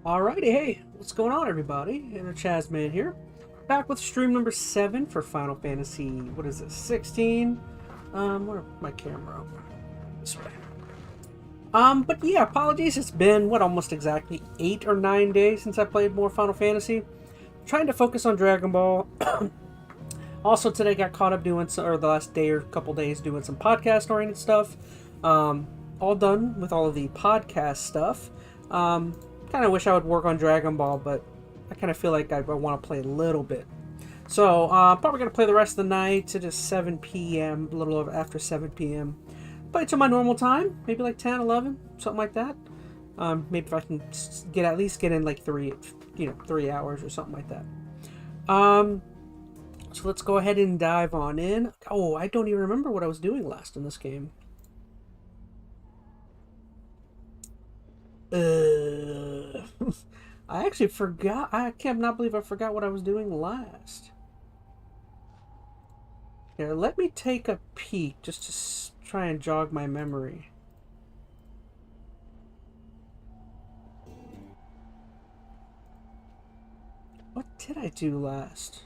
Alrighty, hey, what's going on, everybody? EnteRChazmAN here, back with stream number 7 for Final Fantasy. What is this? 16. Where my camera? This way. But yeah, apologies. It's been almost exactly 8 or 9 days since I played more Final Fantasy. Trying to focus on Dragon Ball. Also, today got caught up doing some, or the last day or couple days doing some podcast-oriented stuff. All done with all of the podcast stuff. Kind of wish I would work on Dragon Ball, but I kind of feel like I want to play a little bit. So, probably going to play the rest of the night to just 7 p.m., a little over after 7 p.m. Play to my normal time, maybe like 10, 11, something like that. Maybe if I can at least get in like 3 hours or something like that. So let's go ahead and dive on in. Oh, I don't even remember what I was doing last in this game. I actually forgot. I cannot believe I forgot what I was doing last. Here, let me take a peek just to try and jog my memory. What did I do last?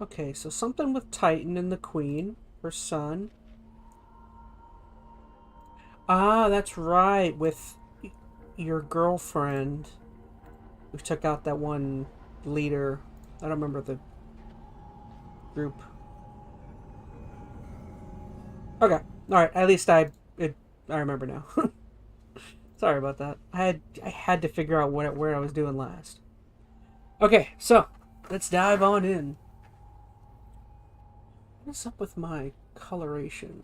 Okay, so something with Titan and the Queen, her son. Ah, that's right, with your girlfriend. We took out that one leader. I don't remember the group. Okay, alright, at least I remember now. Sorry about that. I had to figure out where I was doing last. Okay, so let's dive on in. What's up with my coloration?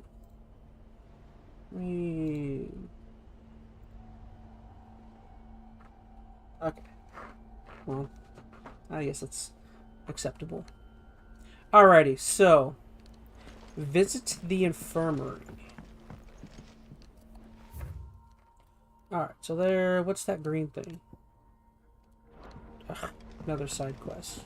Okay. Well, I guess it's acceptable. Alrighty, so visit the infirmary. Alright, so there. What's that green thing? Ugh, another side quest.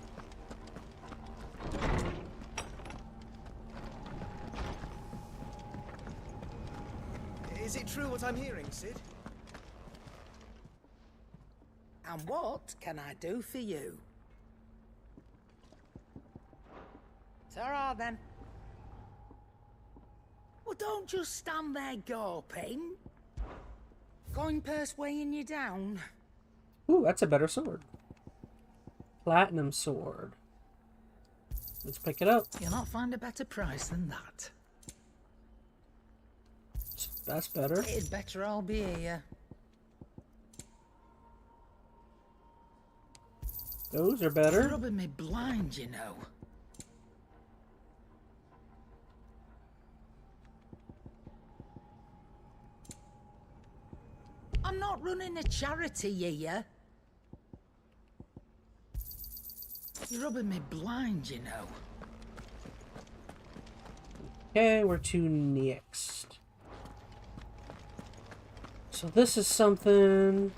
Is it true what I'm hearing, Sid? And what can I do for you? Ta-ra, then. Well, don't just stand there gawping. Coin purse weighing you down. Ooh, that's a better sword. Platinum sword. Let's pick it up. You'll not find a better price than that. That's better. It'd better all be here. Those are better. You're rubbing me blind, you know. I'm not running a charity here. You're rubbing me blind, you know. Okay, we're to next. So this is something.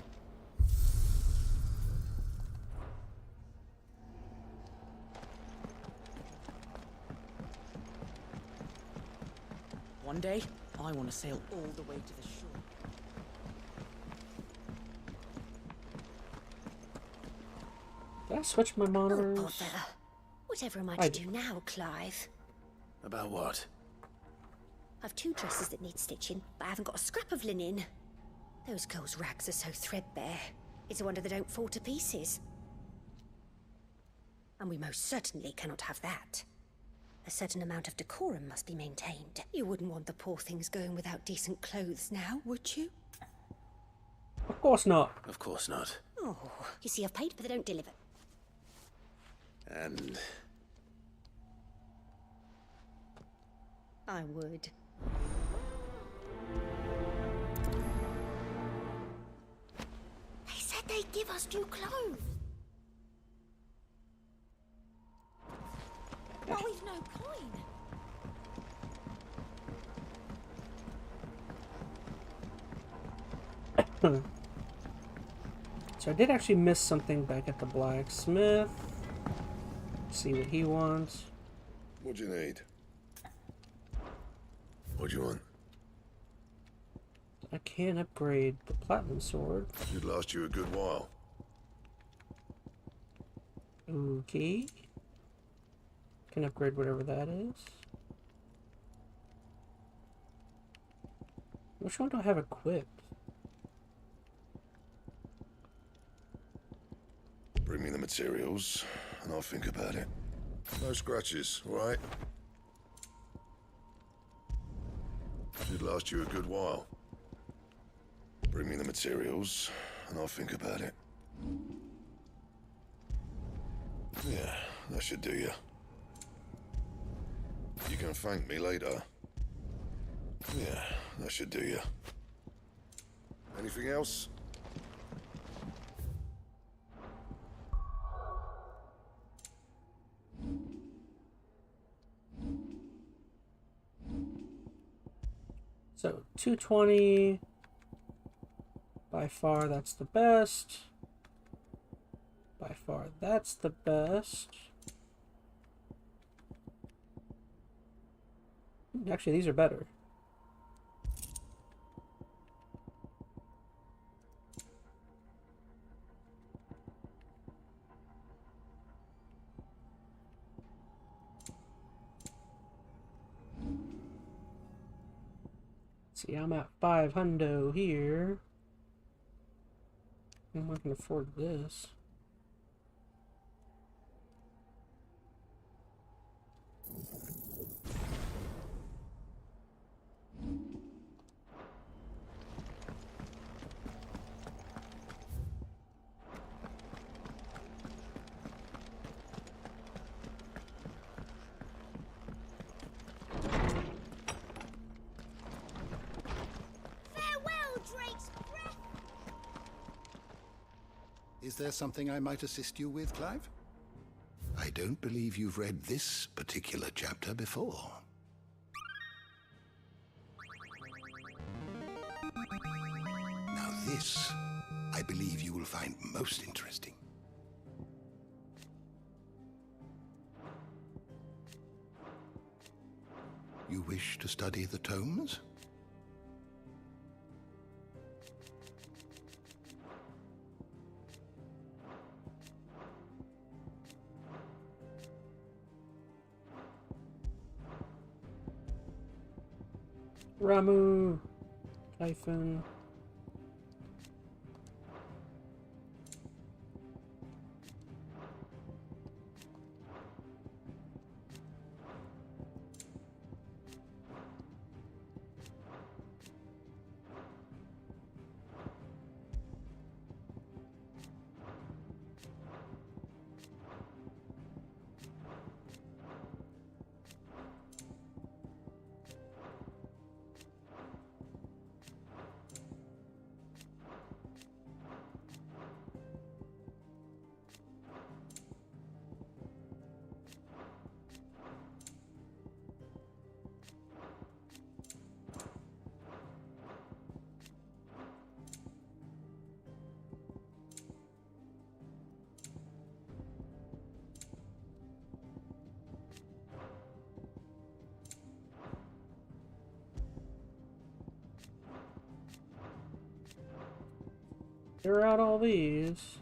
One day, I want to sail all the way to the shore. Did I switch my monitors? Oh, bother. Whatever am I to do now, Clive? About what? I've 2 dresses that need stitching, but I haven't got a scrap of linen. Those girls' rags are so threadbare. It's a wonder they don't fall to pieces. And we most certainly cannot have that. A certain amount of decorum must be maintained. You wouldn't want the poor things going without decent clothes now, would you? Of course not. Of course not. Oh, you see, I've paid, but they don't deliver. And I would. They said they'd give us new clothes. But we've no coin. So I did actually miss something back at the blacksmith. See what he wants. What'd you need? What do you want? I can upgrade the platinum sword. Should last you a good while. Okay. Can upgrade whatever that is. Which one do I have equipped? Bring me the materials, and I'll think about it. No scratches, all right? Should last you a good while. Bring me the materials, and I'll think about it. Yeah, that should do you. You can thank me later. Yeah, that should do you. Anything else? So 220. By far, that's the best. By far, that's the best. Actually, these are better. See, I'm at 500 here. I'm not gonna afford this. Is there something I might assist you with, Clive? I don't believe you've read this particular chapter before. Now this, I believe you will find most interesting. You wish to study the tomes? Ramu, Typhon. Clear out all these.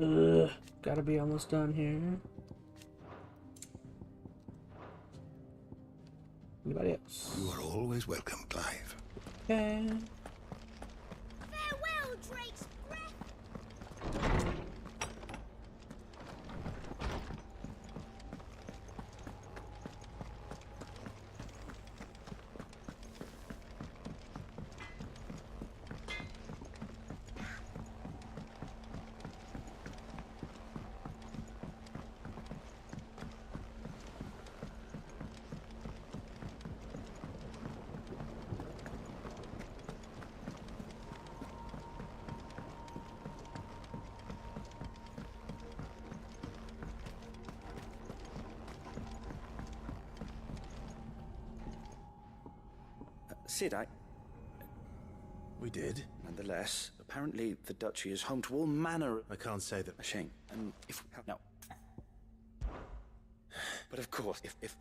Ugh, gotta be almost done here. Anybody else? You are always welcome, Clive. Okay. Farewell, Drake's breath! Sid, We did. nonetheless, apparently the Duchy is home to all manner of... I can't say that. A shame. And if... No. But of course, if...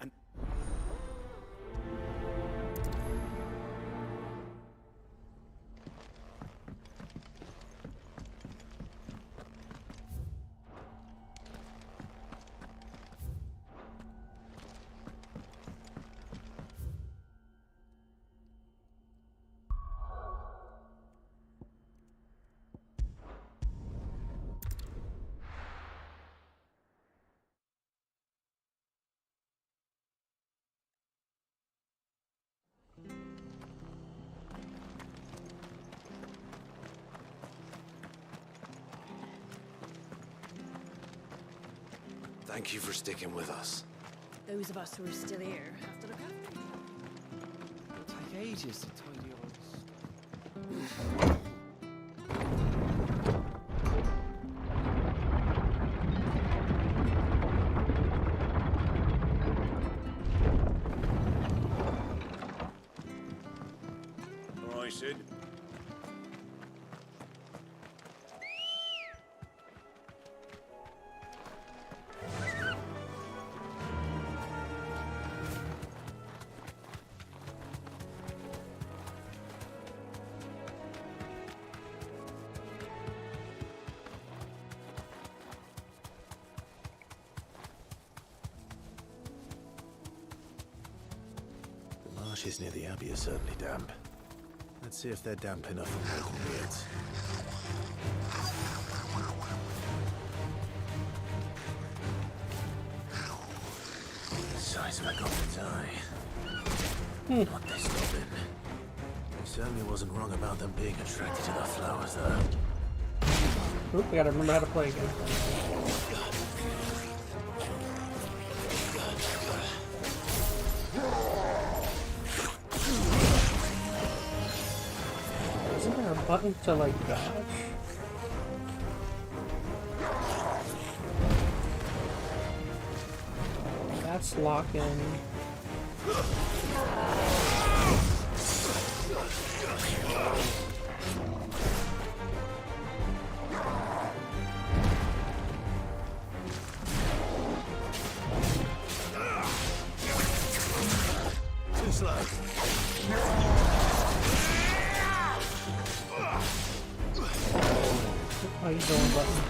Thank you for sticking with us. Those of us who are still here have to look after each other. It'll take ages to tidy all this. All right, Sid. The marshes near the Abbey are certainly damp. Let's see if they're damp enough for local beards. The size of a goblin's eye. Not this goblin. He certainly wasn't wrong about them being attracted to the flowers, though. Oop, I gotta remember how to play again. Isn't there a button to, like, dodge? That's lock-in. Too slow. How you doing, button?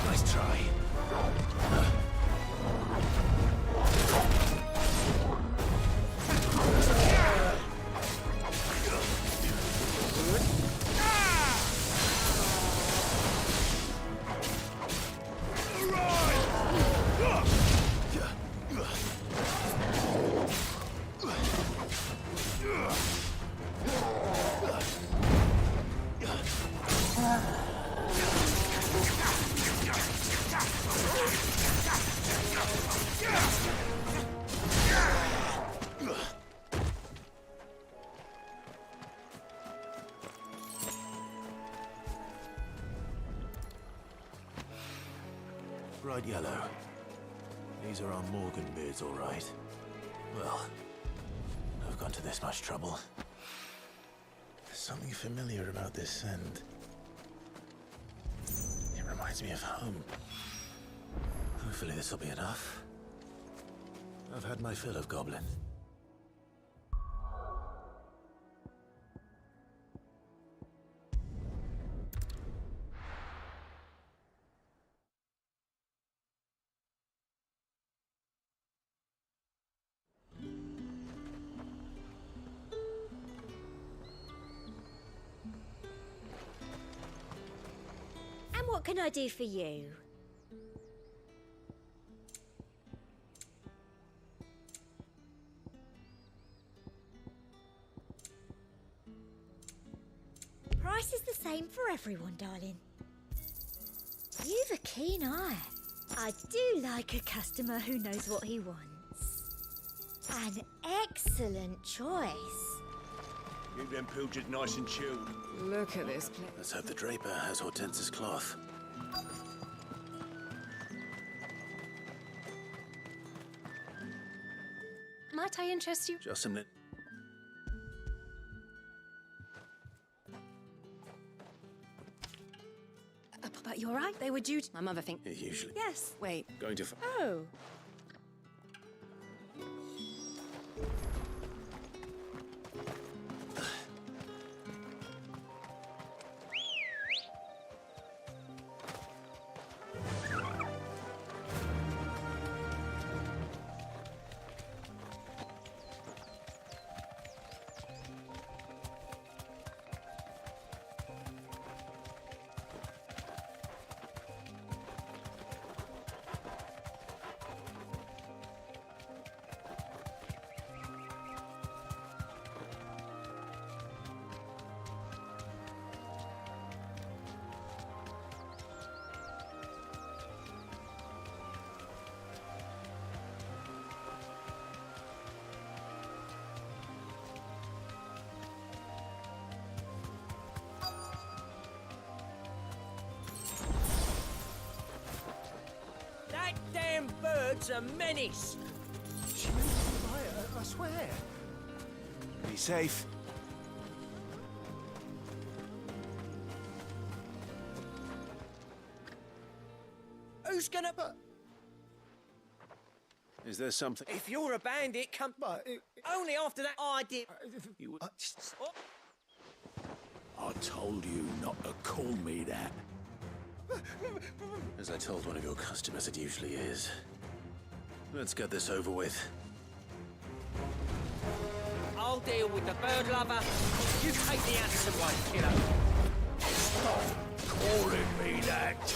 Nice try. Bright yellow. These are our Morgan beards, all right. Well, I've gone to this much trouble. There's something familiar about this scent. It reminds me of home. Hopefully this will be enough. I've had my fill of goblins. And what can I do for you? Price is the same for everyone, darling. You've a keen eye. I do like a customer who knows what he wants. An excellent choice. Keep them pilgers nice and chilled. Look at this place. Let's hope the draper has Hortense's cloth. Might I interest you? Just some lit. But you're right. They were due to... My mother think... Usually. Yes. Wait. Going to... Oh. That damn bird's a menace. I swear. Be safe. Who's gonna... Is there something... If you're a bandit, come... Only after that I did... You... Oh. I told you not to call me that. As I told one of your customers, it usually is. Let's get this over with. I'll deal with the bird lover. You take the handsome one, kiddo. Stop calling me that.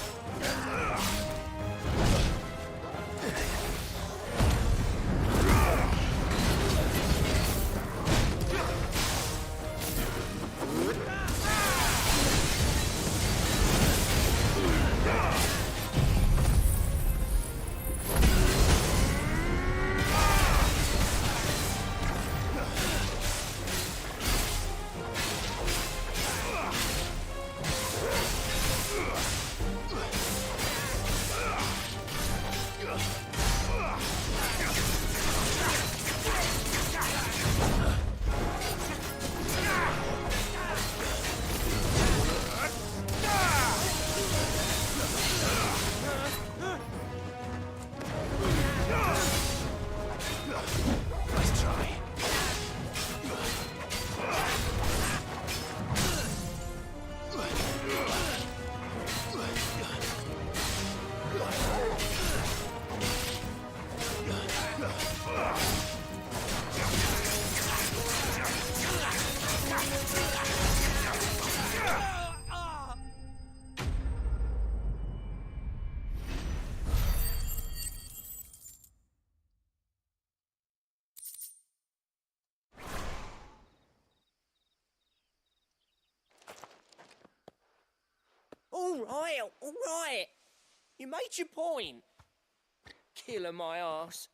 All right. You made your point. Killing my ass.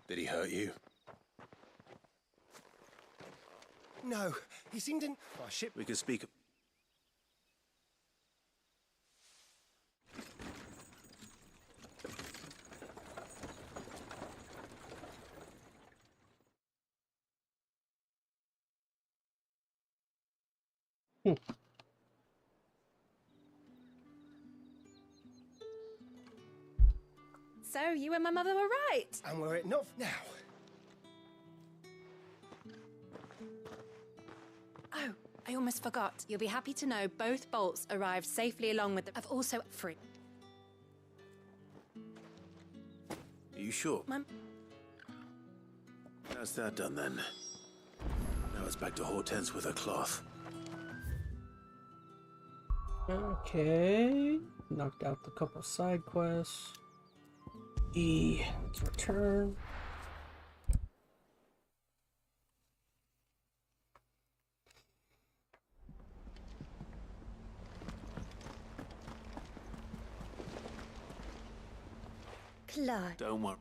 Did he hurt you? No, he seemed in... Oh, shit. We could speak... Hmm. So, you and my mother were right. And we're at enough now. Oh, I almost forgot. You'll be happy to know both bolts arrived safely along with the... I've also free. Are you sure? Mum. That's that done then. Now it's back to Hortense with her cloth. Okay. Knocked out the couple side quests. Let's return. Clive. Don't worry.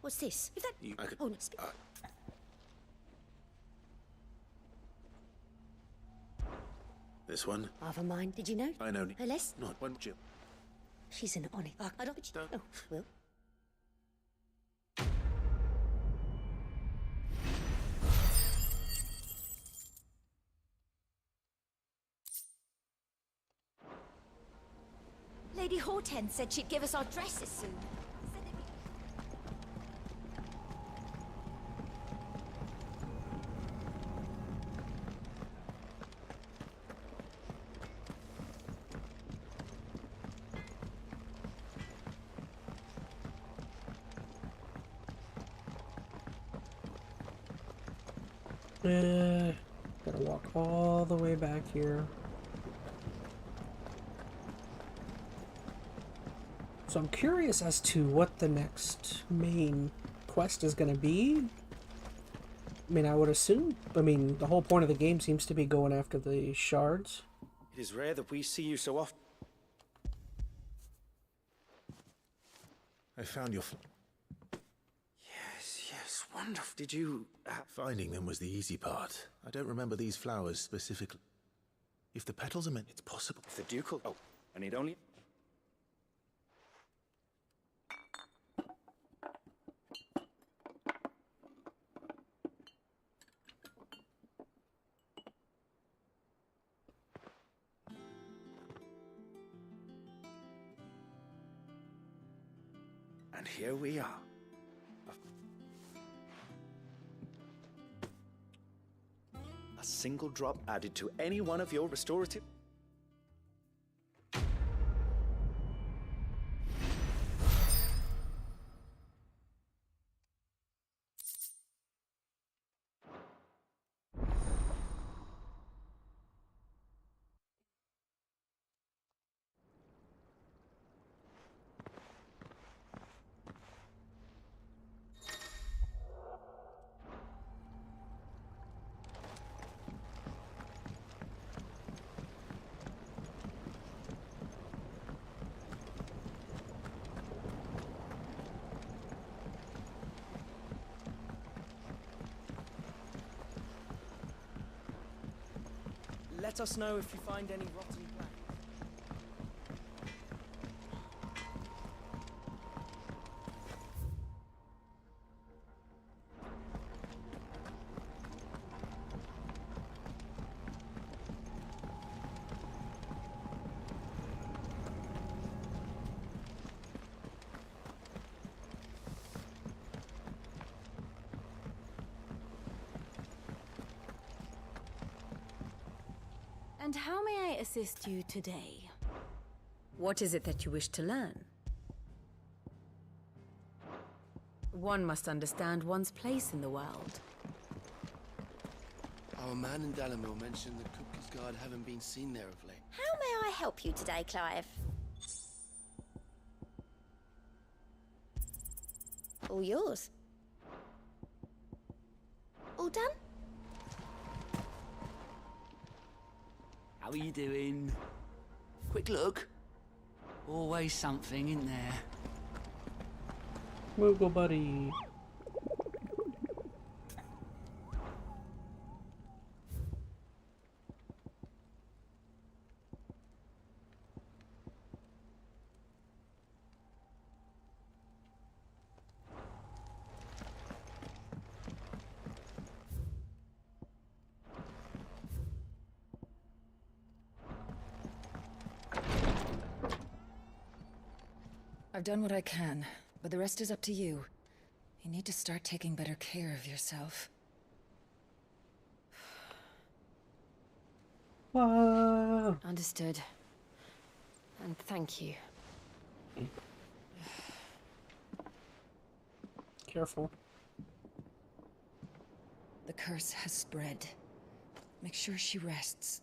What's this? Is that... I could, Oh, no, speak. this one? Half a mind. Did you know? I know. Her less? Not one, Jim. She's an onyx. I don't... Don't. Oh, well. Lady Hortense said she'd give us our dresses soon. Gotta walk all the way back here. So I'm curious as to what the next main quest is going to be. I mean, I would assume, the whole point of the game seems to be going after the shards. It is rare that we see you so often. I found your... Yes, wonderful. Did you... Finding them was the easy part. I don't remember these flowers specifically. If the petals are meant, it's possible. If the ducal... Oh, I need only... And here we are. A single drop added to any one of your restorative... Let us know if you find any rotten plants. And how may I assist you today? What is it that you wish to learn? One must understand one's place in the world. Our man in Dalamil mentioned the Cookie's Guard haven't been seen there of late. How may I help you today, Clive? All yours. All done? How are you doing? Quick look. Always something in there. Moogle buddy. I've done what I can, but the rest is up to you. You need to start taking better care of yourself. Whoa. Understood. And thank you. Careful. The curse has spread. Make sure she rests.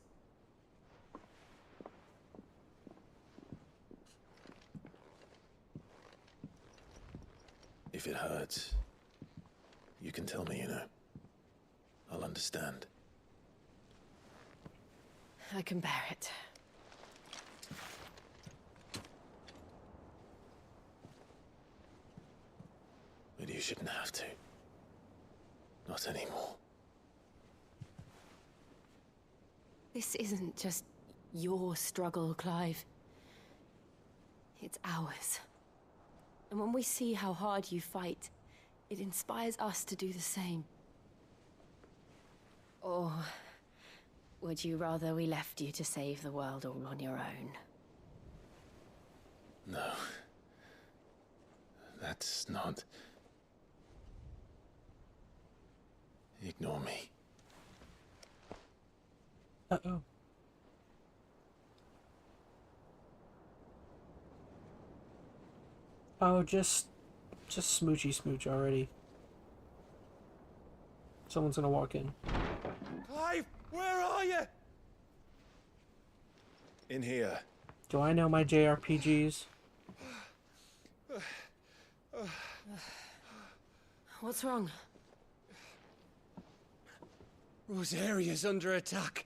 If it hurts, you can tell me, you know. I'll understand. I can bear it. But you shouldn't have to. Not anymore. This isn't just your struggle, Clive. It's ours. And when we see how hard you fight, it inspires us to do the same. Or would you rather we left you to save the world all on your own? No. That's not... Ignore me. Uh-oh. Oh, just smoochy smooch already. Someone's gonna walk in. Clive, where are you? In here. Do I know my JRPGs? What's wrong? Rosaria's under attack.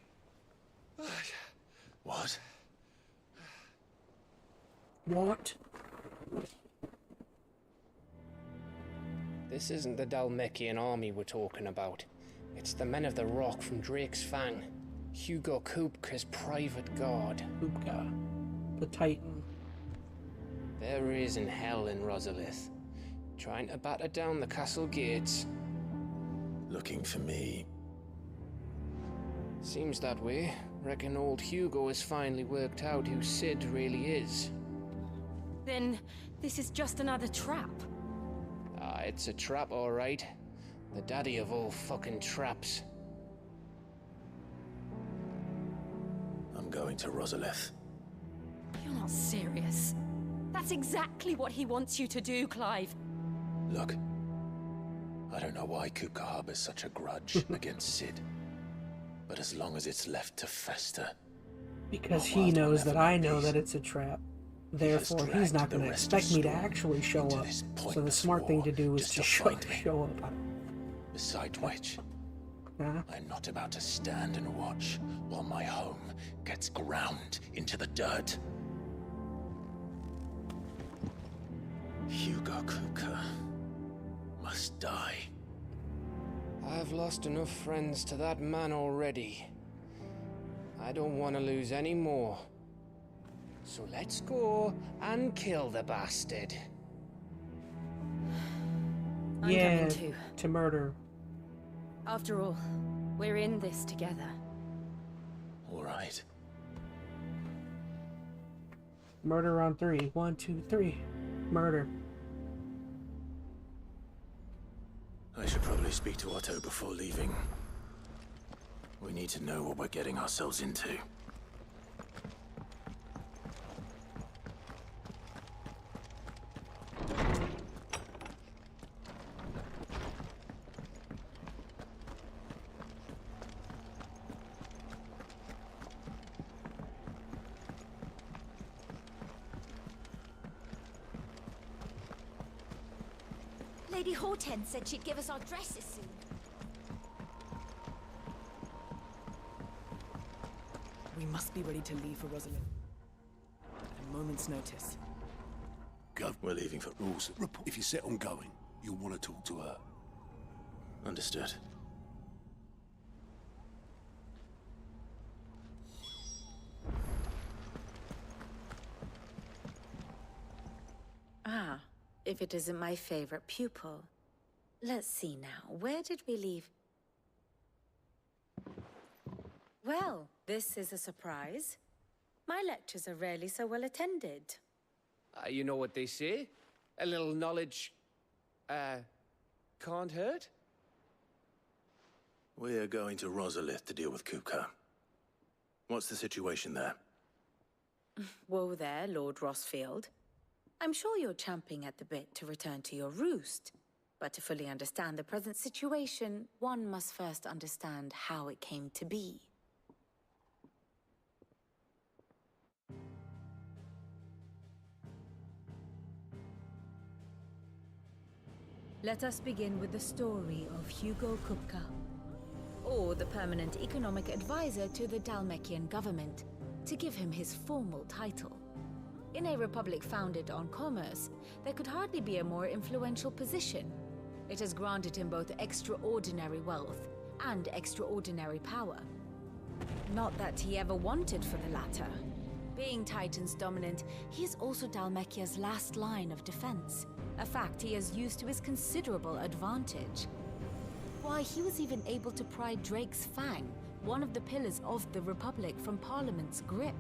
What? What? This isn't the Dalmekian army we're talking about. It's the men of the Rock from Drake's Fang. Hugo Kupka's private guard. Kupka. The Titan. There is in hell in Rosalith, trying to batter down the castle gates. Looking for me? Seems that way. Reckon old Hugo has finally worked out who Sid really is. Then this is just another trap. Ah, it's a trap, all right. The daddy of all fucking traps. I'm going to Rosalith. You're not serious. That's exactly what he wants you to do, Clive. Look, I don't know why Kupka harbors such a grudge against Sid. But as long as it's left to fester... Because he knows that I know that it's a trap. Therefore, he's not going to expect me to actually show up. So the smart thing to do is to show up. Besides which, I'm not about to stand and watch while my home gets ground into the dirt. Hugo Kupka must die. I've lost enough friends to that man already. I don't want to lose any more. So let's go and kill the bastard. I'm Yeah, coming too. to murder. After all, we're in this together. All right. Murder on 3. 1, 2, 3. Murder. I should probably speak to Otto before leaving. We need to know what we're getting ourselves into. Lady Hortense said she'd give us our dresses soon. We must be ready to leave for Rosalind. At a moment's notice. Gov, We're leaving for rules. If you're set on going, you'll want to talk to her. Understood. Ah, if it isn't my favorite pupil. Let's see now, where did we leave? Well, this is a surprise. My lectures are rarely so well attended. You know what they say? A little knowledge, can't hurt? We're going to Rosalith to deal with Kupka. What's the situation there? Whoa there, Lord Rossfield. I'm sure you're champing at the bit to return to your roost. But to fully understand the present situation, one must first understand how it came to be. Let us begin with the story of Hugo Kupka, or the permanent economic advisor to the Dhalmekian government, to give him his formal title. In a republic founded on commerce, there could hardly be a more influential position. It has granted him both extraordinary wealth and extraordinary power. Not that he ever wanted for the latter. Being Titan's dominant, he is also Dhalmekia's last line of defense, a fact he has used to his considerable advantage. Why, he was even able to pry Drake's Fang, one of the pillars of the Republic, from Parliament's grip.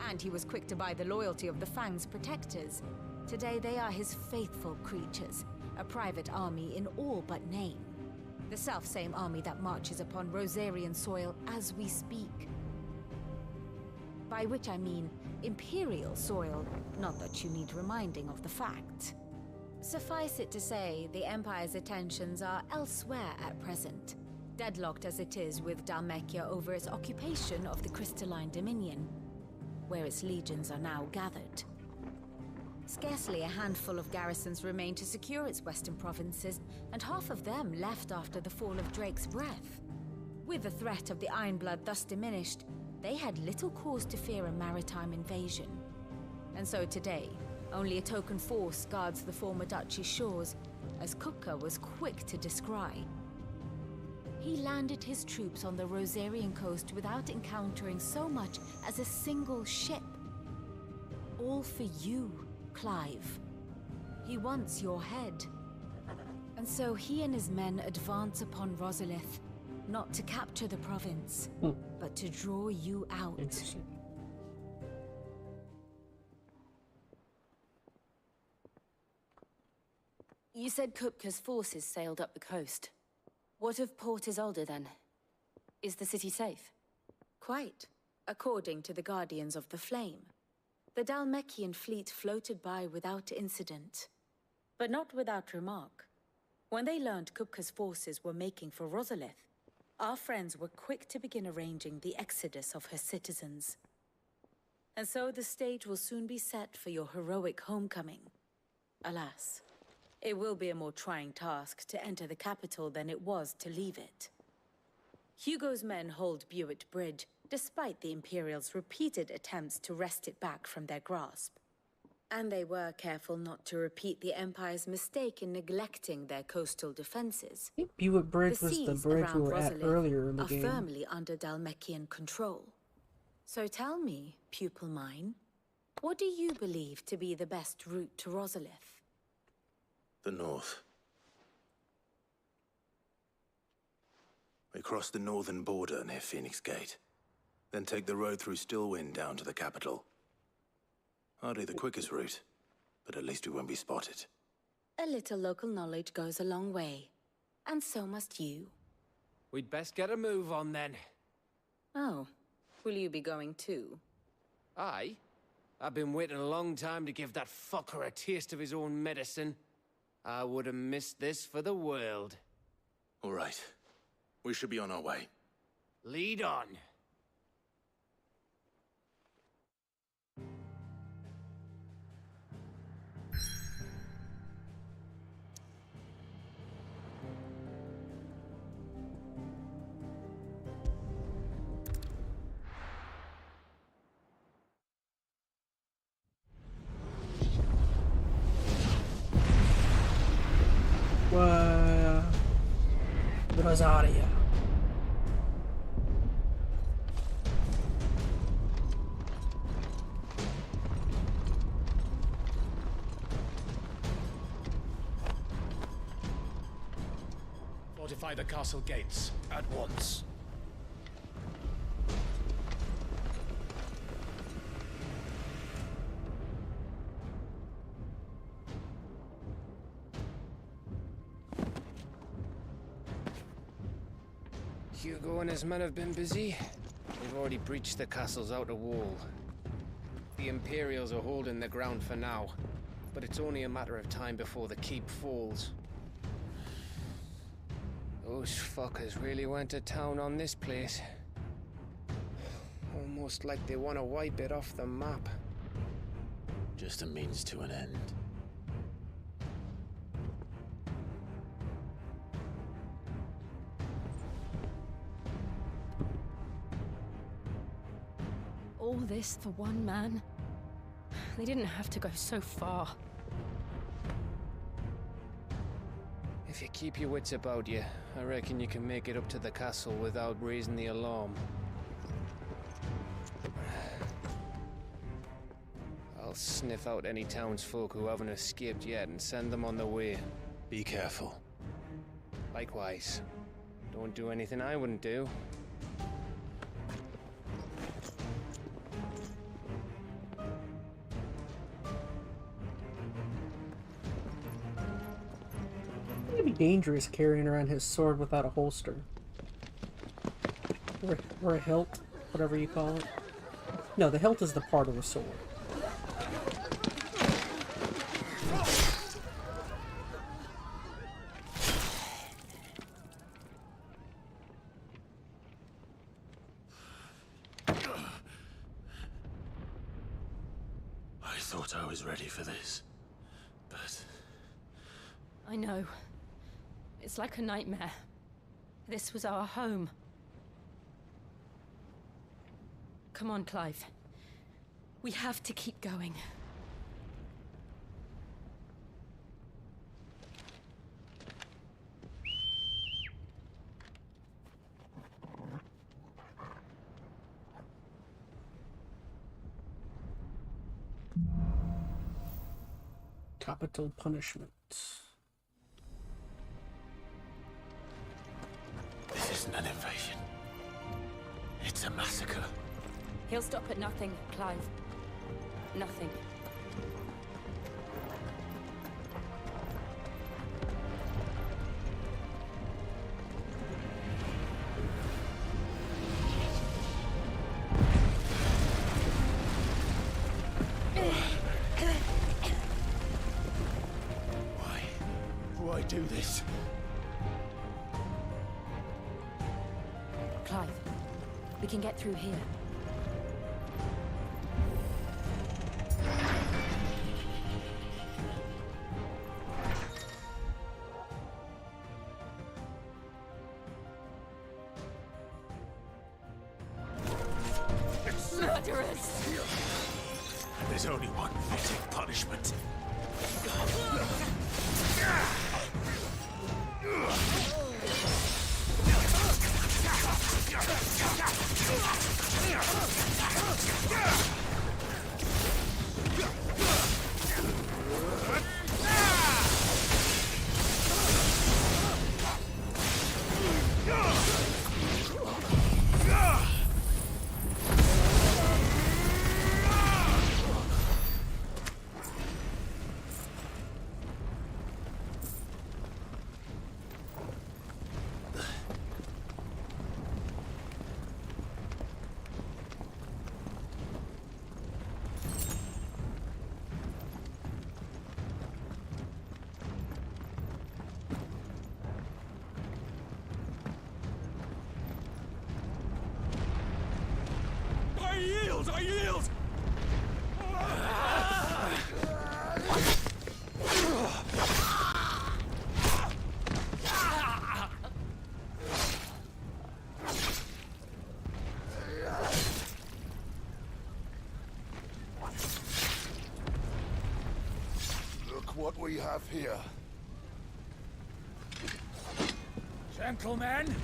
And he was quick to buy the loyalty of the Fang's protectors. Today they are his faithful creatures, a private army in all but name. The self-same army that marches upon Rosarian soil as we speak. By which I mean Imperial soil, not that you need reminding of the fact. Suffice it to say, the Empire's attentions are elsewhere at present, deadlocked as it is with Dhalmekia over its occupation of the Crystalline Dominion, where its legions are now gathered. Scarcely a handful of garrisons remain to secure its western provinces, and half of them left after the fall of Drake's Breath. With the threat of the Ironblood thus diminished, they had little cause to fear a maritime invasion. And so today, only a token force guards the former duchy's shores, as Kupka was quick to descry. He landed his troops on the Rosarian coast without encountering so much as a single ship. All for you, Clive. He wants your head. And so he and his men advance upon Rosalith, not to capture the province, but to draw you out. Interesting. You said Kupka's forces sailed up the coast. What of Port Isolde then? Is the city safe? Quite, according to the Guardians of the Flame. The Dhalmekian fleet floated by without incident, but not without remark. When they learned Kupka's forces were making for Rosalith, our friends were quick to begin arranging the exodus of her citizens. And so the stage will soon be set for your heroic homecoming. Alas, it will be a more trying task to enter the capital than it was to leave it. Hugo's men hold Buet Bridge, despite the Imperials' repeated attempts to wrest it back from their grasp. And they were careful not to repeat the Empire's mistake in neglecting their coastal defenses. I think Buet Bridge was the bridge we were at earlier in the game. Are firmly under Dhalmekian control. So tell me, pupil mine, what do you believe to be the best route to Rosalith? The north. We cross the northern border near Phoenix Gate, then take the road through Stillwind down to the capital. Hardly the quickest route, but at least we won't be spotted. A little local knowledge goes a long way, and so must you. We'd best get a move on then. Oh, will you be going too? Aye. I've been waiting a long time to give that fucker a taste of his own medicine. I would have missed this for the world. All right. We should be on our way. Lead on. Rosaria. Fortify the castle gates at once. Hugo and his men have been busy. They've already breached the castle's outer wall. The Imperials are holding the ground for now, but it's only a matter of time before the keep falls. Those fuckers really went to town on this place. Almost like they want to wipe it off the map. Just a means to an end. All this for one man? They didn't have to go so far. If you keep your wits about you, I reckon you can make it up to the castle without raising the alarm. I'll sniff out any townsfolk who haven't escaped yet and send them on their way. Be careful. Likewise. Don't do anything I wouldn't do. It'd be dangerous carrying around his sword without a holster. Or a hilt, whatever you call it. No, the hilt is the part of the sword. I thought I was ready for this, but... I know. It's like a nightmare. This was our home. Come on, Clive. We have to keep going. Capital punishment. This isn't an invasion. It's a massacre. He'll stop at nothing, Clive. Nothing. Why do this? Clive, we can get through here. Murderers! There's only one fitting punishment. I yield! Look what we have here. Gentlemen!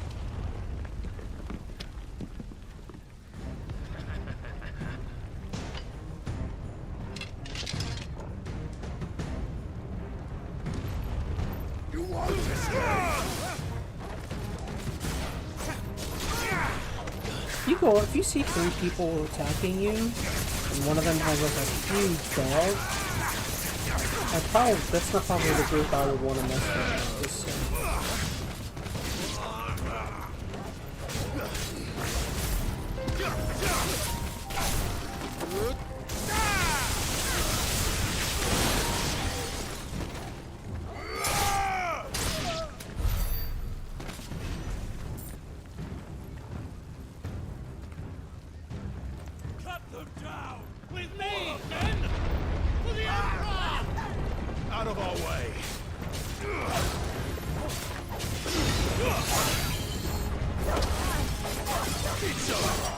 If you see 3 people attacking you, and one of them has like a huge dog, that's not probably the group I would want to mess with. Just saying. them down! With me, men! For the Emperor! Out of our way! It's over!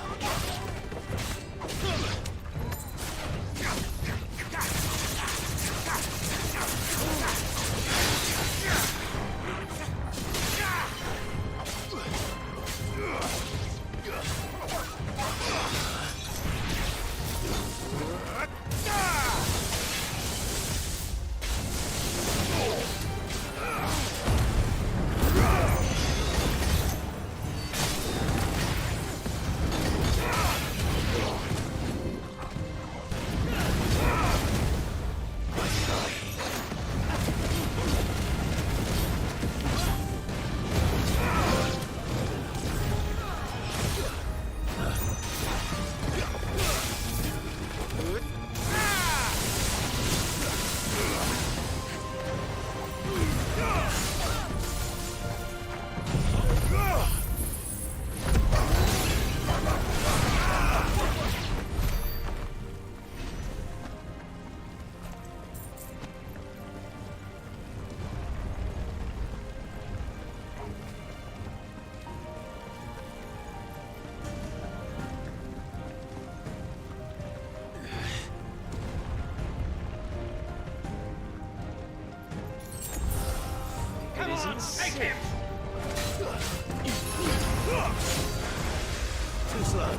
Take him! Too slow.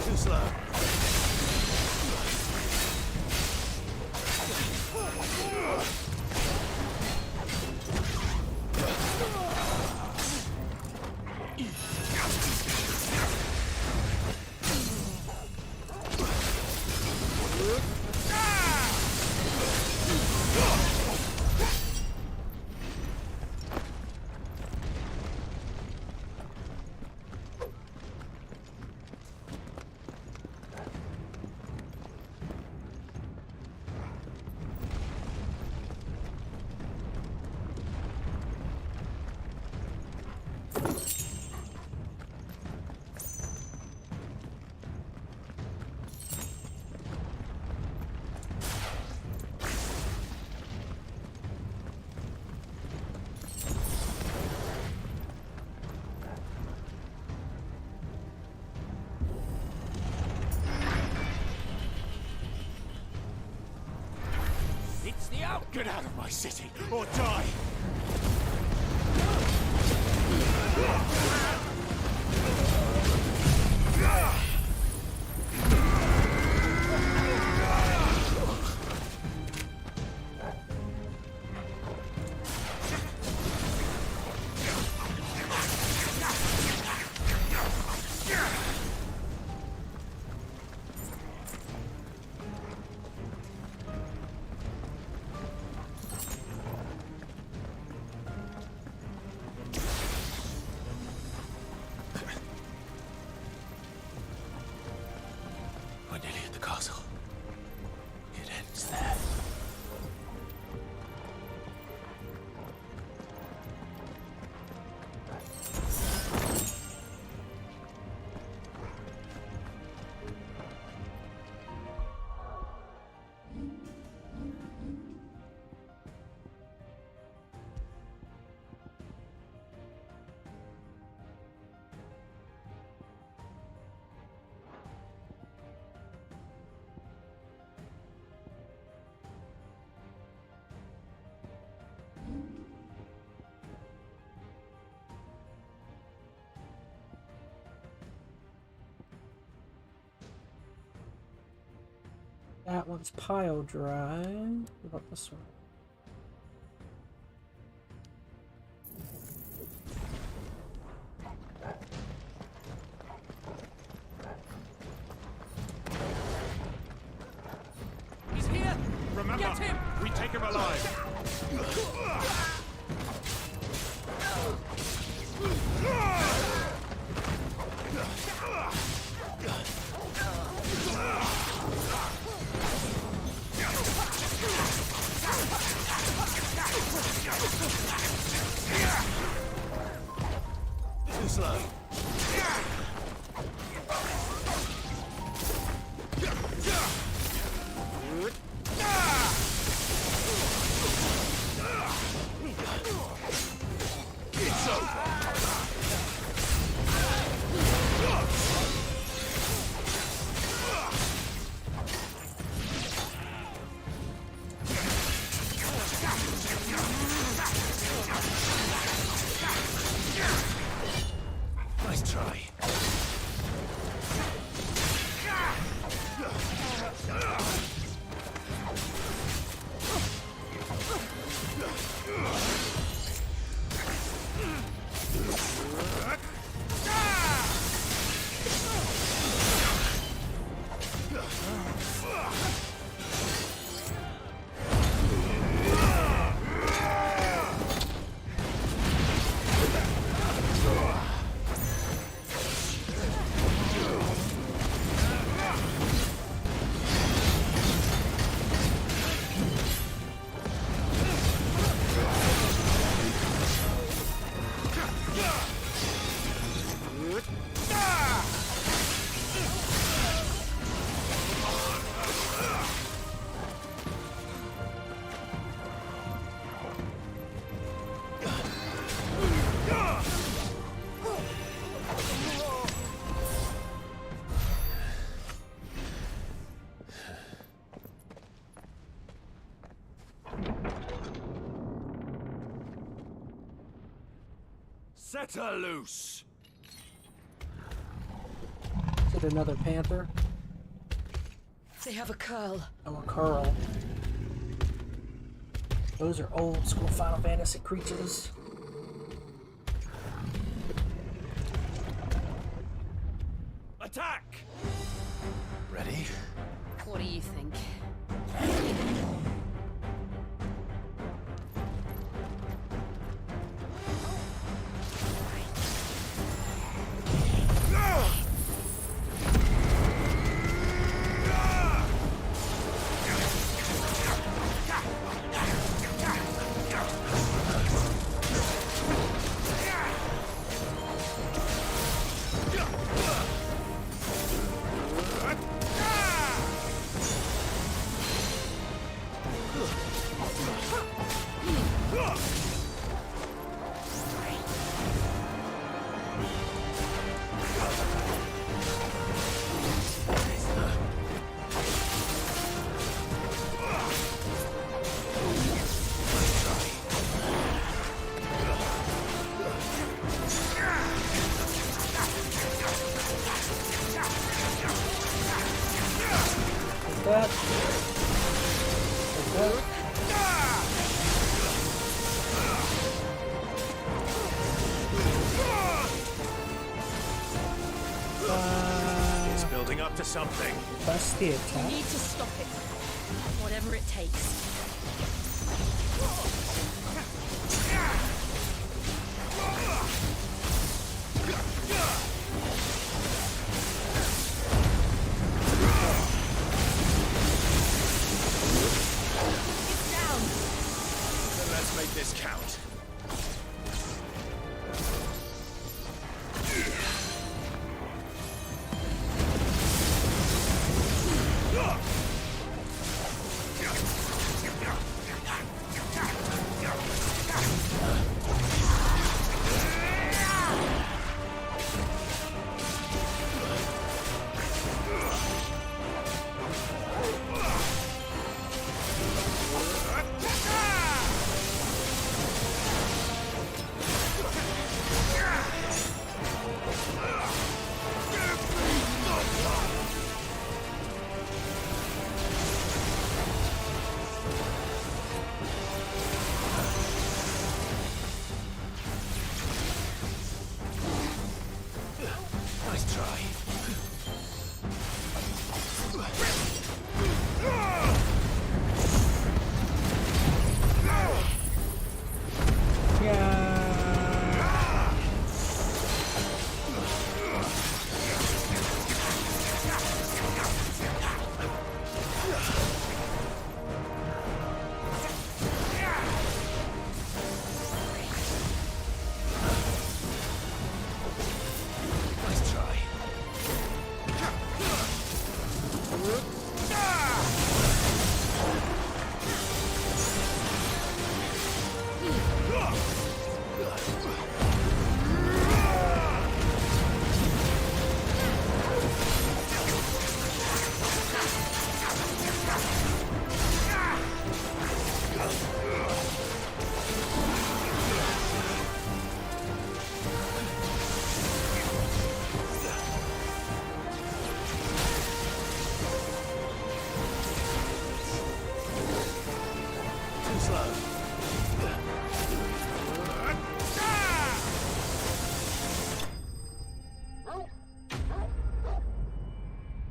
Too slow. It's the out. Get out of my city or die. We're nearly at the castle. It ends there. That one's pile drive. What about this one? Too slow. It's over. Nice try. Set her loose! Is it another panther? They have a curl. Oh, a curl. Those are old school Final Fantasy creatures. Attack! Ready? What do you think? That. It's building up to something. That's the attack. You need to stop it. Whatever it takes. Let's make this count.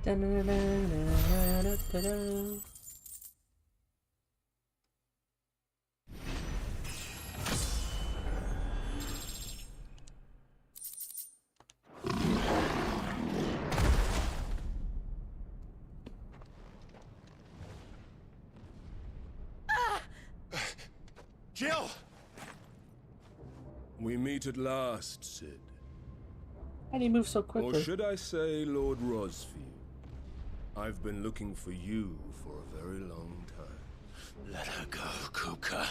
Da-da-da-da-da-da-da-da. Jill! We meet at last, Sid. How do you move so quickly? Or should I say, Lord Rosfield? I've been looking for you for a very long time. Let her go, Kupka.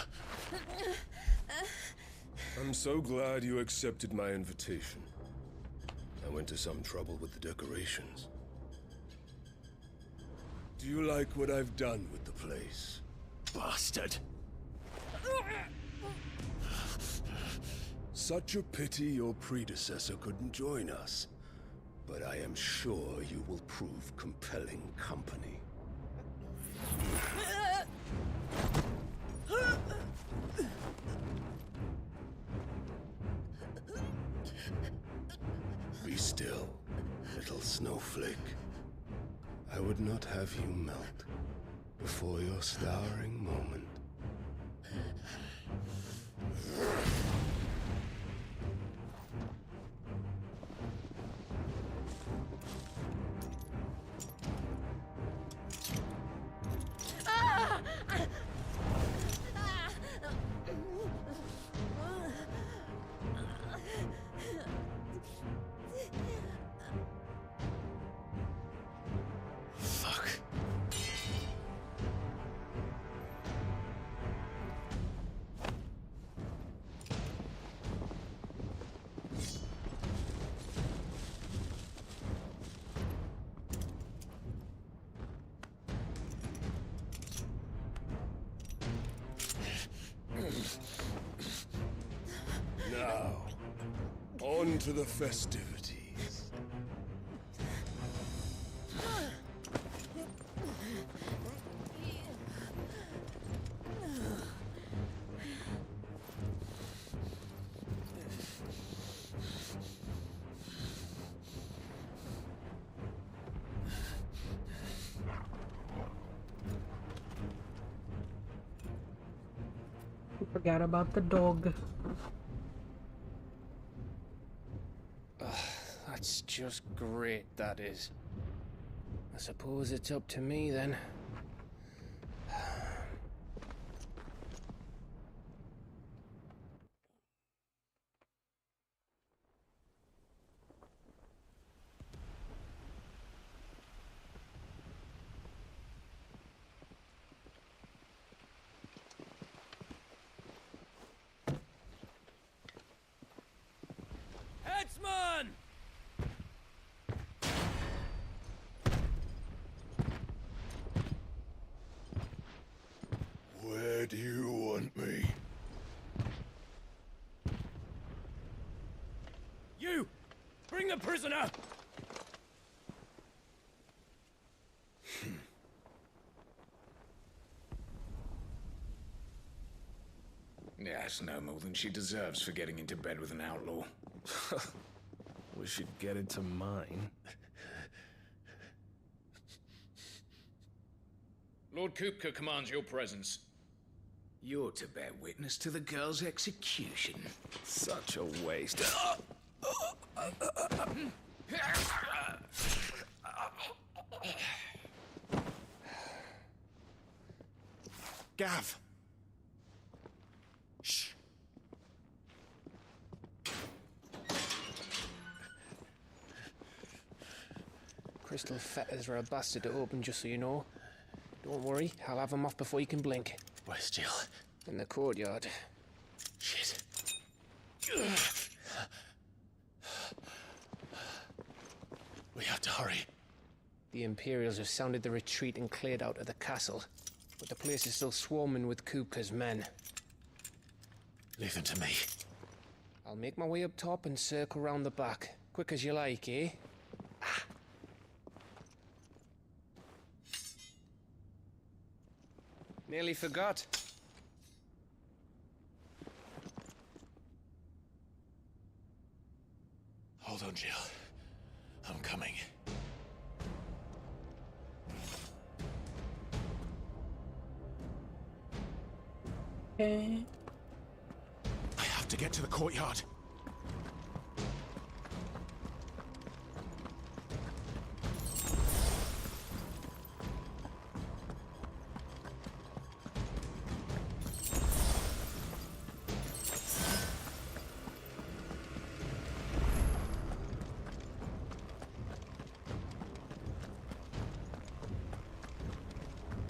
I'm so glad you accepted my invitation. I went to some trouble with the decorations. Do you like what I've done with the place? Bastard. Such a pity your predecessor couldn't join us. But I am sure you will prove compelling company. Be still, little snowflake. I would not have you melt before your starring moment. Fuck. Now, on to the festivities. Forgot about the dog. That's just great, that is. I suppose it's up to me then. Headsman! Where do you want me? You! Bring the prisoner! Yes, no more than she deserves for getting into bed with an outlaw. We should get into mine. Lord Kupka commands your presence. You're to bear witness to the girl's execution. Such a waste. Gav! Shh. Crystal fetters are a bastard to open, just so you know. Don't worry, I'll have them off before you can blink. Where's Jill? In the courtyard. Shit. We have to hurry. The Imperials have sounded the retreat and cleared out of the castle. But the place is still swarming with Kupka's men. Leave them to me. I'll make my way up top and circle round the back. Quick as you like, eh? Nearly forgot. Hold on, Jill. I'm coming. Okay. I have to get to the courtyard.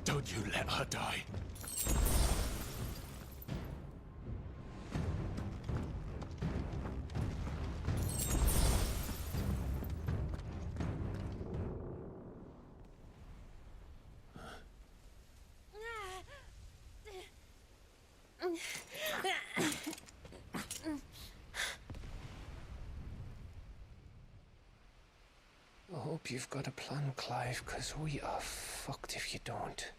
Don't you let her die. I hope you've got a plan, Clive, because we are fucked if you don't.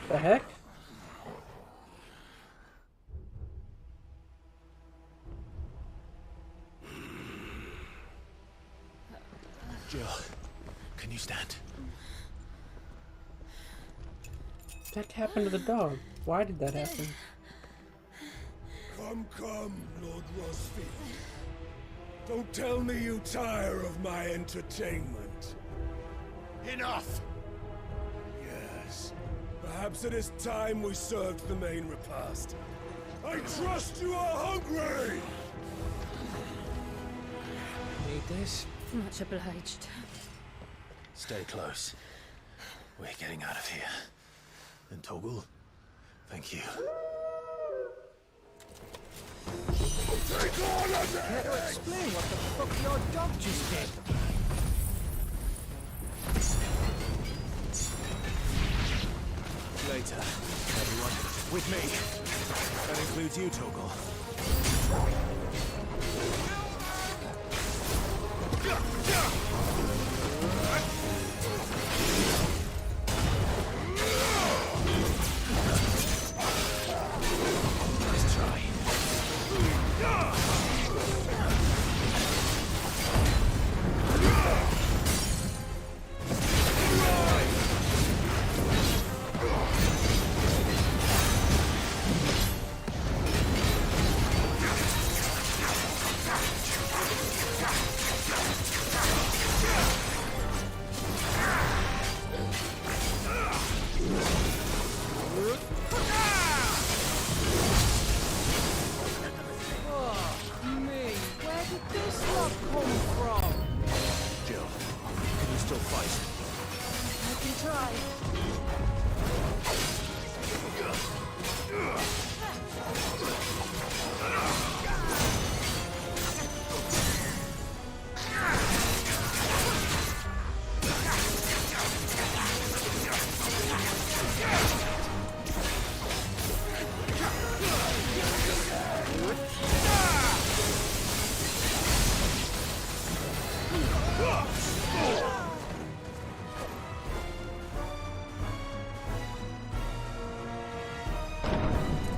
The heck? Jill, can you stand? What happened to the dog? Why did that happen? Come, Lord Rosfield. Don't tell me you tire of my entertainment. Enough! Yes. Perhaps it is time we served the main repast. I trust you are hungry! Need this? Much obliged. Stay close. We're getting out of here. And Toggle, thank you. Take all of it! Care to explain what the fuck your dog just did? Later, everyone, with me. That includes you, Toggle. Nice try.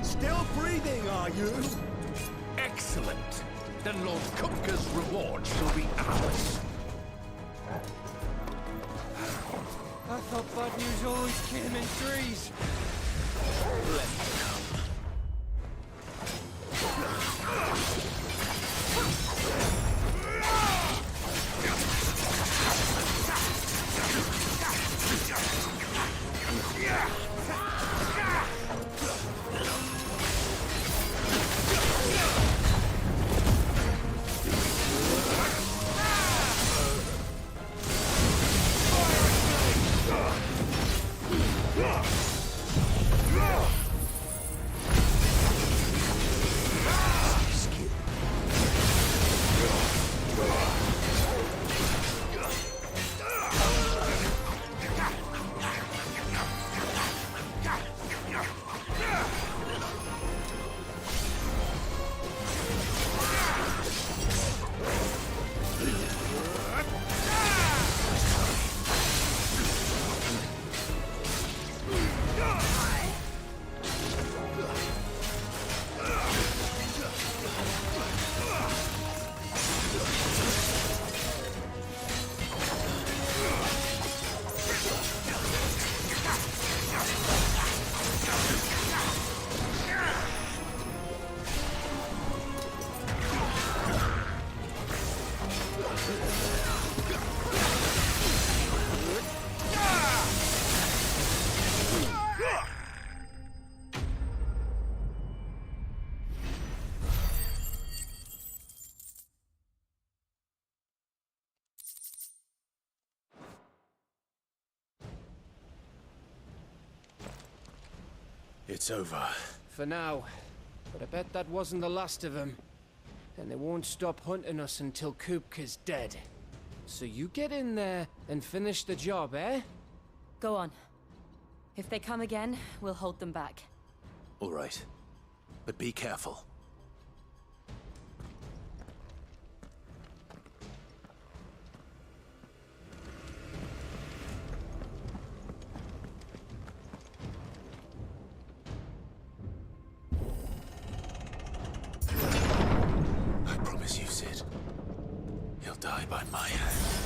Still breathing, are you? Excellent. Then Lord Kupka's reward shall be ours. I thought bad news always came in threes. Let me come. It's over. For now. But I bet that wasn't the last of them. And they won't stop hunting us until Kupka's dead. So you get in there and finish the job, eh? Go on. If they come again, we'll hold them back. All right. But be careful. I promise you, Sid. He'll die by my hand.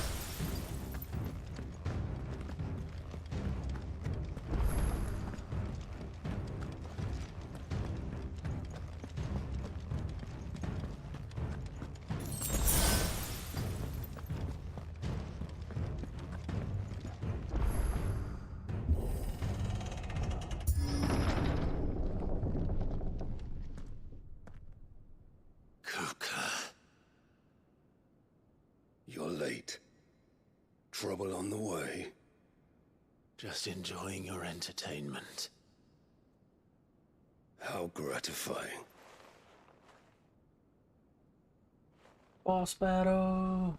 You're late. Trouble on the way? Just enjoying your entertainment. How gratifying. Boss battle.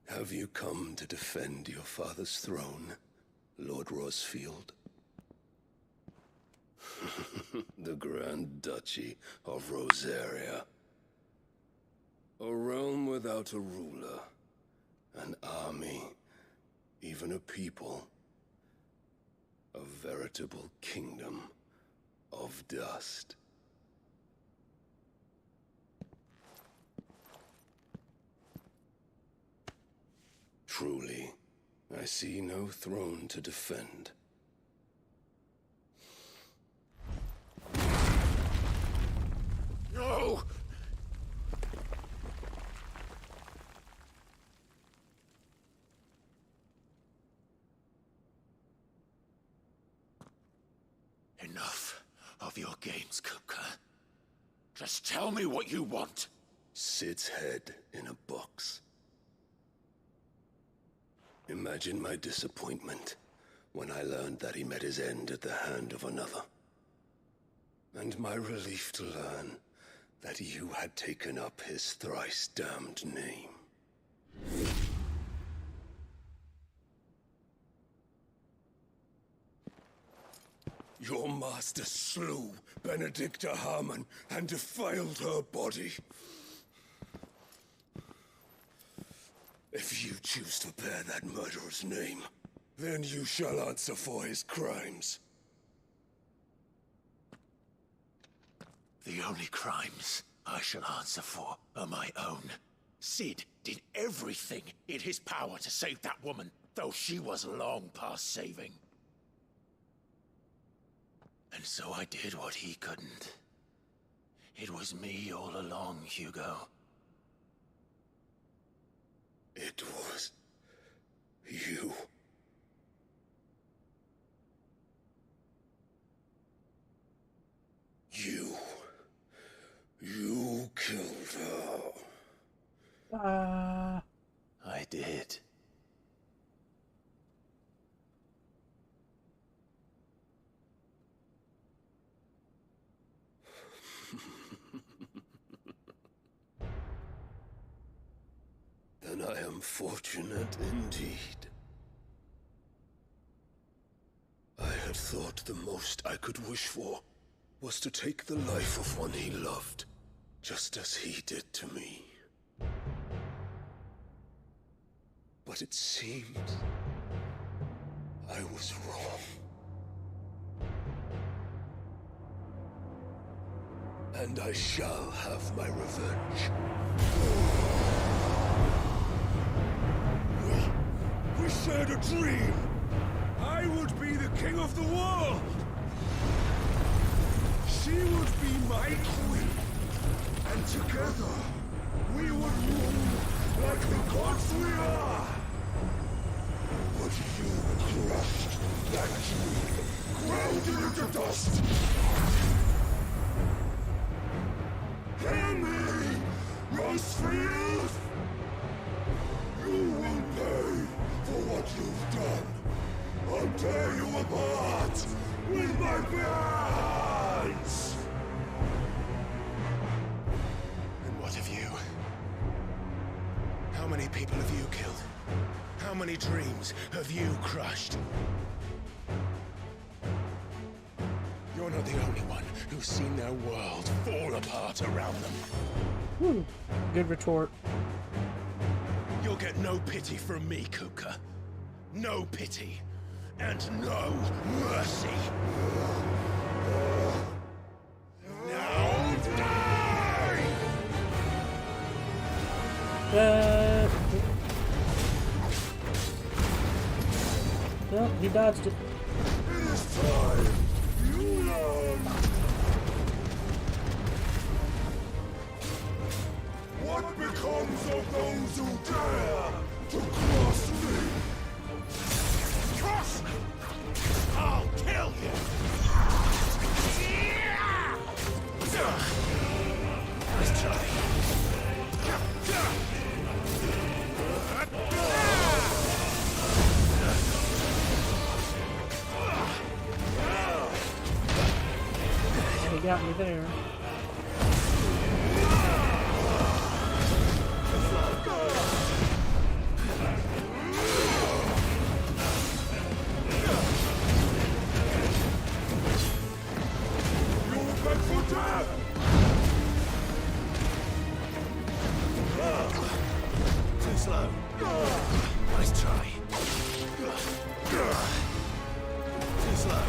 Have you come to defend your father's throne, Lord Rosfield? The Grand Duchy of Rosaria. A realm without a ruler, an army, even a people. A veritable kingdom of dust. Truly, I see no throne to defend. No! Enough of your games, Kupka. Just tell me what you want. Sid's head in a box. Imagine my disappointment when I learned that he met his end at the hand of another. And my relief to learn that you had taken up his thrice-damned name. Your master slew Benedicta Harmon and defiled her body. If you choose to bear that murderer's name, then you shall answer for his crimes. The only crimes I shall answer for are my own. Sid did everything in his power to save that woman, though she was long past saving. And so I did what he couldn't. It was me all along, Hugo. It was you. You killed her. I did. Then I am fortunate indeed. I had thought the most I could wish for was to take the life of one he loved, just as he did to me. But it seems I was wrong. And I shall have my revenge. We shared a dream! I would be the king of the world! She would be my queen! And together, we would rule like the gods we are! But you crushed that dream. to dust! Hear me, Rosefield! You will pay for what you've done. I'll tear you apart with my hands! And what of you? How many people have you killed? How many dreams have you crushed? You're not the only one who's seen their world fall apart around them. Good retort. You'll get no pity from me, Kupka. No pity. And no mercy. Now die! Well, he dodged it. It is time! You learn! What becomes of those who dare to cross me? Cross! I'll kill you! Let's try. He got me there. Too slow. Nice try. Too slow.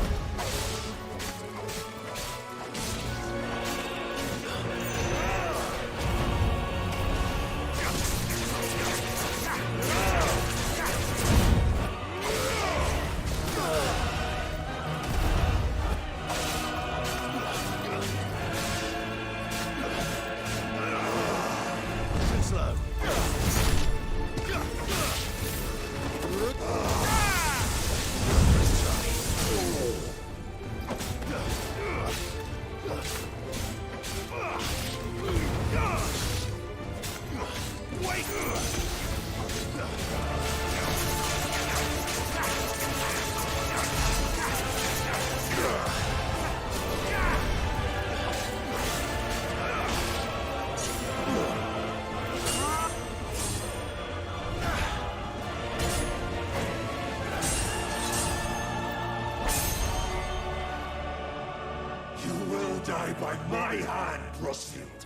Die by my hand, Rosefield.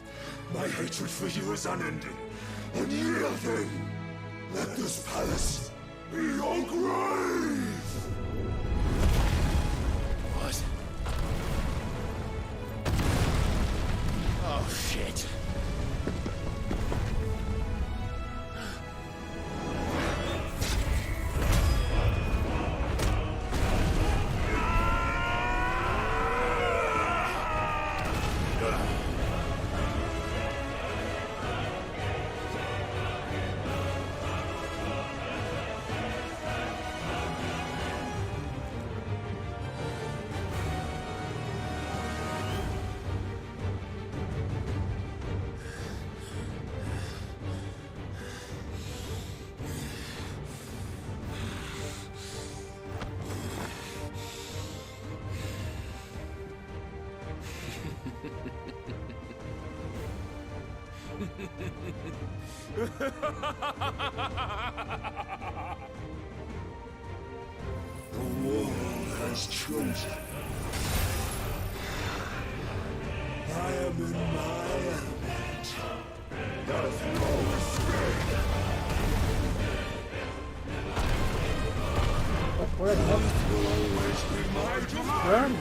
My hatred for you is unending, unyielding. Let this palace be your grave! What? Oh, shit. The world has chosen. I am in my element. There's no escape. Where the hell? Will always be my domain. Run!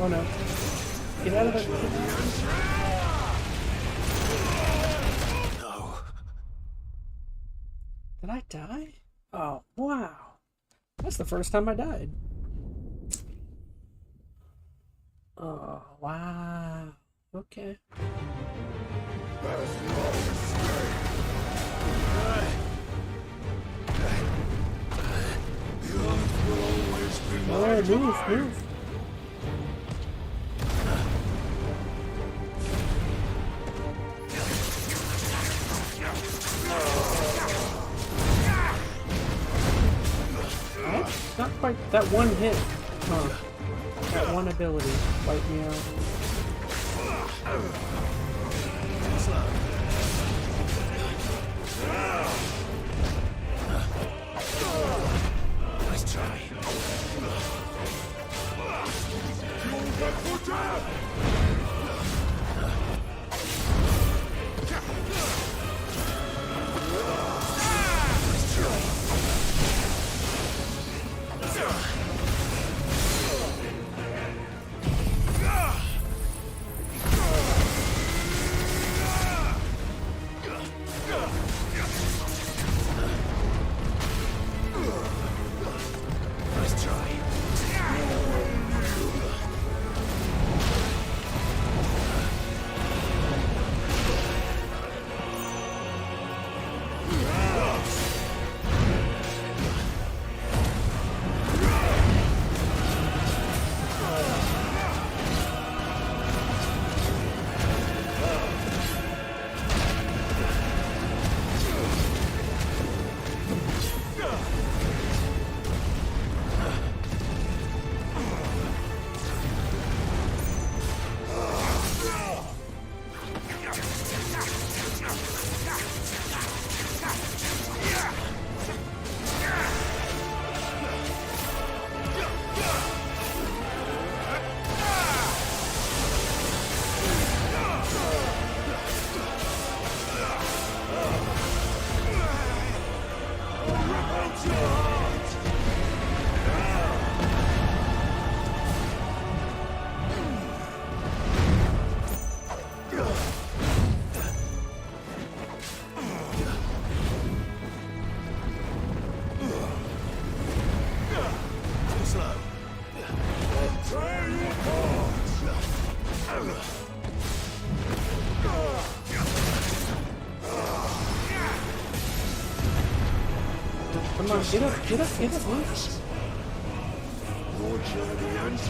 Oh no. Get out of it. No. Did I die? Oh, wow. That's the first time I died. Oh, wow. Okay. Alright, move. Not quite that one hit. Huh. That one ability wiped me out. Nice try. Come on, get up, move. Your journey ends.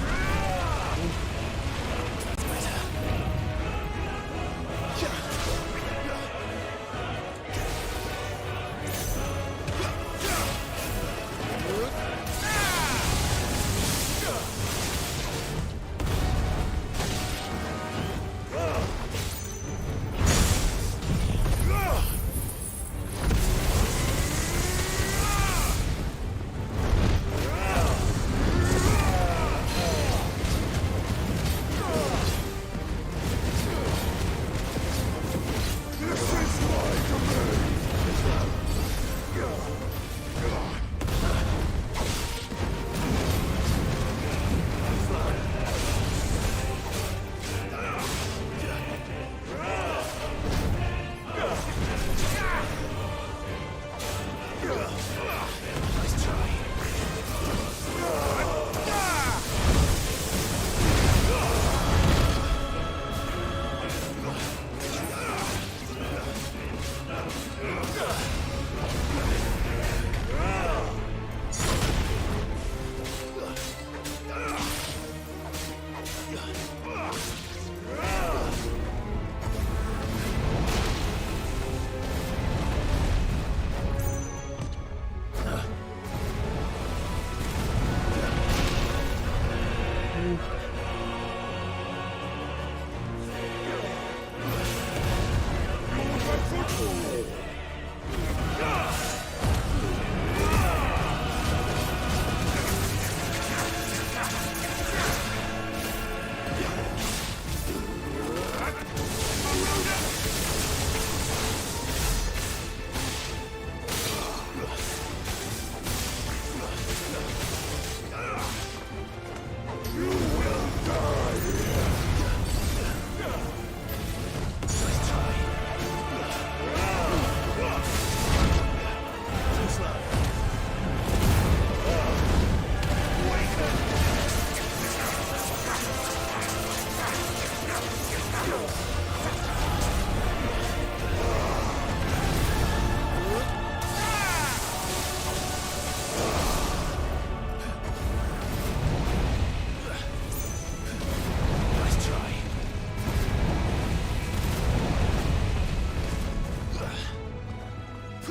I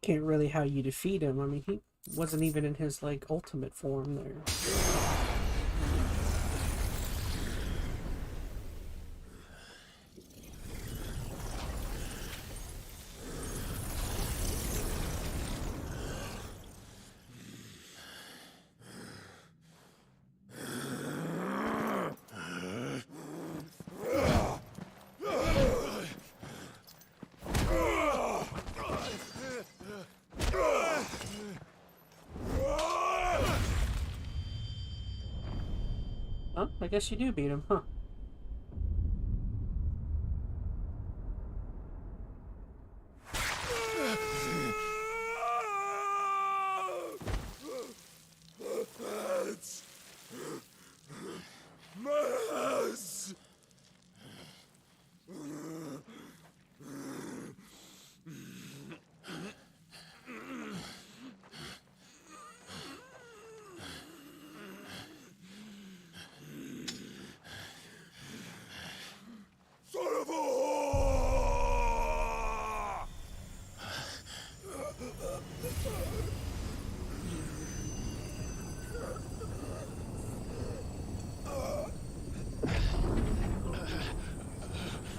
can't really how you defeat him. I mean, he wasn't even in his, like, ultimate form there. Huh? I guess you do beat him, huh?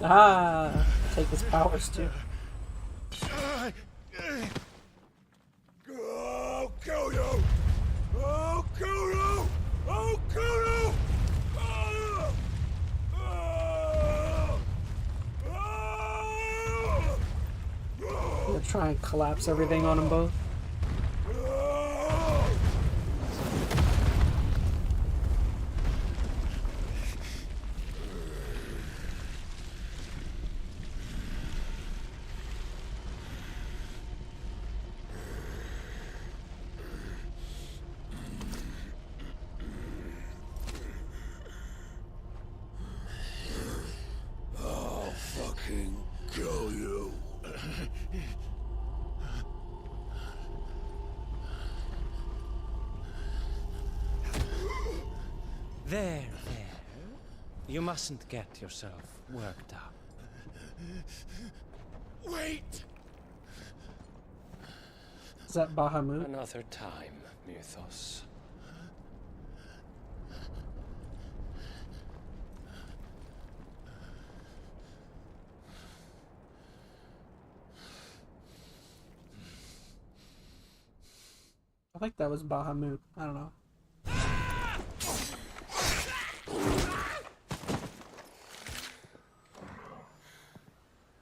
Ah, take his powers too. I'll kill you! I'll kill you! I'll kill you! I'm gonna try and collapse everything on them both. Kill you. There. You mustn't get yourself worked up. Wait! Is that Bahamut? Another time, Mythos. I think that was Bahamut. I don't know.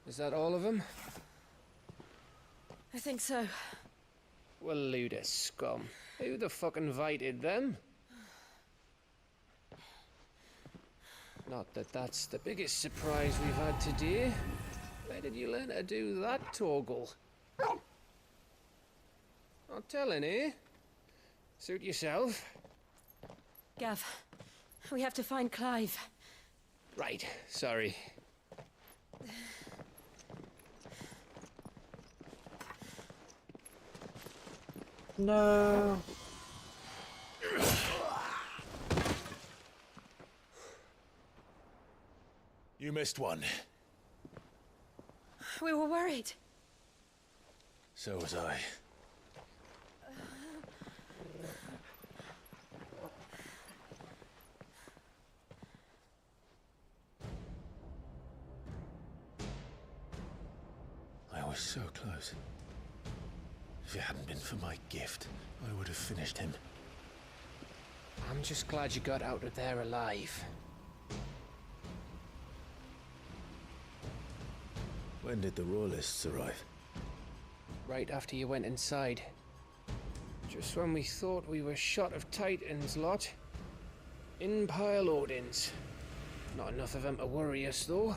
Is that all of them? I think so. Well, load of scum. Who the fuck invited them? Not that that's the biggest surprise we've had today. Where did you learn to do that, Torgal? Not telling, eh? Suit yourself. Gav, we have to find Clive. Right, sorry. No. You missed one. We were worried. So was I. I was so close. If it hadn't been for my gift, I would have finished him. I'm just glad you got out of there alive. When did the Royalists arrive? Right after you went inside. Just when we thought we were shot of Titans, lot. In pile Odins. Not enough of them to worry us, though.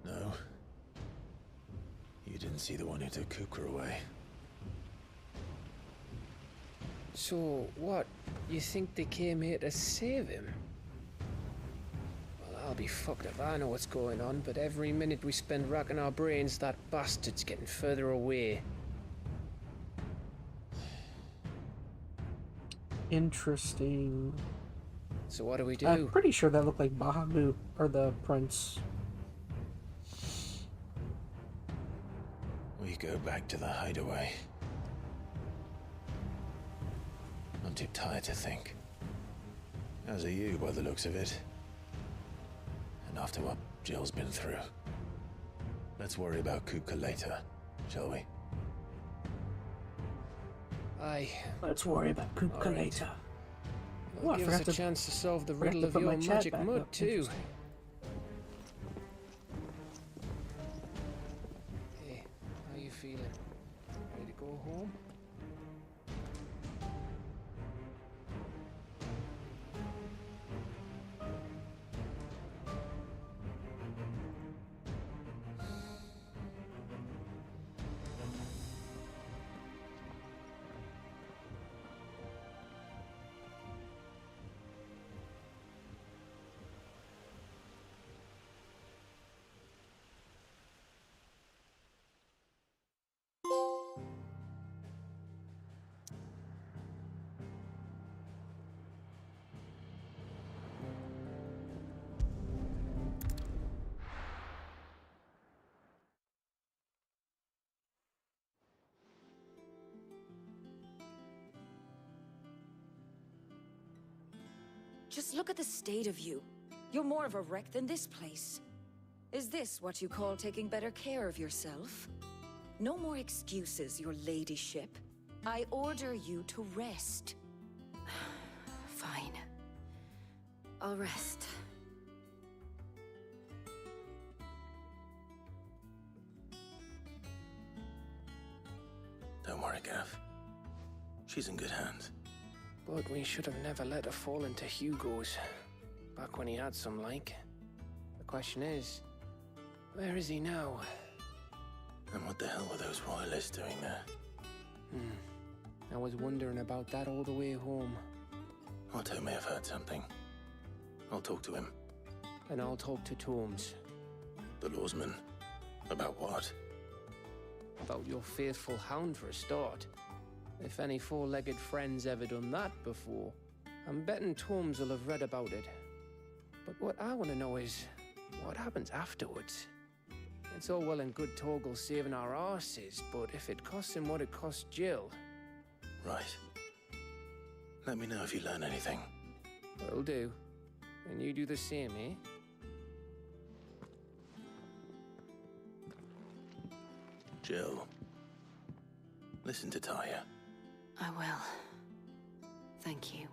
No. You didn't see the one who took Kupka away. So, what? You think they came here to save him? Well, I'll be fucked if I know what's going on, but every minute we spend racking our brains, that bastard's getting further away. Interesting. So what do we do? I'm pretty sure that looked like Bahamut, or the prince. We go back to the hideaway. I'm too tired to think. As are you, by the looks of it. And after what Jill's been through. Let's worry about Kupka later, shall we? Aye. Let's worry about Kupka later. Well, give us a chance to solve the riddle of your magic mud, too. Hey, how you feeling? Ready to go home? Just look at the state of you. You're more of a wreck than this place. Is this what you call taking better care of yourself? No more excuses, your ladyship. I order you to rest. Fine. I'll rest. Don't worry, Gav. She's in good hands. But we should have never let her fall into Hugo's. Back when he had some like. The question is, where is he now? And what the hell were those royalists doing there? I was wondering about that all the way home. Otto may have heard something. I'll talk to him. And I'll talk to Tomes. The lawsman? About what? About your faithful hound for a start. If any four-legged friend's ever done that before, I'm betting Tomes will have read about it. But what I want to know is, what happens afterwards? It's all well and good Torgal saving our arses, but if it costs him what it cost Jill... Right. Let me know if you learn anything. Will do. And you do the same, eh? Jill. Listen to Taya. I will. Thank you.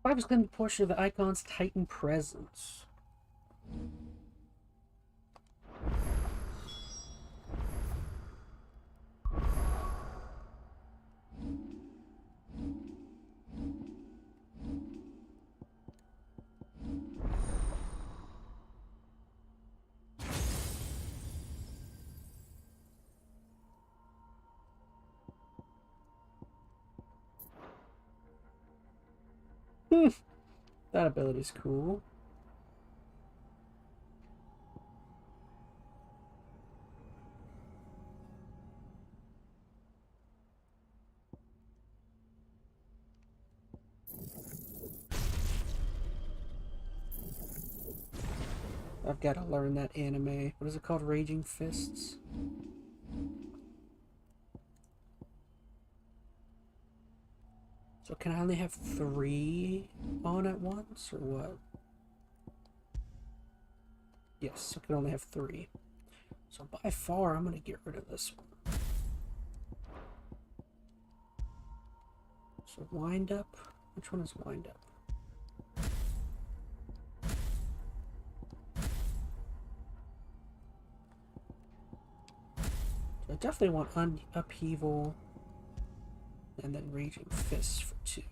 Clive is claimed a portion of the Eikon's Titan presence. That ability's cool. I've got to learn that anime. What is it called? Raging Fists? So can I only have 3 on at once, or what? Yes, I can only have 3. So by far, I'm going to get rid of this one. So wind up. Which one is wind up? So I definitely want upheaval. And then Raging Fists for 2.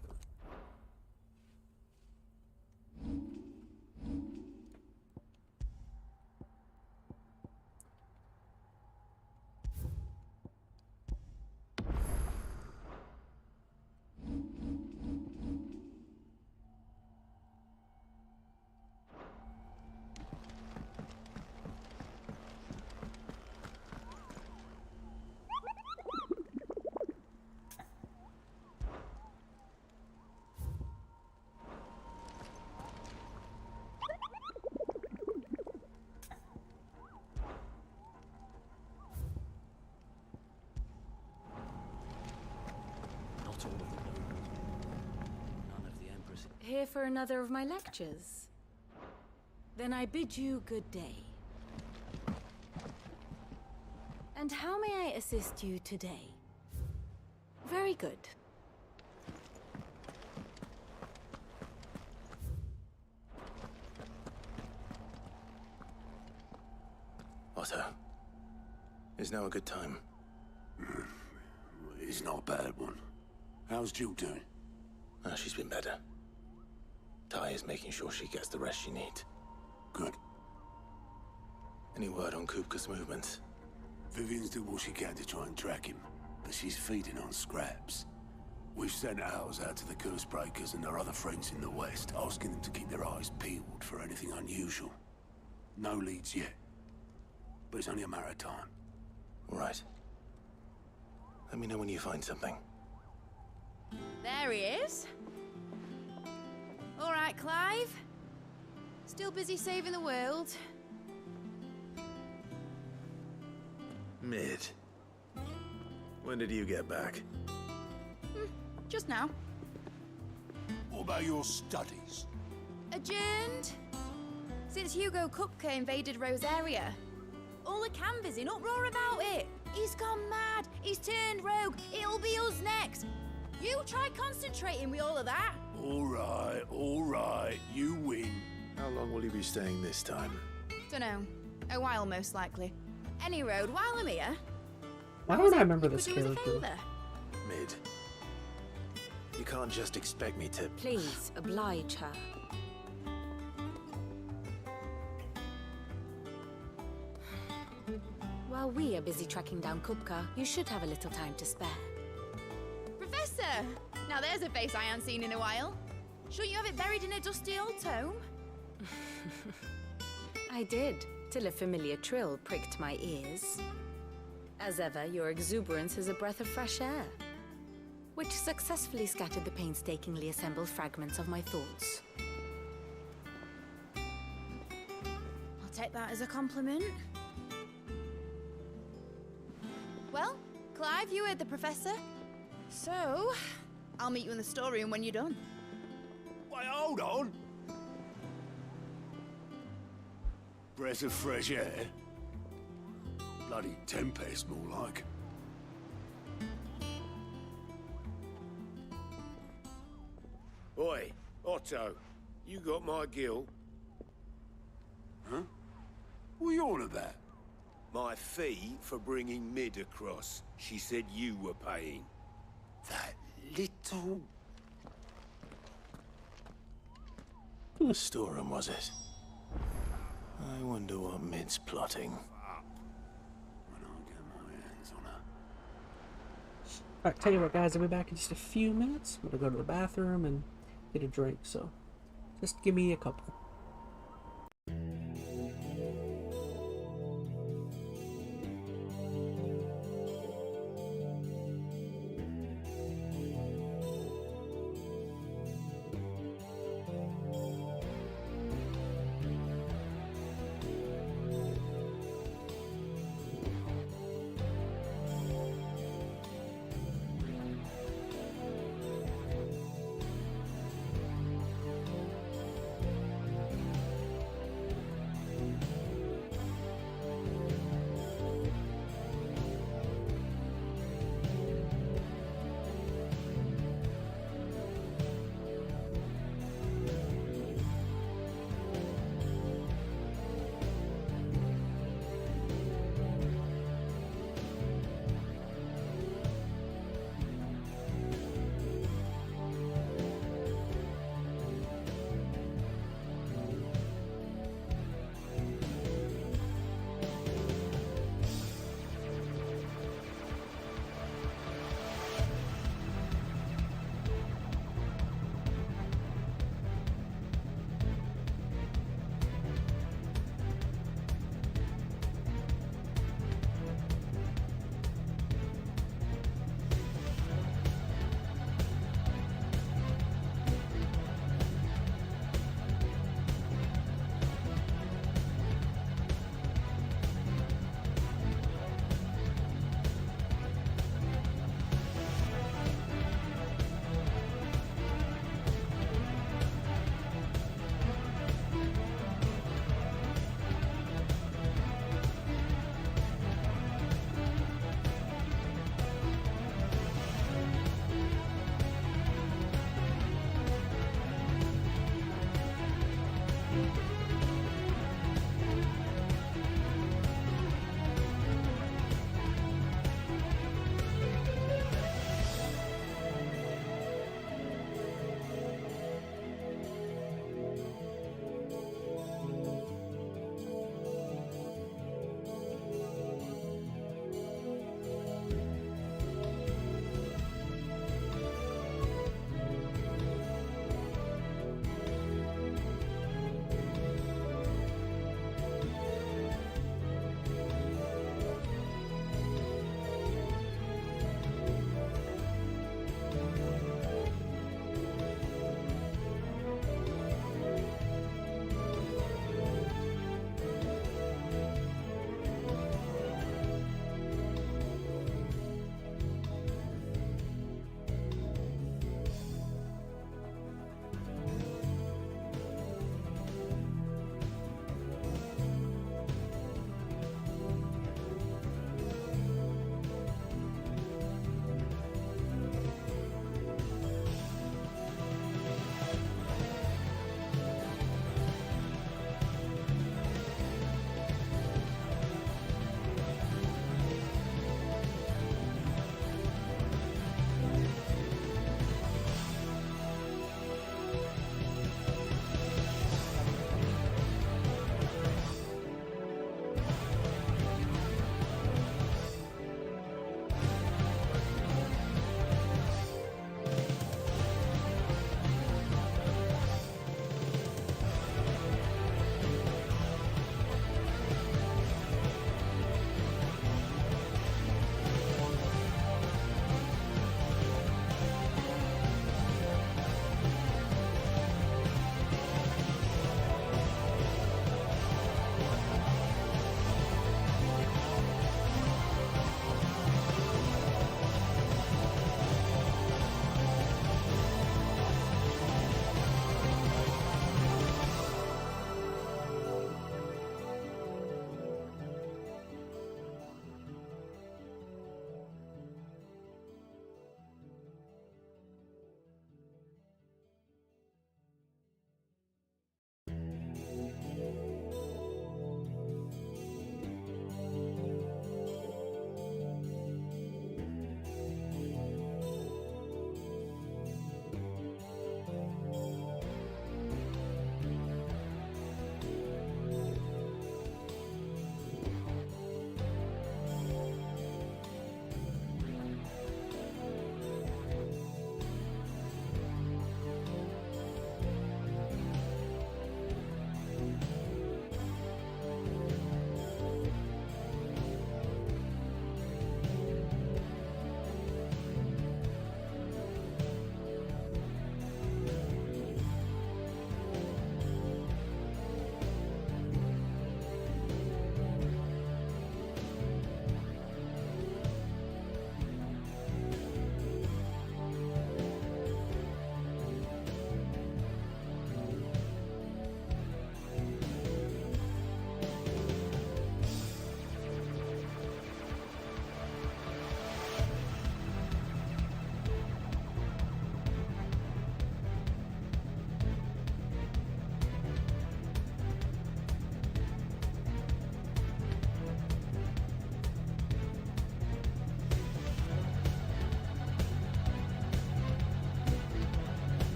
Here for another of my lectures? Then I bid you good day. And how may I assist you today? Very good. Otto, is now a good time? It's not a bad one. How's Jill doing? She's been better. Ty is making sure she gets the rest she needs. Good. Any word on Kupka's movements? Vivian's doing what she can to try and track him, but she's feeding on scraps. We've sent ours out to the Curse Breakers and their other friends in the West, asking them to keep their eyes peeled for anything unusual. No leads yet, but it's only a matter of time. All right. Let me know when you find something. There he is. All right, Clive. Still busy saving the world. Mid. When did you get back? Just now. What about your studies? Adjourned. Since Hugo Kupka invaded Rosaria. All the Canva's in uproar about it. He's gone mad. He's turned rogue. It'll be us next. You try concentrating with all of that. All right, you win. How long will you be staying this time? Dunno. A while, most likely. Any road, while I'm here. Why don't I remember this could do us a character? favour. Mid. You can't just expect me to... Please, oblige her. While we are busy tracking down Kupka, you should have a little time to spare. Professor! Now there's a face I haven't seen in a while. Shouldn't you have it buried in a dusty old tome? I did, till a familiar trill pricked my ears. As ever, your exuberance is a breath of fresh air, which successfully scattered the painstakingly assembled fragments of my thoughts. I'll take that as a compliment. Well, Clive, you heard the professor. So, I'll meet you in the storeroom when you're done. Wait, hold on. Breath of fresh air? Bloody tempest, more like. Oi, Otto. Otto, you got my gill? Huh? What are you on about? My fee for bringing Mid across. She said you were paying. That little... Whose storeroom was it? I wonder what Mid's plotting. When I get my hands on her. Alright, tell you what guys, I'll be back in just a few minutes. I'm gonna go to the bathroom and get a drink, so just give me a couple.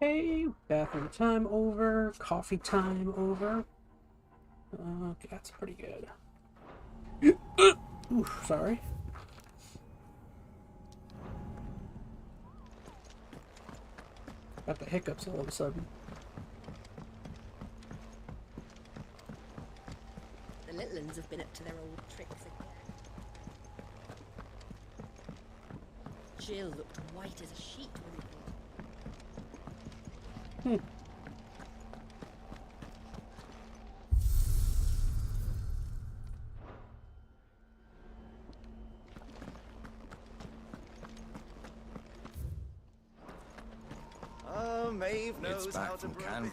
Okay, bathroom time over, coffee time over. Okay, that's pretty good. Oof, sorry. Got the hiccups all of a sudden. The little ones have been up to their old tricks again. Jill looked white as a sheet when we bought. Maeve knows It's how back to from brew. Canva.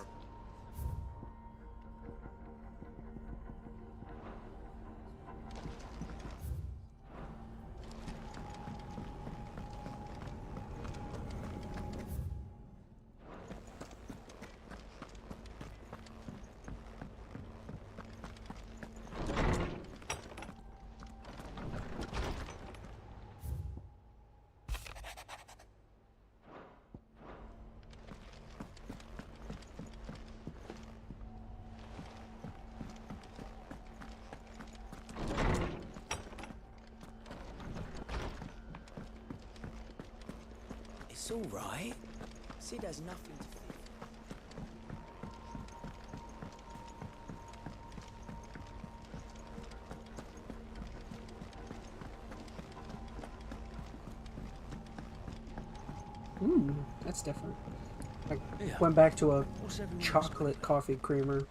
It's all right. Sid has nothing to fear. That's different. I went back to a chocolate coffee creamer.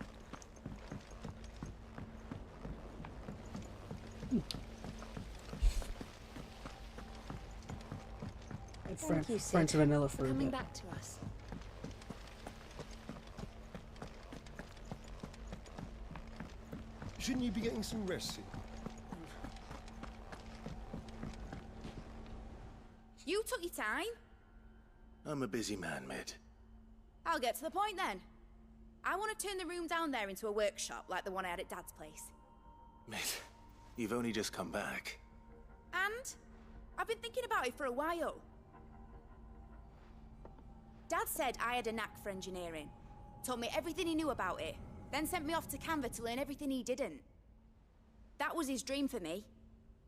Thank you, Sid, French vanilla for coming a bit. back to us. Shouldn't you be getting some rest, Sid? You took your time. I'm a busy man, Mid. I'll get to the point then. I want to turn the room down there into a workshop like the one I had at Dad's place. Mid, you've only just come back. And I've been thinking about it for a while. Dad said I had a knack for engineering, told me everything he knew about it, then sent me off to Canva to learn everything he didn't. That was his dream for me,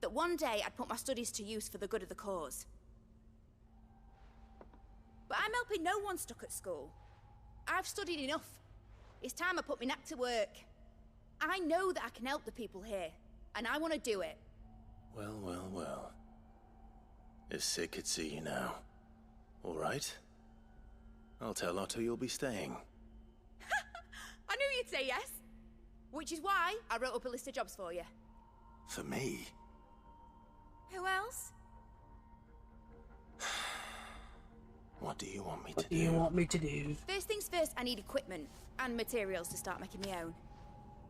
that one day I'd put my studies to use for the good of the cause. But I'm helping no one stuck at school. I've studied enough. It's time I put my knack to work. I know that I can help the people here, and I want to do it. Well, well, well. If Sid could see you now. All right? I'll tell Otto you'll be staying. I knew you'd say yes. Which is why I wrote up a list of jobs for you. For me? Who else? What do you want me to What do you want me to do? First things first, I need equipment and materials to start making my own.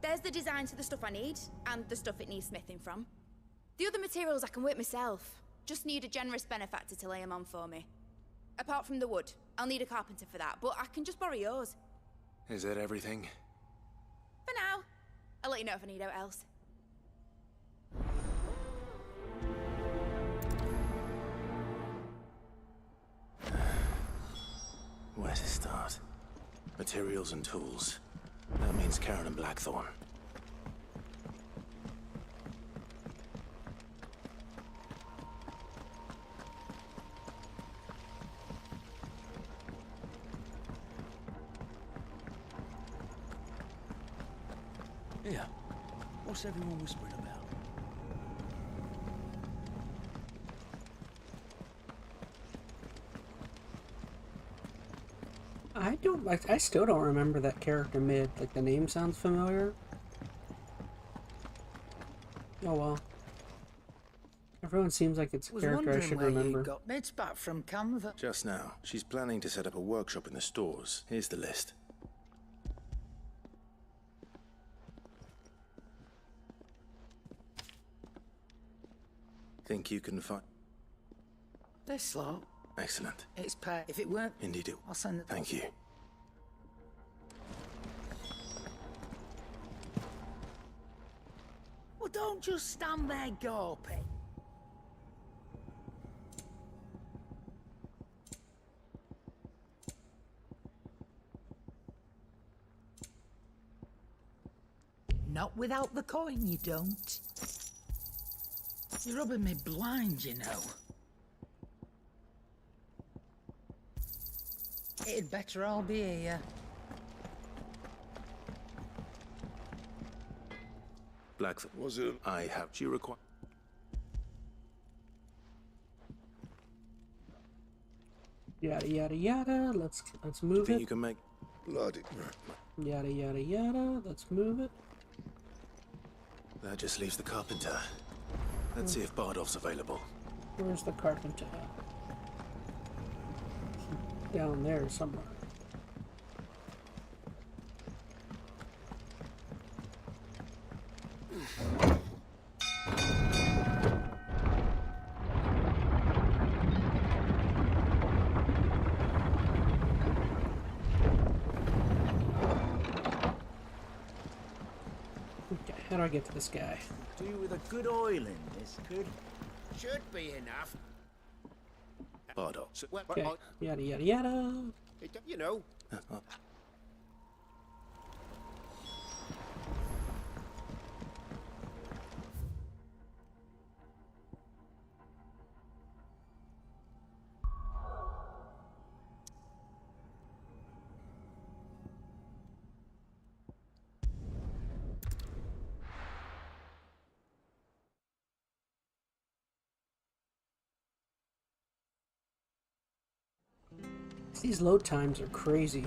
There's the designs for the stuff I need, and the stuff it needs smithing from. The other materials I can work myself. Just need a generous benefactor to lay them on for me. Apart from the wood, I'll need a carpenter for that, but I can just borrow yours. Is that everything? For now. I'll let you know if I need out else. Where to start? Materials and tools. That means Karen and Blackthorn. Yeah. What's everyone whispering about? I still don't remember that character Mid. Like, the name sounds familiar. Oh well. Everyone seems like it's a character I should remember. You got Mid's back from Canva. Just now. She's planning to set up a workshop in the stores. Here's the list. Think you can find... This lot. Excellent. It's pay. If it weren't, Indeed it. I'll send it. Thank you. Well, don't just stand there gawping. Not without the coin, you don't. You're rubbing me blind, you know. It'd better all be here. Blackfoot. Was it? I have. She require. Yada yada yada. Let's move Think it. you can make. Bloody. Yada yada yada. Let's move it. That just leaves the carpenter. Let's see if Bardolph's available. Where's the carpenter? Down there somewhere. Okay, how do I get to this guy? Do with a good oil in this, could? Should be enough. Bardolph. Well, Okay, yada yada yada. you know. These load times are crazy.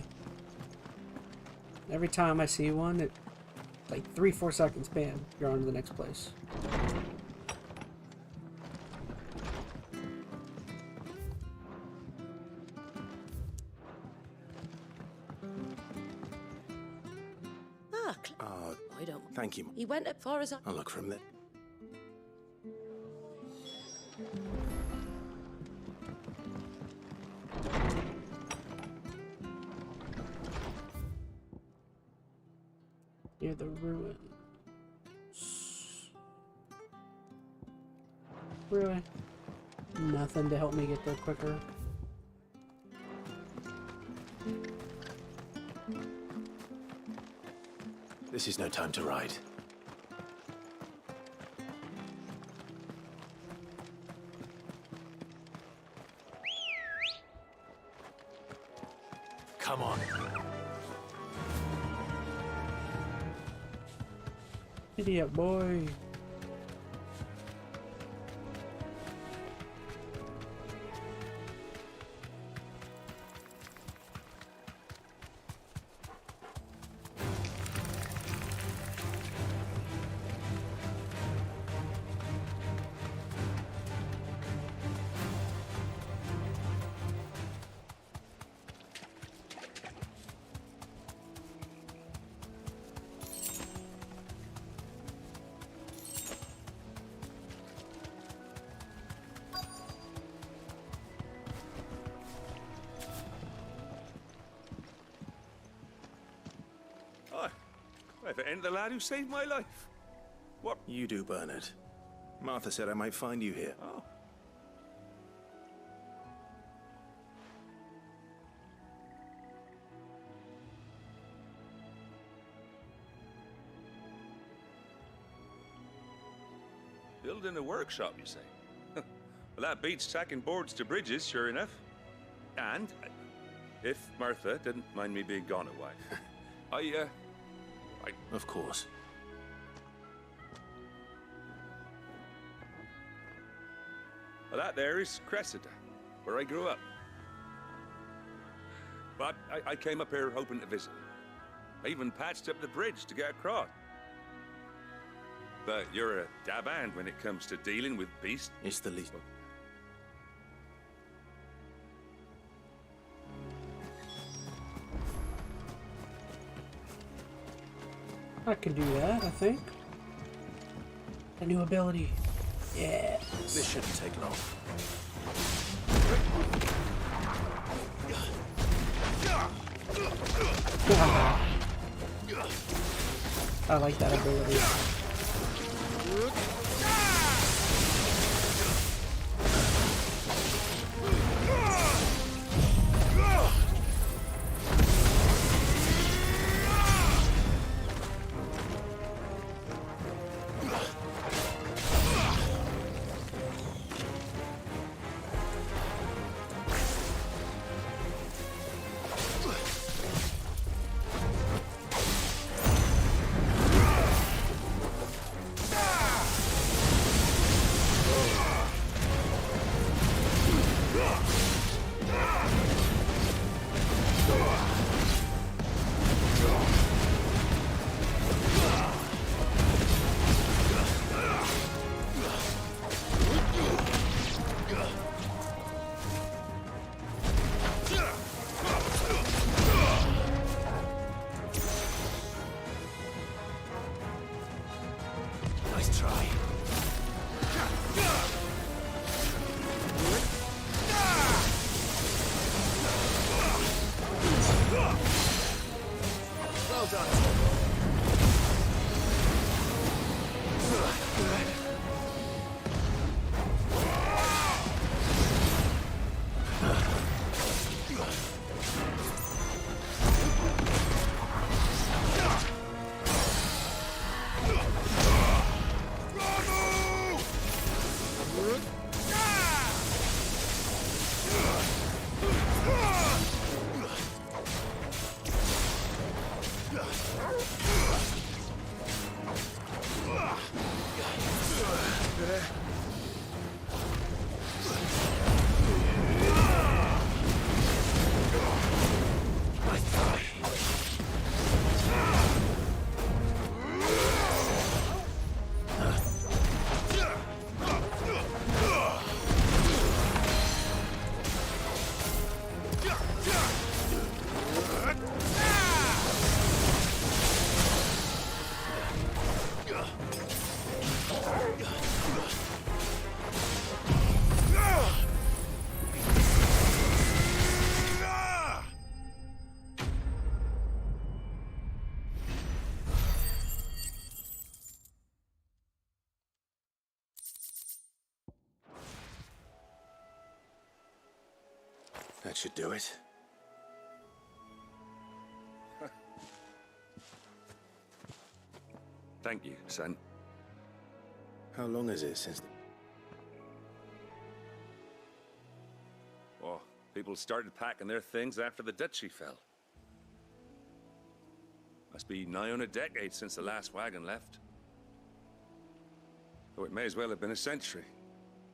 Every time I see one, it like 3-4 seconds, bam, you're on to the next place. I don't. Thank you. He went as far as I. I'll look from there. Near the ruins. Really? Nothing to help me get there quicker. This is no time to ride. Come on. Idiot boy. If it ain't the lad who saved my life. What? You do, Bernard. Martha said I might find you here. Oh. Building a workshop, you say? Well, that beats tacking boards to bridges, sure enough. And, if Martha didn't mind me being gone a while, Of course. Well, that there is Cressida, where I grew up. But I came up here hoping to visit. I even patched up the bridge to get across. But you're a dab hand when it comes to dealing with beasts. It's the least. I can do that, I think. A new ability. Yeah. This shouldn't take long. I like that ability. That should do it. Thank you, son. How long is it since... Oh, people started packing their things after the duchy fell. Must be nigh on a decade since the last wagon left. Though it may as well have been a century,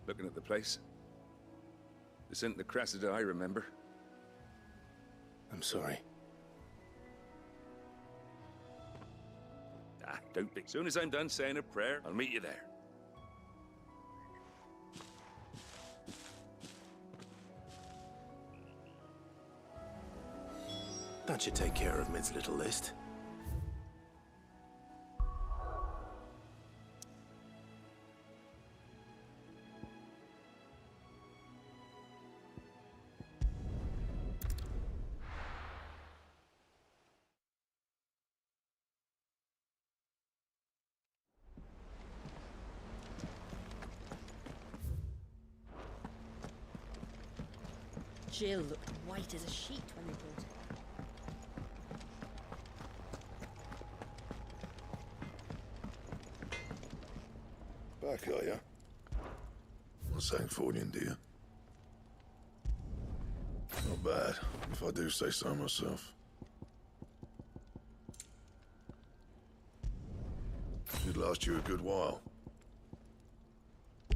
looking at the place. This isn't the Cressida I remember. I'm sorry. Ah, don't be. As soon as I'm done saying a prayer, I'll meet you there. That should take care of Mid's little list. Jill looked white as a sheet when they brought her. Back, are ya? Not Sancfordian, do you? Not bad, if I do say so myself. Should last you a good while.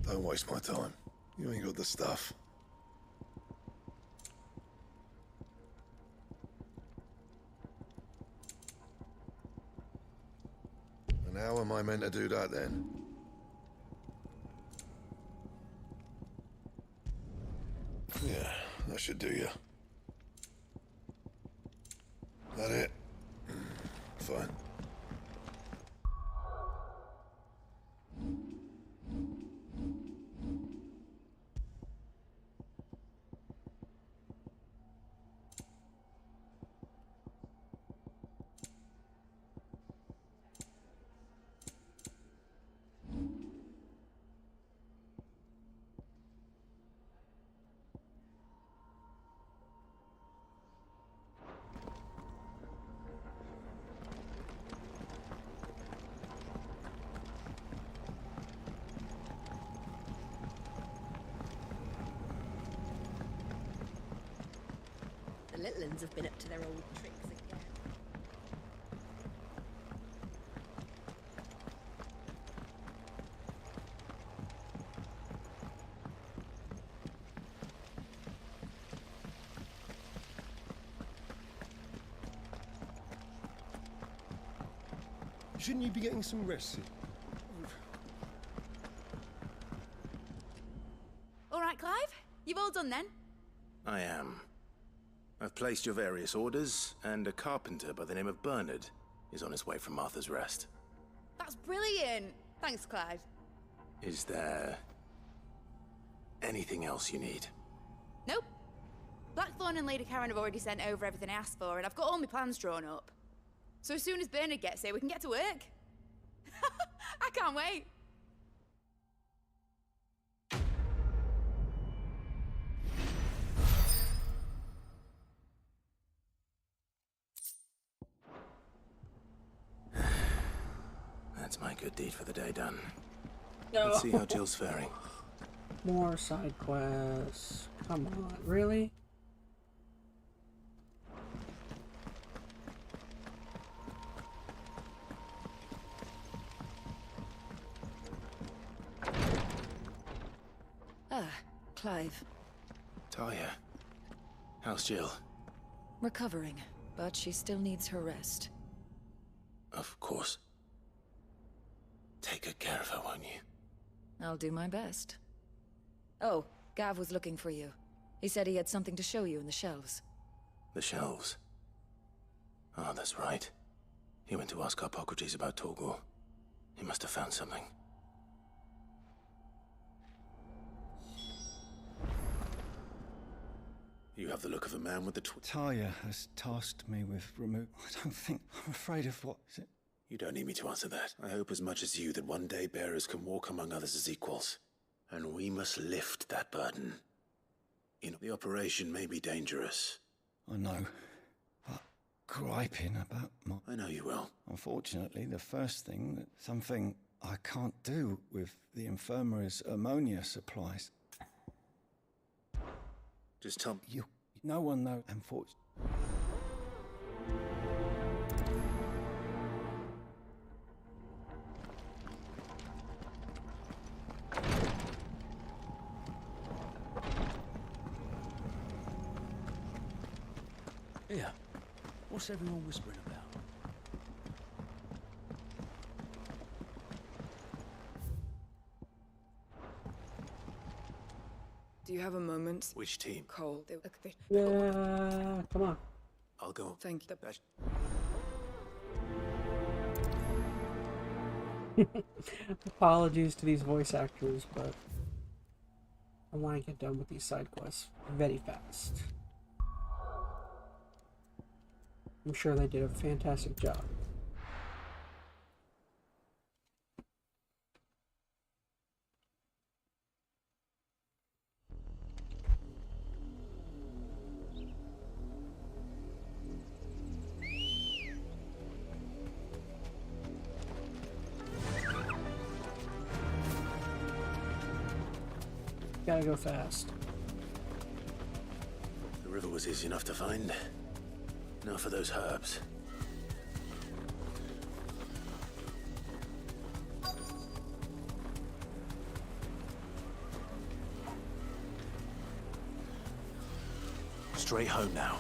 Don't waste my time. You ain't got the stuff. And how am I meant to do that then? Yeah, that should do you. That it? Fine. The little ones have been up to their old tricks again. Shouldn't you be getting some rest? All right, Clive? You've all done then? I am. I've placed your various orders, and a carpenter by the name of Bernard is on his way from Martha's Rest. That's brilliant. Thanks, Clive. Is there... anything else you need? Nope. Blackthorn and Lady Karen have already sent over everything I asked for, and I've got all my plans drawn up. So as soon as Bernard gets here, we can get to work. I can't wait. That's my good deed for the day done. No. Let's see how Jill's faring. More side quests. Come on, really? Ah, Clive. Talia, how's Jill? Recovering, but she still needs her rest. Of course. Take good care of her, won't you? I'll do my best. Oh, Gav was looking for you. He said he had something to show you in the shelves. The shelves? Ah, that's right. He went to ask Harpocrates about Torgor. He must have found something. You have the look of a man with the Talia has tasked me with remove... I don't think... I'm afraid of what... Is it? You don't need me to answer that. I hope as much as you that one day bearers can walk among others as equals. And we must lift that burden. You know, the operation may be dangerous. I know. But griping about my... I know you will. Unfortunately, the first thing, something I can't do with the infirmary's ammonia supplies. Just tell me. No one knows, unfortunately. Yeah. What's everyone whispering about? Do you have a moment? Which team? Cole. Yeah, come on. I'll go. Thank you. Apologies to these voice actors, but I want to get done with these side quests very fast. I'm sure they did a fantastic job. Gotta go fast. The river was easy enough to find. Now for those herbs. Straight home now.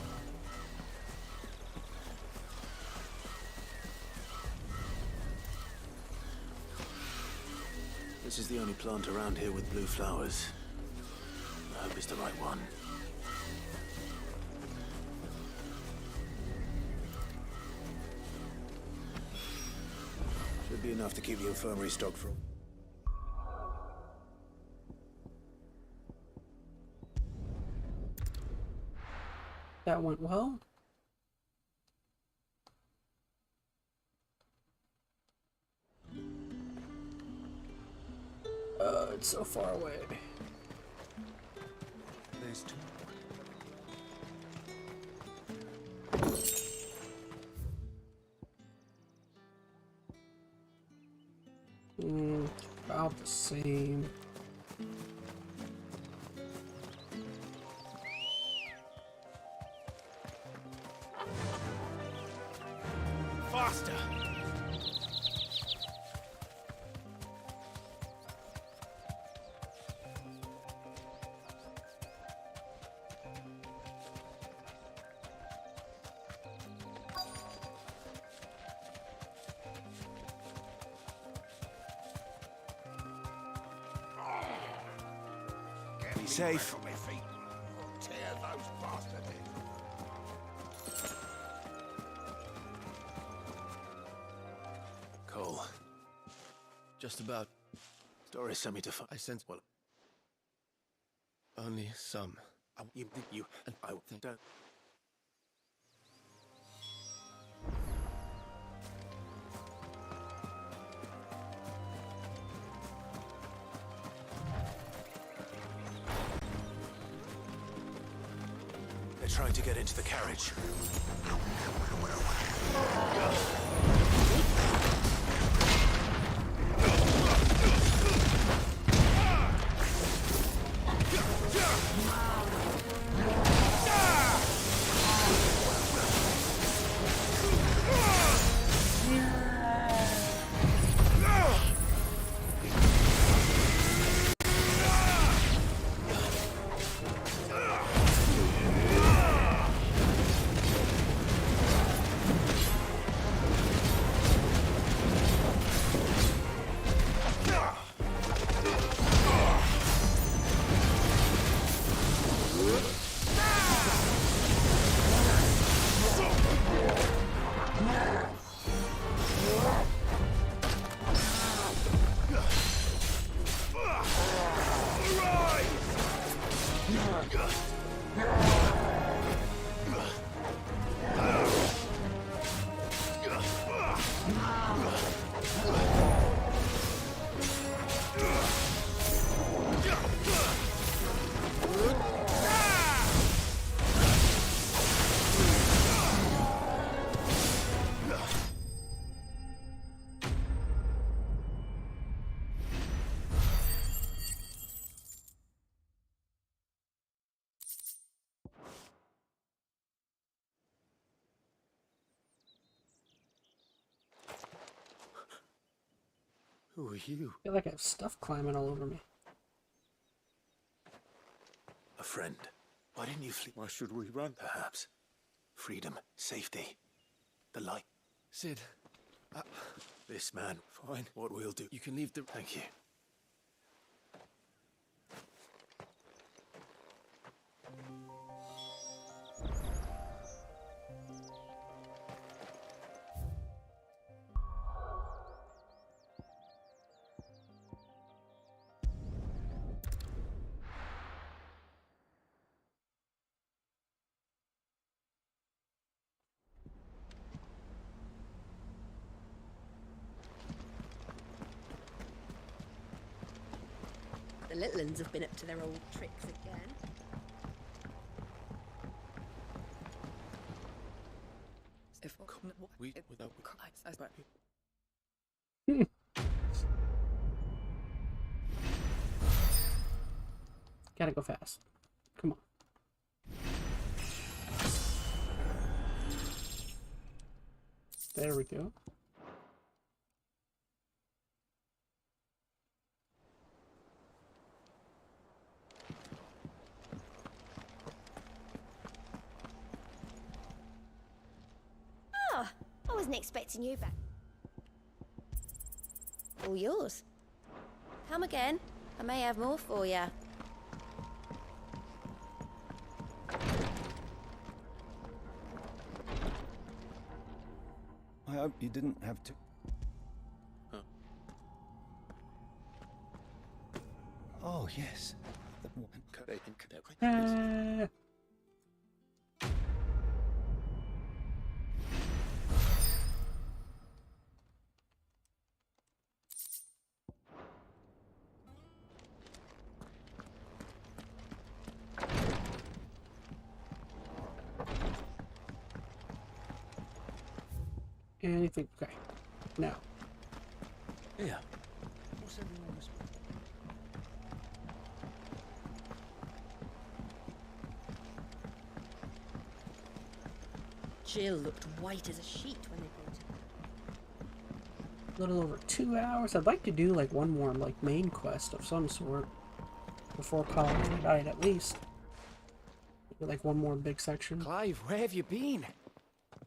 This is the only plant around here with blue flowers. I hope it's the right one. Should be enough to keep the infirmary stocked for. That went well. It's so far away. There's two. About the same. Faster! Be safe. Tear those bastards in. Cole. Just about. Doris sent me to find. I sense. Well, only some. You and I don't. They're trying to get into the carriage. Who are you? I feel like I have stuff climbing all over me. A friend. Why didn't you flee? Why should we run? Perhaps. Freedom, safety, the light. Sid, This man. fine. What we'll do. You can leave the... Thank you. The little uns have been up to their old tricks again. If we without Gotta go fast. Come on. There we go. Oh, I wasn't expecting you back. All yours. Come again. I may have more for you. I hope you didn't have to. Oh, yes. Anything? Okay. Now. Yeah. What's everyone whispering? Jill looked white as a sheet when they brought her. A little over 2 hours. I'd like to do like one more like main quest of some sort before calling it a night at least. Maybe, like one more big section. Clive, where have you been?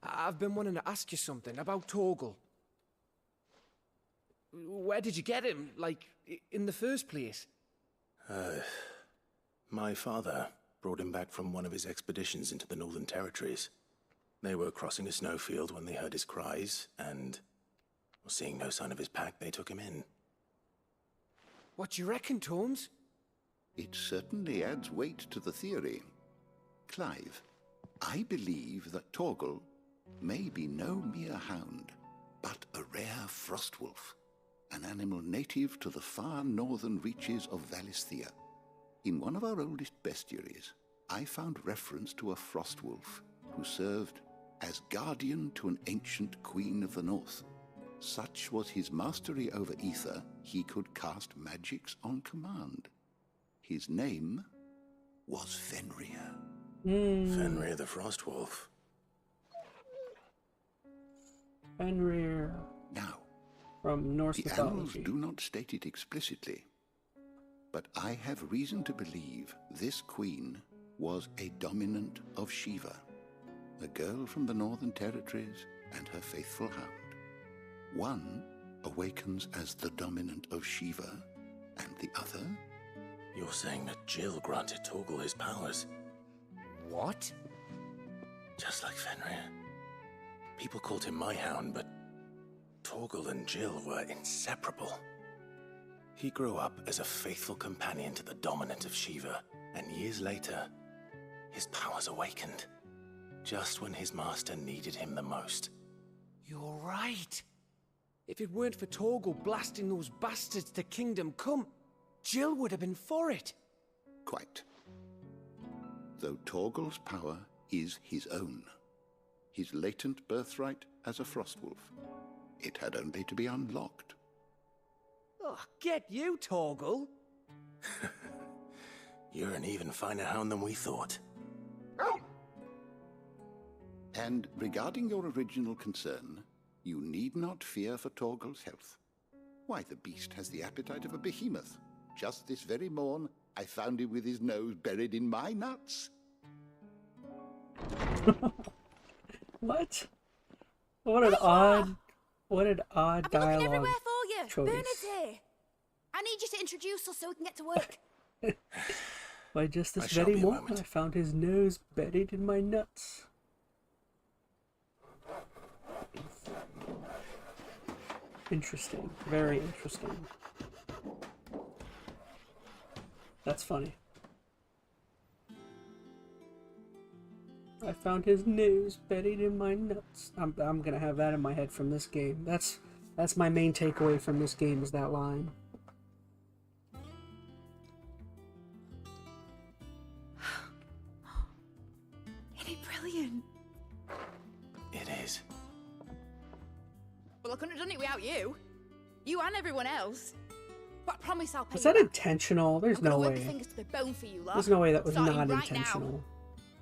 I've been wanting to ask you something about Torgal. Where did you get him? Like, in the first place? My father brought him back from one of his expeditions into the Northern Territories. They were crossing a snowfield when they heard his cries, and seeing no sign of his pack, they took him in. What do you reckon, Tomes? It certainly adds weight to the theory. Clive, I believe that Torgal may be no mere hound, but a rare frostwolf, an animal native to the far northern reaches of Valisthea. In one of our oldest bestiaries, I found reference to a frostwolf who served as guardian to an ancient queen of the north. Such was his mastery over ether, he could cast magics on command. His name was Fenrir. Fenrir the Frostwolf. Fenrir. Now, from Norse the annals mythology. do not state it explicitly, but I have reason to believe this queen was a dominant of Shiva, a girl from the Northern Territories and her faithful hound. One awakens as the dominant of Shiva, and the other... You're saying that Jill granted Torgal his powers? What? Just like Fenrir. People called him my hound, but Torgal and Jill were inseparable. He grew up as a faithful companion to the dominant of Shiva, and years later, his powers awakened, just when his master needed him the most. You're right. If it weren't for Torgal blasting those bastards to Kingdom Come, Jill would have been for it. Quite. Though Torgal's power is his own, his latent birthright as a Frostwolf, it had only to be unlocked. Oh, get you, Torgal. You're an even finer hound than we thought. And regarding your original concern, you need not fear for Torgal's health. Why, the beast has the appetite of a behemoth. Just this very morn, I found him with his nose buried in my nuts. What? What an odd I've been looking dialogue everywhere for you. choice. Bernard's here. I need you to introduce us so we can get to work. Why, just this shall very be a moment, moment. I found his nose buried in my nuts. Interesting. Very interesting. That's funny. I found his nose buried in my nuts. I'm gonna have that in my head from this game. That's my main takeaway from this game, is that line. Isn't it brilliant? It is. Well, I couldn't have done it without you. You and everyone else. But I promise I'll pay Was you that back. intentional? There's I'm gonna no work my way. fingers to the bone for you, lot. There's no way that was Starting not right intentional. Now.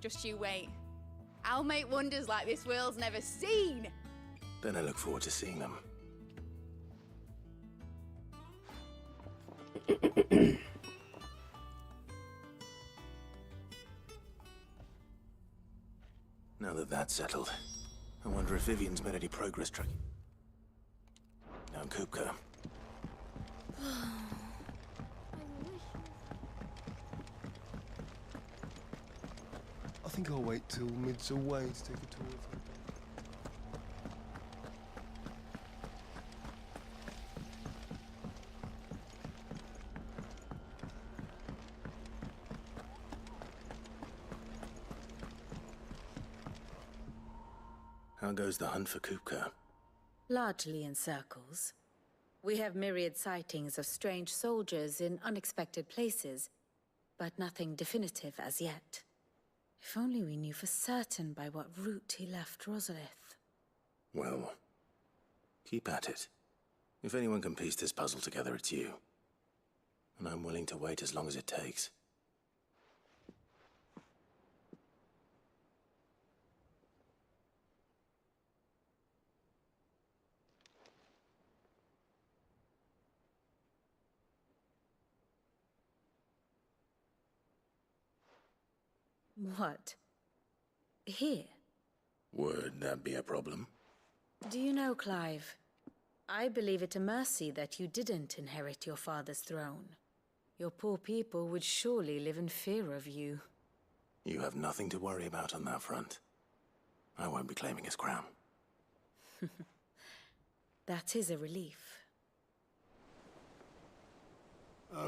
Just you wait. I'll make wonders like this world's never seen. Then I look forward to seeing them. Now that that's settled, I wonder if Vivian's made any progress tracking. Now, Kupka. I think I'll wait till Mid's away to take a tour of him. How goes the hunt for Kupka? Largely in circles. We have myriad sightings of strange soldiers in unexpected places, but nothing definitive as yet. If only we knew for certain by what route he left Rosalith. Well, keep at it. If anyone can piece this puzzle together, it's you. And I'm willing to wait as long as it takes. What? Here? Would that be a problem? Do you know, Clive? I believe it a mercy that you didn't inherit your father's throne. Your poor people would surely live in fear of you. You have nothing to worry about on that front. I won't be claiming his crown. That is a relief.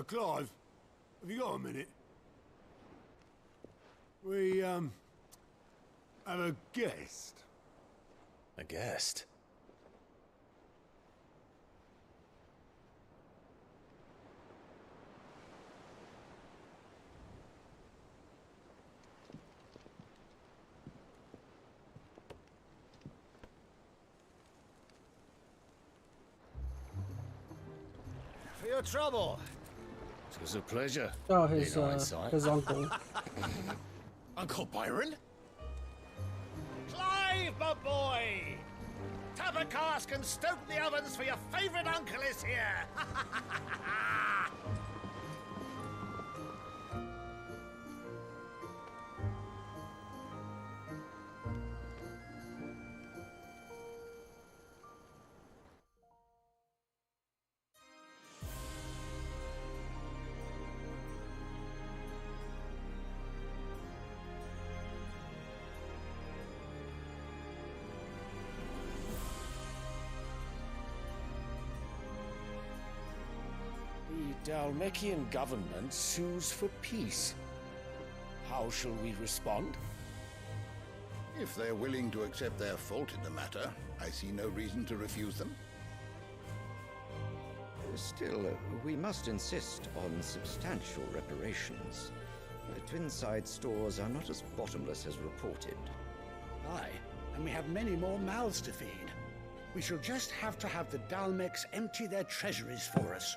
Clive, have you got a minute? We, have a guest. A guest? For your trouble. It was a pleasure. Oh, his uncle. Uncle Byron? Clive, my boy! Tap a cask and stoke the ovens, for your favorite uncle is here! The Dalmekian government sues for peace. How shall we respond? If they're willing to accept their fault in the matter, I see no reason to refuse them. Still, we must insist on substantial reparations. The Twinside stores are not as bottomless as reported. Aye, and we have many more mouths to feed. We shall just have to have the Dalmecs empty their treasuries for us.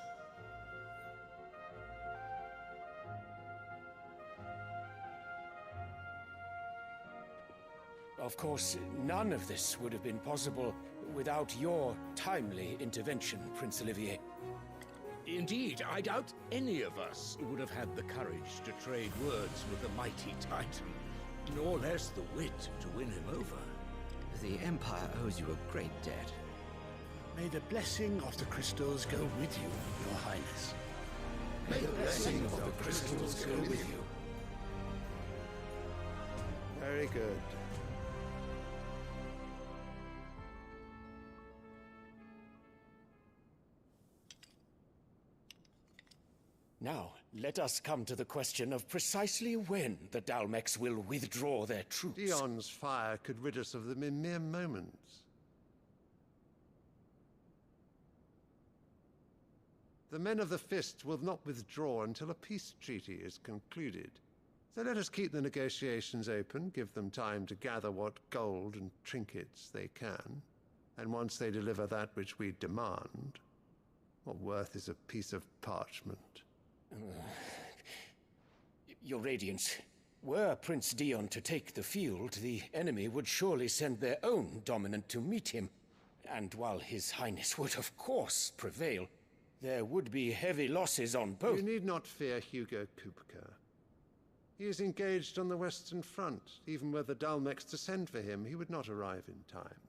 Of course, none of this would have been possible without your timely intervention, Prince Olivier. Indeed, I doubt any of us would have had the courage to trade words with the mighty Titan, nor less the wit to win him over. The Empire owes you a great debt. May the blessing of the crystals go with you, Your Highness. May the blessing of the crystals go with you. Very good. Now, let us come to the question of precisely when the Dalmex will withdraw their troops. Dion's fire could rid us of them in mere moments. The men of the Fist will not withdraw until a peace treaty is concluded. So let us keep the negotiations open, give them time to gather what gold and trinkets they can. And once they deliver that which we demand, what worth is a piece of parchment? Your Radiance, were Prince Dion to take the field, the enemy would surely send their own dominant to meet him. And while His Highness would of course prevail, there would be heavy losses on both. You need not fear Hugo Kupka. He is engaged on the Western Front. Even were the Dalmex to send for him, he would not arrive in time.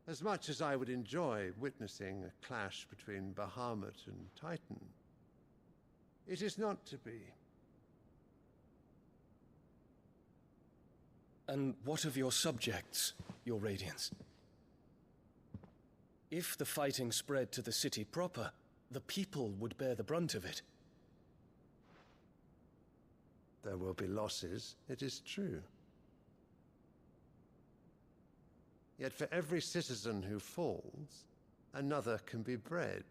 As much as I would enjoy witnessing a clash between Bahamut and Titan, it is not to be. And what of your subjects, Your Radiance? If the fighting spread to the city proper, the people would bear the brunt of it. There will be losses, it is true. Yet for every citizen who falls, another can be bred.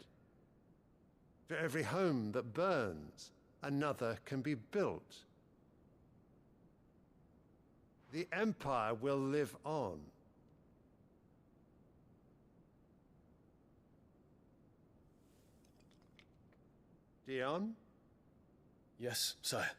For every home that burns, another can be built. The Empire will live on. Dion? Yes, sire.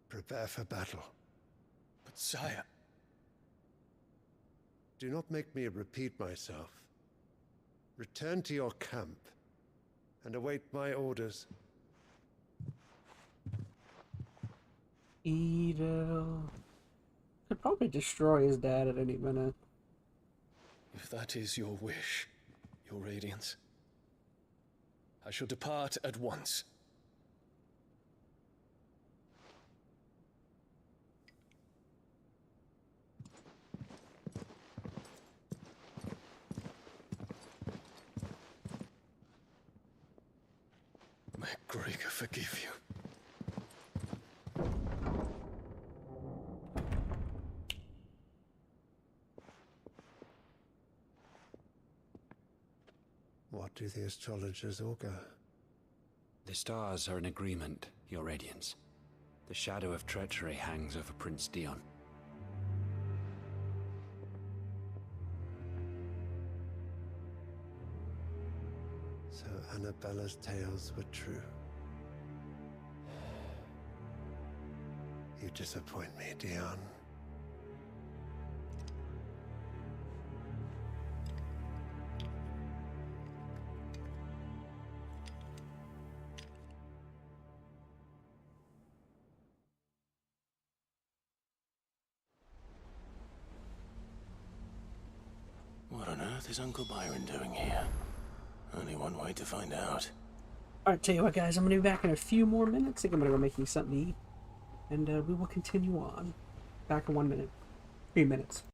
Prepare for battle. But sire... Do not make me repeat myself. Return to your camp and await my orders. Evil. Could probably destroy his dad at any minute. If that is your wish, Your Radiance, I shall depart at once. May Gregor forgive you. What do the astrologers augur? The stars are in agreement, Your Radiance. The shadow of treachery hangs over Prince Dion. So Annabella's tales were true. You disappoint me, Dion. What on earth is Uncle Byron doing here? Only one way to find out. Alright, tell you what guys, I'm going to be back in a few more minutes. I think I'm going to go make me something to eat. and we will continue on. Back in 1 minute. 3 minutes.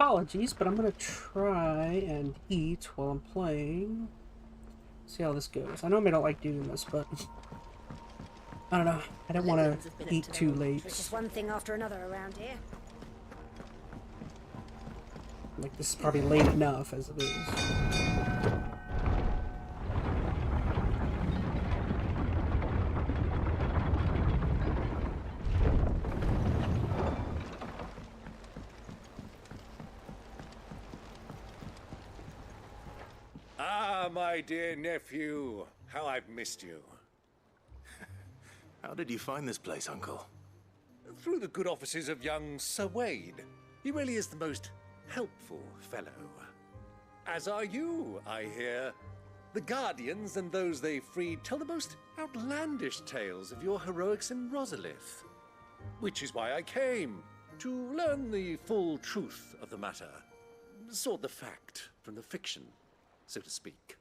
apologies, but I'm gonna try and eat while I'm playing. See how this goes. I normally don't like doing this, but I don't know. I don't want to eat too late. It's just one thing after another around here. Like, this is probably late enough as it is. Ah, my dear nephew. How I've missed you. How did you find this place, Uncle? Through the good offices of young Sir Wade. He really is the most helpful fellow. As are you, I hear. The Guardians and those they freed tell the most outlandish tales of your heroics in Rosalith. Which is why I came, to learn the full truth of the matter. Sort the fact from the fiction, so to speak.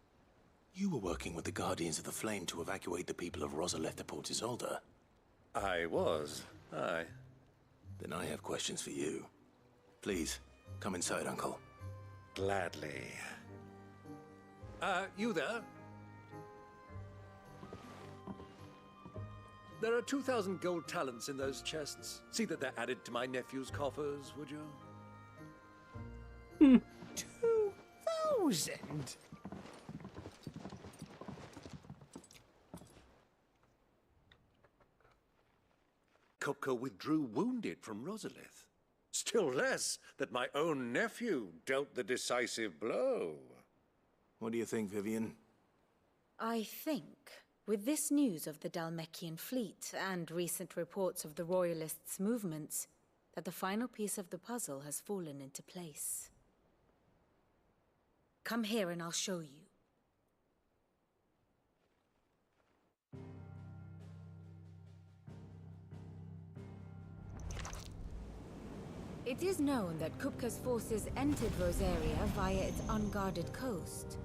You were working with the Guardians of the Flame to evacuate the people of Rosalith to Port Isolde. I was, aye. Then I have questions for you. Please, come inside, Uncle. Gladly. You there? There are 2,000 gold talents in those chests. See that they're added to my nephew's coffers, would you? 2,000? Kupka withdrew wounded from Rosalith. Still less that my own nephew dealt the decisive blow. What do you think, Vivian? I think, with this news of the Dhalmekian fleet and recent reports of the Royalists' movements, that the final piece of the puzzle has fallen into place. Come here and I'll show you. It is known that Kupka's forces entered Rosaria via its unguarded coast.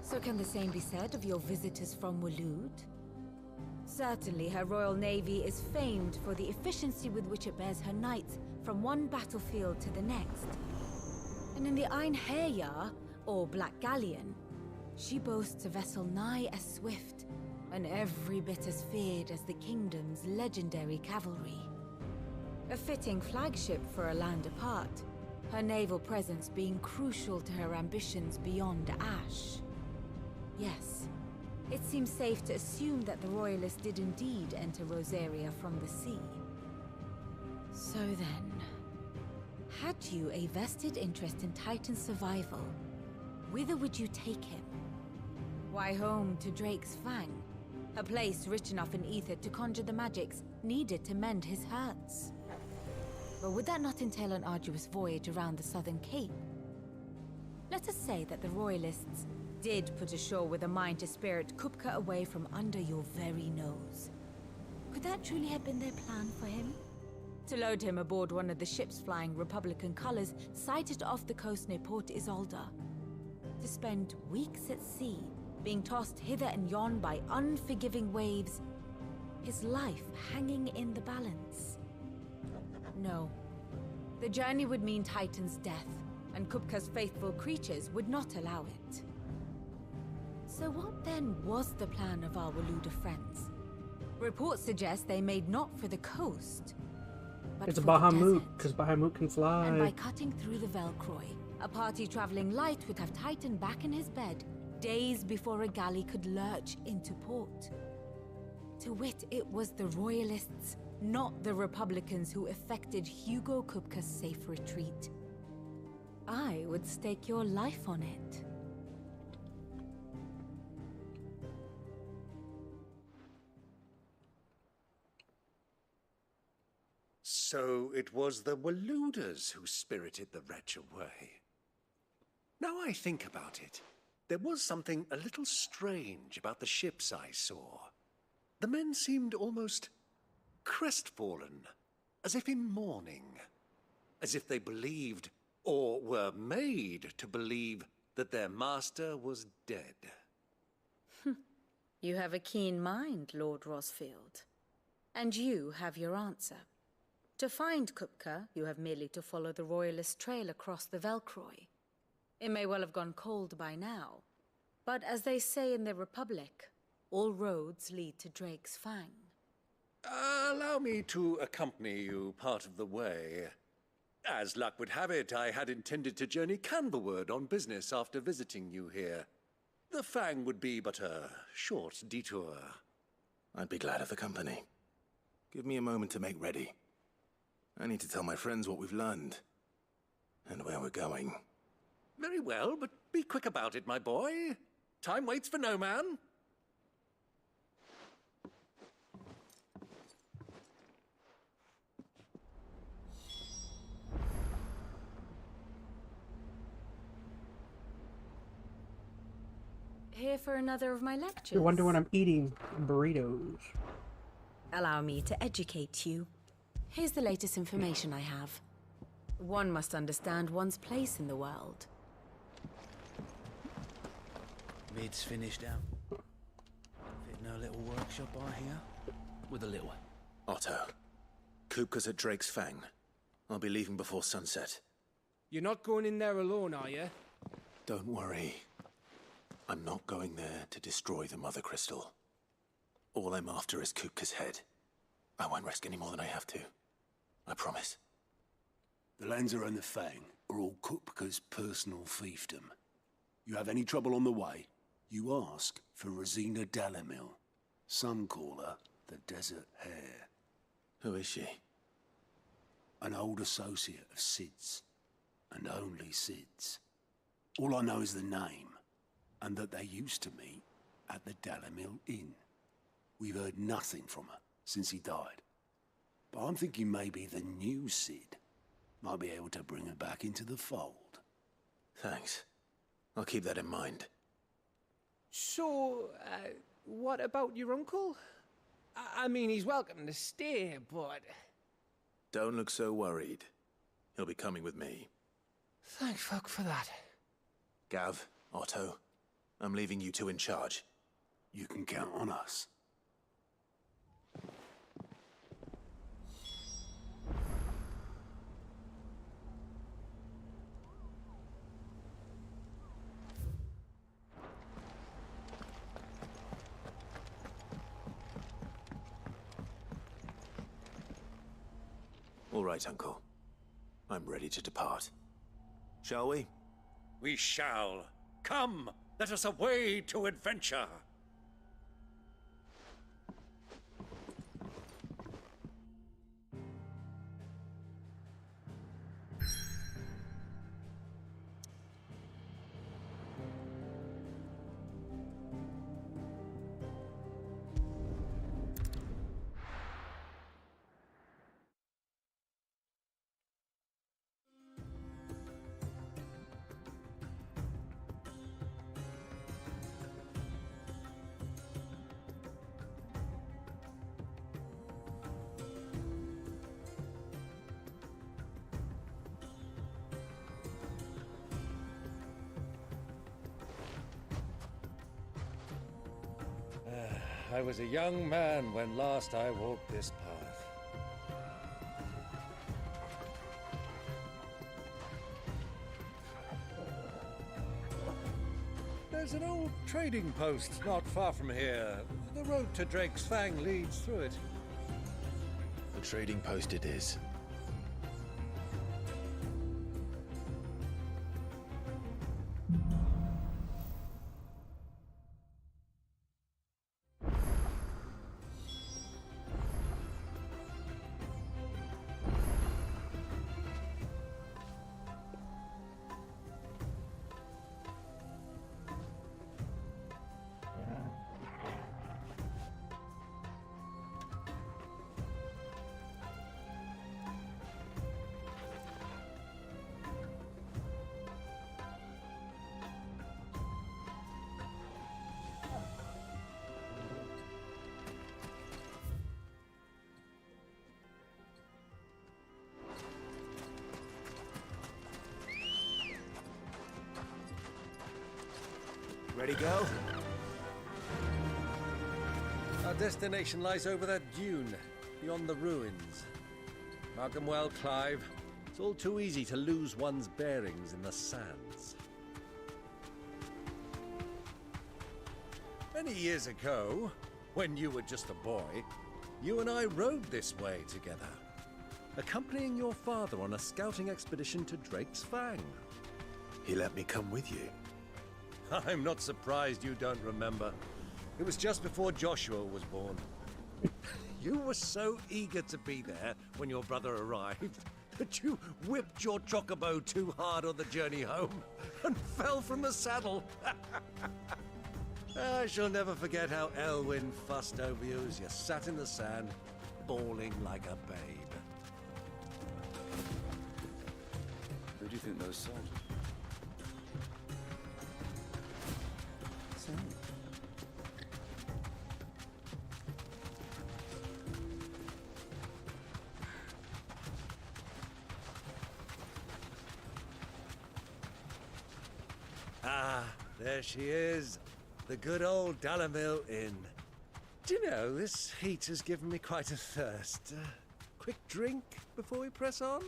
So can the same be said of your visitors from Waloed? Certainly her royal navy is famed for the efficiency with which it bears her knights from one battlefield to the next. And in the EnteRChazmAN, or Black Galleon, she boasts a vessel nigh as swift and every bit as feared as the kingdom's legendary cavalry. A fitting flagship for a land apart, her naval presence being crucial to her ambitions beyond Ash. Yes, it seems safe to assume that the Royalists did indeed enter Rosaria from the sea. So then, had you a vested interest in Titan's survival, whither would you take him? Why, home to Drake's Fang, a place rich enough in ether to conjure the magics needed to mend his hurts. But would that not entail an arduous voyage around the southern cape? Let us say that the Royalists did put ashore with a mind to spirit Kupka away from under your very nose. Could that truly have been their plan for him? To load him aboard one of the ships flying Republican colors sighted off the coast near Port Isolde. To spend weeks at sea, being tossed hither and yon by unforgiving waves, his life hanging in the balance. No. The journey would mean Titan's death, and Kupka's faithful creatures would not allow it. So what then was the plan of our Waloed friends? Reports suggest they made not for the coast, but it's a for the bahamut, desert. because bahamut can fly. And by cutting through the Velcroy, a party traveling light would have Titan back in his bed days before a galley could lurch into port. To wit, it was the Royalists, not the Republicans, who effected Hugo Kupka's safe retreat. I would stake your life on it. So it was the Waloeders who spirited the wretch away. Now I think about it, there was something a little strange about the ships I saw. The men seemed almost crestfallen, as if in mourning, as if they believed, or were made to believe, that their master was dead. You have a keen mind, Lord Rosfield. And you have your answer. To find Kupka, you have merely to follow the Royalist trail across the Velcroy. It may well have gone cold by now, but as they say in the Republic, all roads lead to Drake's Fang. Allow me to accompany you part of the way. As luck would have it, I had intended to journey Canberward on business after visiting you here. The Fang would be but a short detour. I'd be glad of the company. Give me a moment to make ready. I need to tell my friends what we've learned. And where we're going. Very well, but be quick about it, my boy. Time waits for no man. Here for another of my lectures. You wonder when I'm eating burritos. Allow me to educate you. Here's the latest information I have. One must understand one's place in the world. Mid's finished out. Fitting a little workshop, I hear. With a little. Otto. Kupka's at Drake's Fang. I'll be leaving before sunset. You're not going in there alone, are you? Don't worry. I'm not going there to destroy the Mother Crystal. All I'm after is Kupka's head. I won't risk any more than I have to. I promise. The Lanza and the Fang are all Kupka's personal fiefdom. You have any trouble on the way, you ask for Rosina Dalamil. Some call her the Desert Hare. Who is she? An old associate of Sid's, and only Sid's. All I know is the name, and that they used to meet at the Dalamil Inn. We've heard nothing from her since he died. But I'm thinking maybe the new Sid might be able to bring her back into the fold. Thanks. I'll keep that in mind. So, what about your uncle? I mean, he's welcome to stay, but... Don't look so worried. He'll be coming with me. Thank fuck for that. Gav, Otto, I'm leaving you two in charge. You can count on us. All right, Uncle. I'm ready to depart. Shall we? We shall. Come, let us away to adventure. I was a young man when last I walked this path. There's an old trading post not far from here. The road to Drake's Fang leads through it. The trading post it is. Ready, go? Our destination lies over that dune, beyond the ruins. Mark 'em well, Clive. It's all too easy to lose one's bearings in the sands. Many years ago, when you were just a boy, you and I rode this way together, accompanying your father on a scouting expedition to Drake's Fang. He let me come with you. I'm not surprised you don't remember. It was just before Joshua was born. You were so eager to be there when your brother arrived that you whipped your chocobo too hard on the journey home and fell from the saddle. I shall never forget how Elwyn fussed over you as you sat in the sand, bawling like a babe. Who do you think those soldiers? Ah, there she is. The good old Dalamil Inn. Do you know, this heat has given me quite a thirst. Quick drink before we press on?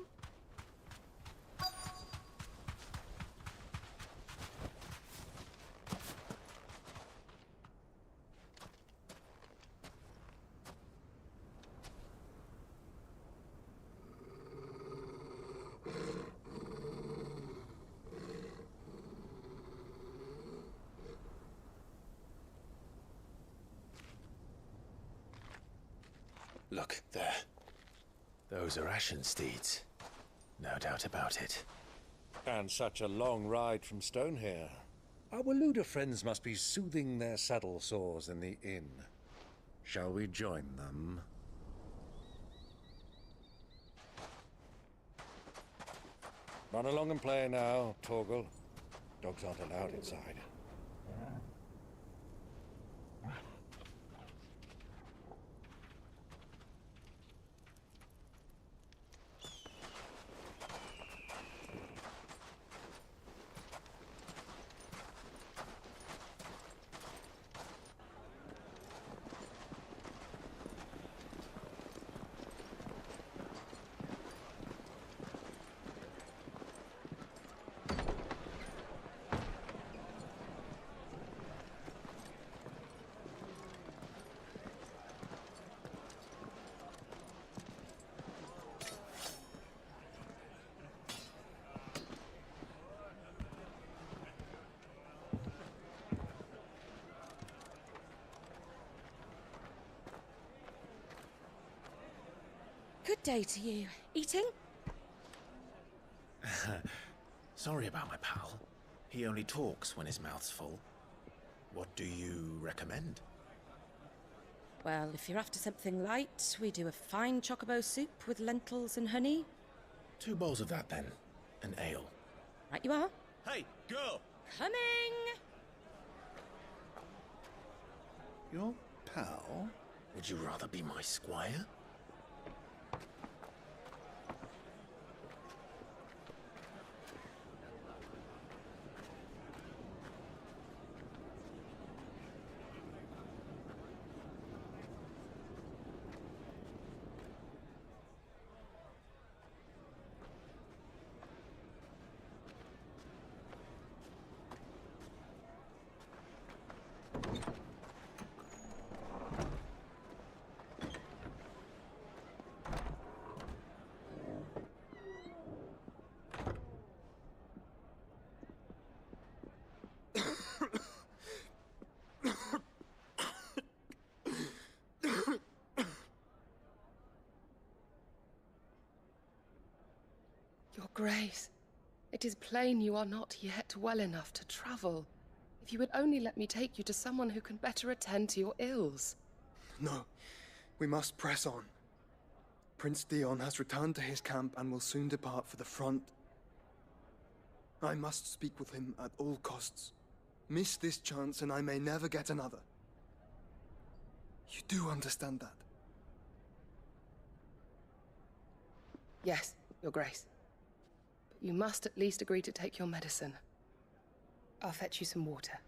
Look, there. Those are Ashen steeds. No doubt about it. And such a long ride from Stonehere. Our Luda friends must be soothing their saddle sores in the inn. Shall we join them? Run along and play now, Torgal. Dogs aren't allowed inside. Good day to you. Eating? Sorry about my pal. He only talks when his mouth's full. What do you recommend? Well, if you're after something light, we do a fine chocobo soup with lentils and honey. 2 bowls of that, then. An ale. Right you are. Hey, girl! Coming! Your pal? Would you rather be my squire? Your Grace, it is plain you are not yet well enough to travel. If you would only let me take you to someone who can better attend to your ills. No, we must press on. Prince Dion has returned to his camp and will soon depart for the front. I must speak with him at all costs. Miss this chance and I may never get another. You do understand that? Yes, Your Grace. But you must at least agree to take your medicine. I'll fetch you some water.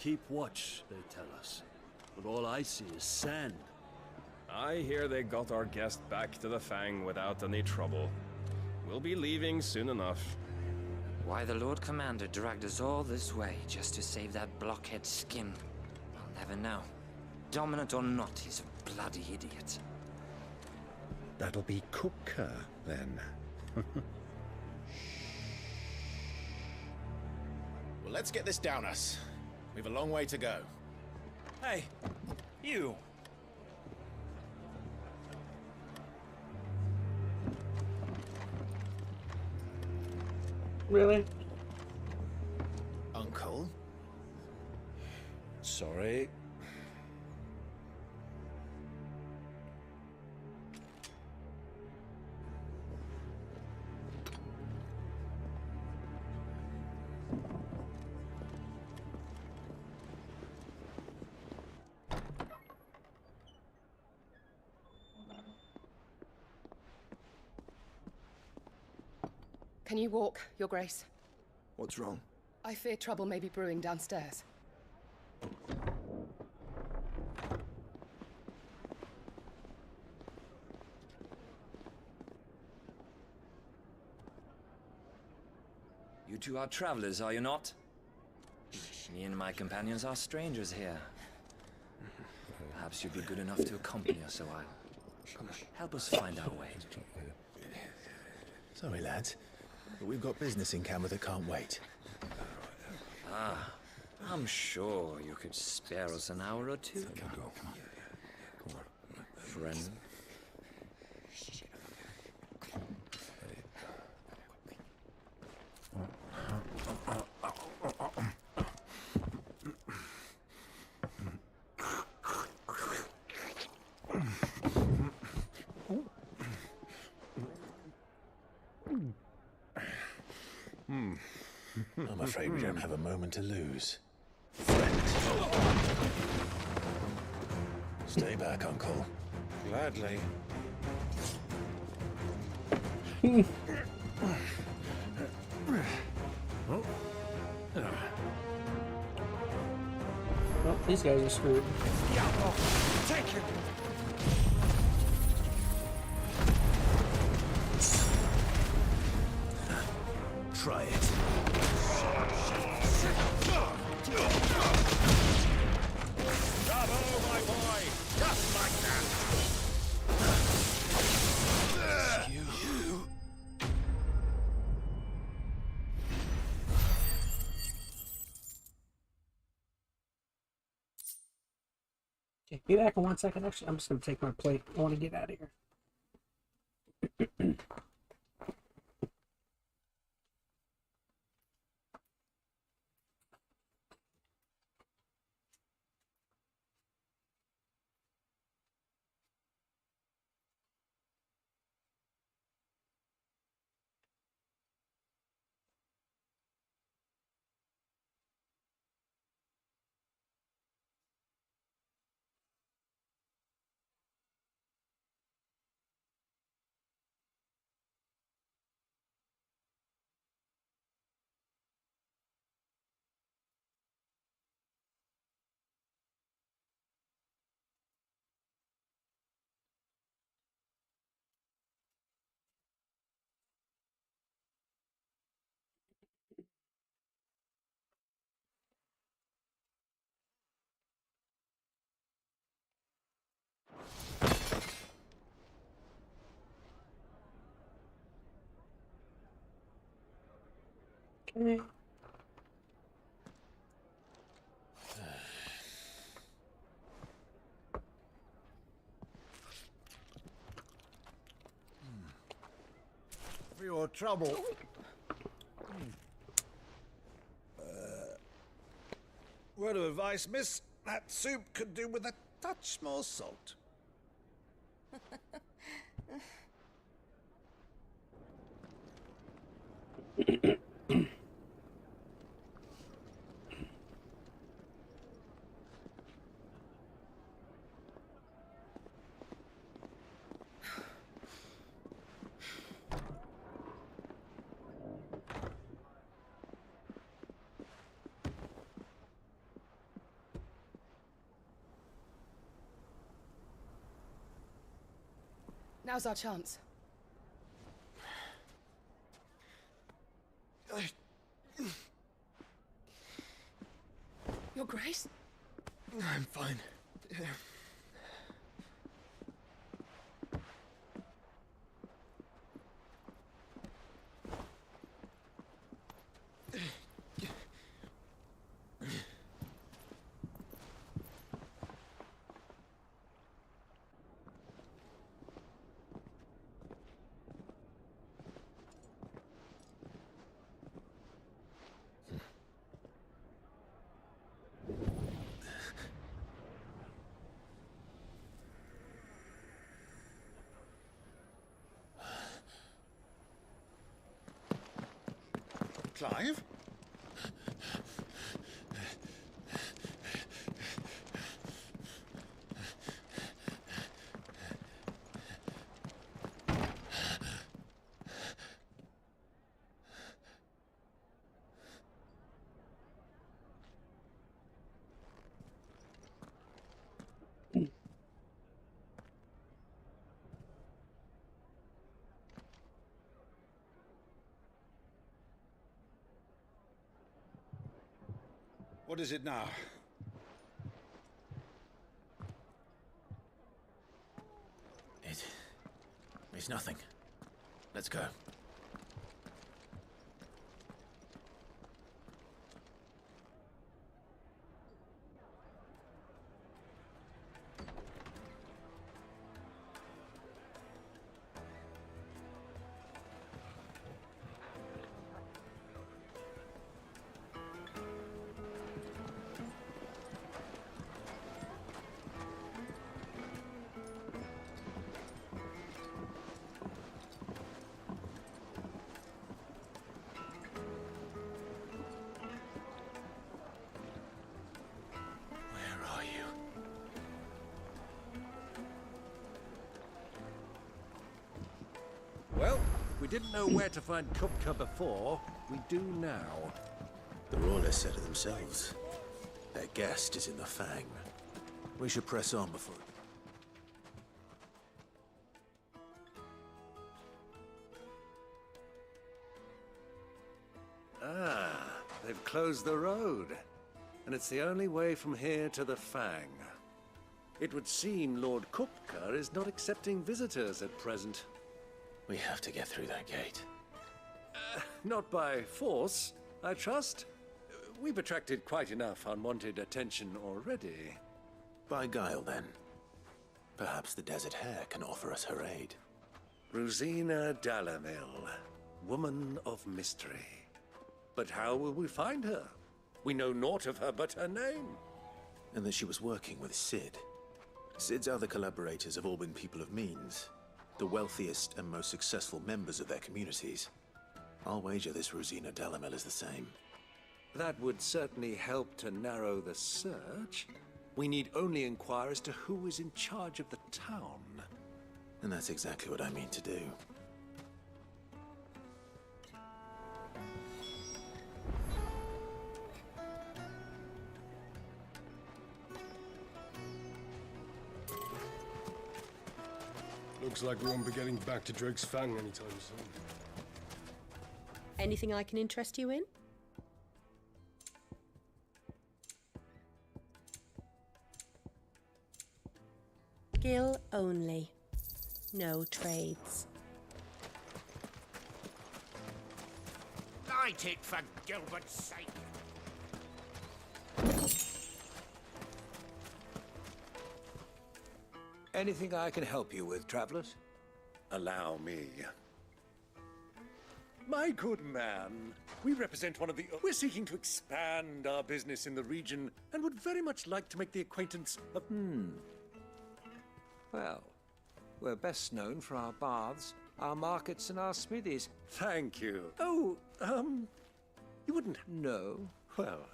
keep watch, they tell us. But all I see is sand. I hear they got our guest back to the Fang without any trouble. We'll be leaving soon enough. Why the Lord Commander dragged us all this way just to save that blockhead's skin, I'll never know. Dominant or not, he's a bloody idiot. That'll be Kupka, then. Well, let's get this down us. We've a long way to go. Hey, you! Really? Uncle? Sorry. Can you walk, Your Grace? What's wrong? I fear trouble may be brewing downstairs. You two are travelers, are you not? Me and my companions are strangers here. Perhaps you'd be good enough to accompany us a while. Help us find our way. Sorry, lads, but we've got business in camera that can't wait. Ah, I'm sure you could spare us an hour or two. Friend. I'm afraid we don't have a moment to lose. Stay back, Uncle. Gladly. Well, these guys are screwed. Take it! Try it. Bravo, my boy! Just like that! Okay, be back in 1 second. Actually, I'm just going to take my plate. I want to get out of here. Okay. For your trouble. Word of advice, miss. That soup could do with a touch more salt. Now's our chance. Your Grace? I'm fine. Clive? What is it now? It's nothing. Let's go. Well, we didn't know where to find Kupka before. We do now. The royalists said it themselves. Their guest is in the Fang. We should press on before... Ah, they've closed the road. And it's the only way from here to the Fang. It would seem Lord Kupka is not accepting visitors at present. We have to get through that gate. Not by force, I trust. We've attracted quite enough unwanted attention already. By guile, then. Perhaps the Desert Hare can offer us her aid. Rosina Dalamil, woman of mystery. But how will we find her? We know naught of her but her name. And that she was working with Sid. Sid's other collaborators have all been people of means. The wealthiest and most successful members of their communities. I'll wager this Rosina Dalamil is the same. That would certainly help to narrow the search. We need only inquire as to who is in charge of the town. And that's exactly what I mean to do. Looks like we won't be getting back to Drake's Fang anytime soon. Anything I can interest you in? Skill only. No trades. Light it, for Gilbert's sake! Anything I can help you with, travelers? Allow me. My good man, we represent one of the... We're seeking to expand our business in the region and would very much like to make the acquaintance of... Well, we're best known for our baths, our markets, and our smithies. Thank you. Oh, you wouldn't... No. Well...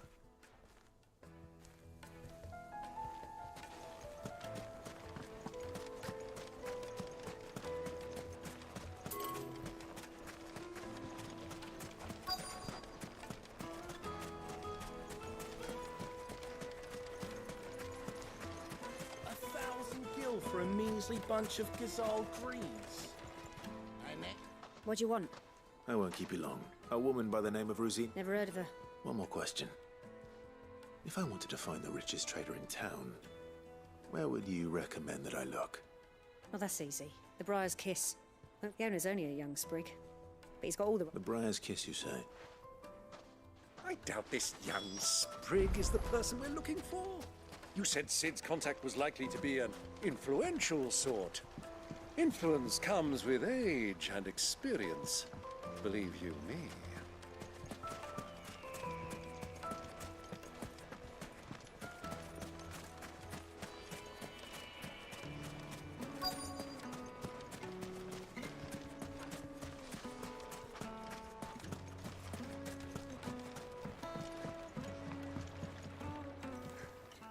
For a means measly bunch of gazelle greaves. What do you want? I won't keep you long. A woman by the name of Rosine. Never heard of her. One more question. If I wanted to find the richest trader in town, where would you recommend that I look? Well, that's easy. The Briar's Kiss. Well, the owner's only a young sprig, but he's got all the... The Briar's Kiss, you say? I doubt this young sprig is the person we're looking for. You said Sid's contact was likely to be an influential sort. Influence comes with age and experience. Believe you me.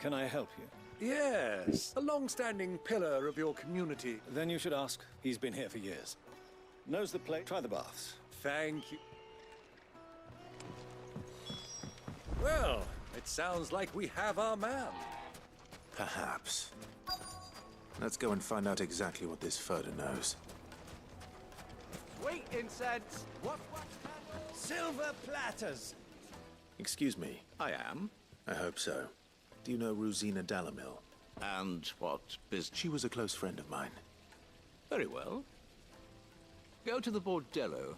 Can I help you? Yes, a long-standing pillar of your community. Then you should ask. He's been here for years. Knows the place. Try the baths. Thank you. Well, it sounds like we have our man. Perhaps. Let's go and find out exactly what this Furter knows. Sweet incense. What? Silver platters. Excuse me. I am. I hope so. Do you know Rosina Dalamil? And what business? She was a close friend of mine. Very well. Go to the bordello.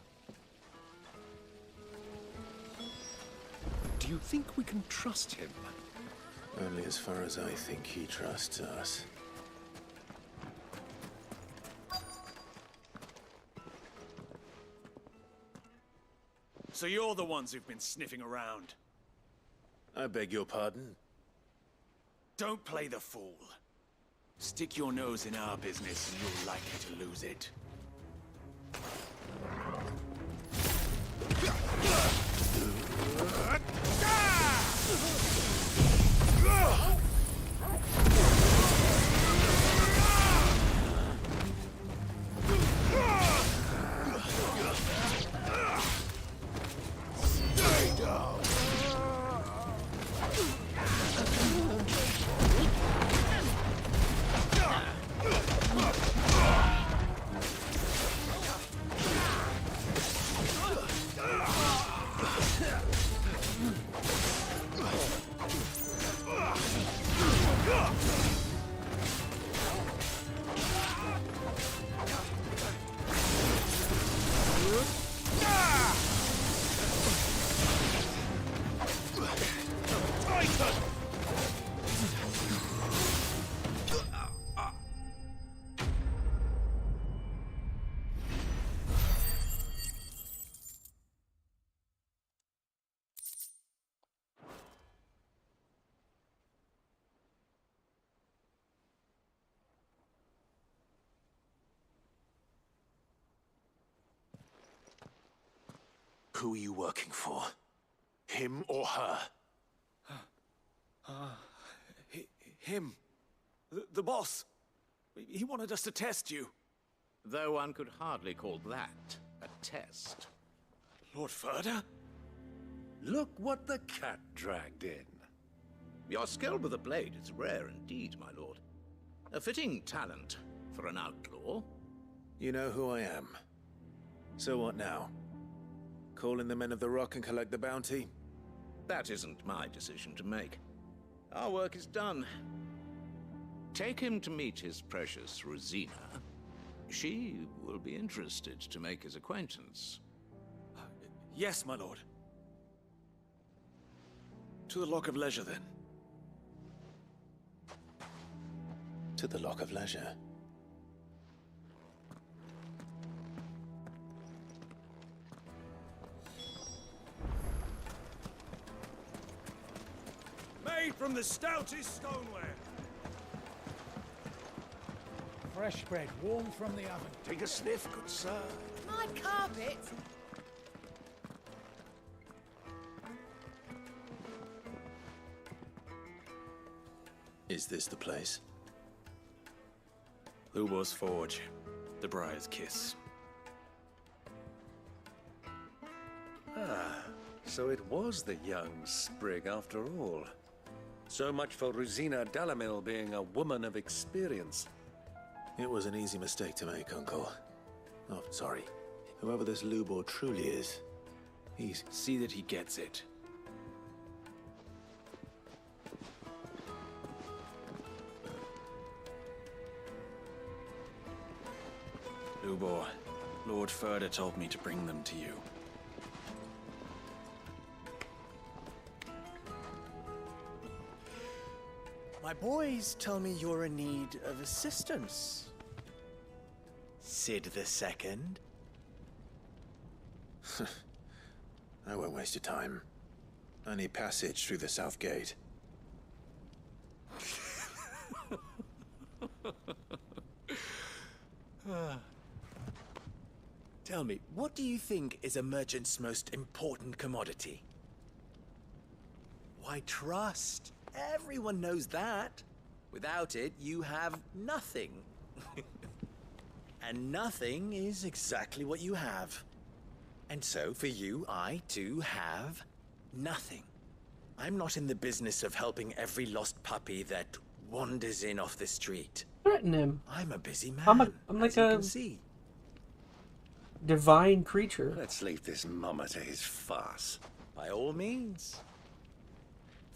Do you think we can trust him? Only as far as I think he trusts us. So you're the ones who've been sniffing around. I beg your pardon? Don't play the fool. Stick your nose in our business and you're likely to lose it. Who are you working for? Him or her? Him. The boss. He wanted us to test you. Though one could hardly call that a test. Lord Furter? Look what the cat dragged in. Your skill with the blade is rare indeed, my lord. A fitting talent for an outlaw. You know who I am. So what now? Call in the Men of the Rock and collect the bounty? That isn't my decision to make. Our work is done. Take him to meet his precious Rosina. She will be interested to make his acquaintance. Yes, my lord. To the Lock of Leisure, then. To the Lock of Leisure. Made from the stoutest stoneware. Fresh bread, warm from the oven. Take a sniff, good sir. My carpet. Is this the place? Lubo's Forge. The Briar's Kiss. Ah, so it was the young sprig after all. So much for Rosina Dalamil being a woman of experience. It was an easy mistake to make, Uncle. Oh, sorry. Whoever this Lubor truly is, he's... See that he gets it. Lubor, Lord Furder told me to bring them to you. My boys tell me you're in need of assistance. Sid II? I won't waste your time. I need passage through the south gate. Tell me, what do you think is a merchant's most important commodity? Why, trust. Everyone knows that. Without it, you have nothing. And nothing is exactly what you have. And so, for you, I, too, have nothing. I'm not in the business of helping every lost puppy that wanders in off the street. Threaten him. I'm a busy man, I'm like as you a can see. divine creature. Let's leave this mummer to his farce. By all means.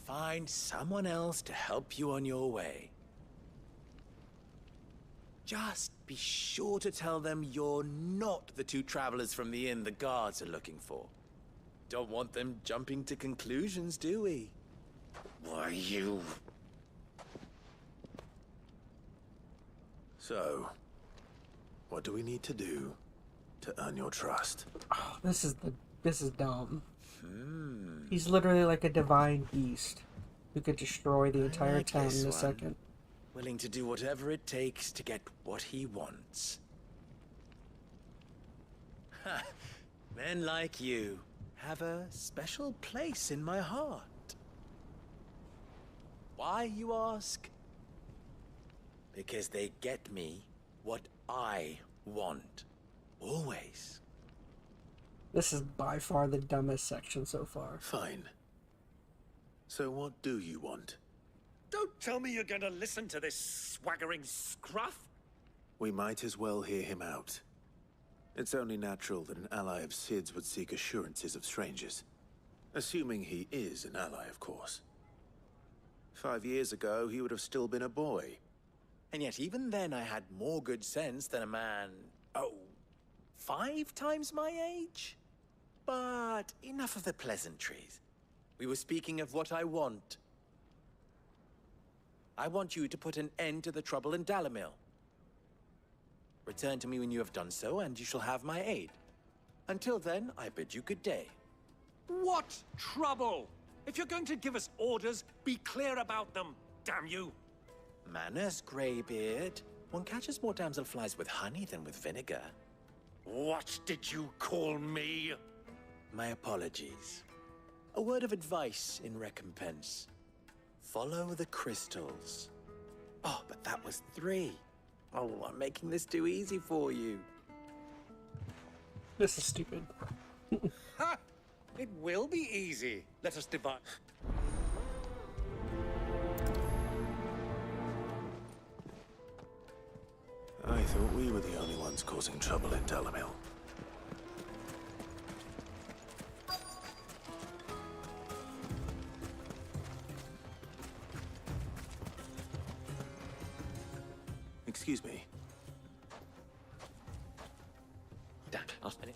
Find someone else to help you on your way. Just be sure to tell them you're not the two travelers from the inn the guards are looking for. Don't want them jumping to conclusions, do we? Why, you... So, what do we need to do to earn your trust? Oh, this is dumb. He's literally like a divine beast who could destroy the entire town in a second. Willing to do whatever it takes to get what he wants. Ha! Men like you have a special place in my heart. Why, you ask? Because they get me what I want. Always. This is by far the dumbest section so far. Fine. So what do you want? Don't tell me you're going to listen to this swaggering scruff. We might as well hear him out. It's only natural that an ally of Sid's would seek assurances of strangers. Assuming he is an ally, of course. 5 years ago, he would have still been a boy. And yet even then I had more good sense than a man, 5 times my age? But enough of the pleasantries. We were speaking of what I want. I want you to put an end to the trouble in Dalamil. Return to me when you have done so, and you shall have my aid. Until then, I bid you good day. What trouble? If you're going to give us orders, be clear about them, damn you! Manners, Greybeard. One catches more damselflies with honey than with vinegar. What did you call me? My apologies. A word of advice in recompense. Follow the crystals. Oh, but that was 3. Oh, I'm making this too easy for you. This is stupid. Ha! It will be easy. Let us divide. I thought we were the only ones causing trouble in Dalamil. Excuse me. Damn, I'll spin it.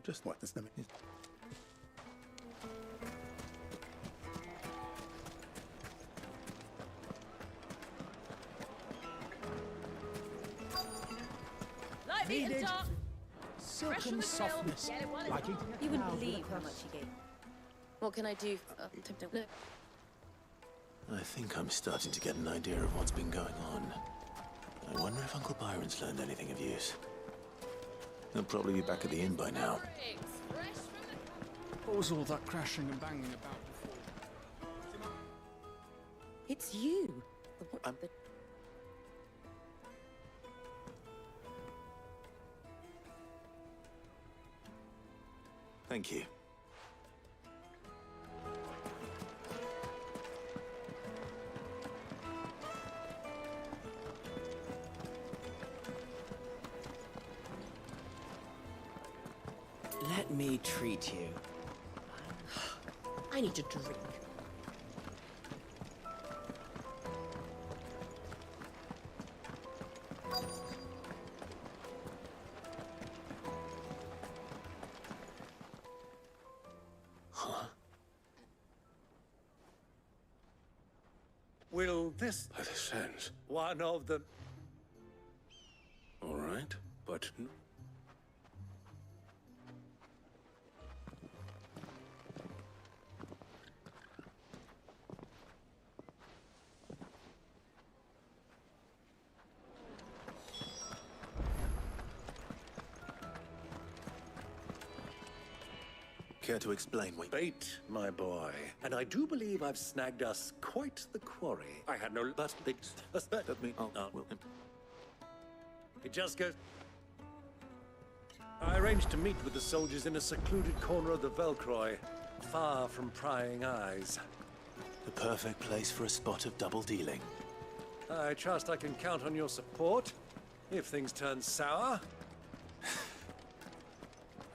Just what this name is. Needed. Silken softness. Like eating a You wouldn't cloud with a believe how crust. much he gave. What can I do? No. I think I'm starting to get an idea of what's been going on. I wonder if Uncle Byron's learned anything of use. He'll probably be back at the inn by now. What was all that crashing and banging about before? It's you. Thank you. Let me treat you. I need a drink. Will this... By the sands. One of them... All right, but... Care to explain what... Bait, my boy. And I do believe I've snagged us quite the quarry. I had no... But... Let me... Oh, well... It just goes... I arranged to meet with the soldiers in a secluded corner of the Velcroy, far from prying eyes. The perfect place for a spot of double dealing. I trust I can count on your support, if things turn sour.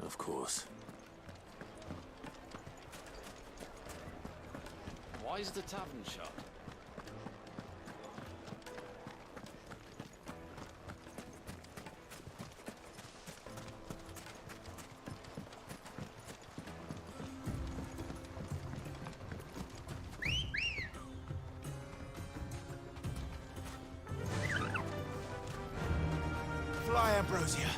Of course. Why is the tavern shut? Fly, Ambrosia.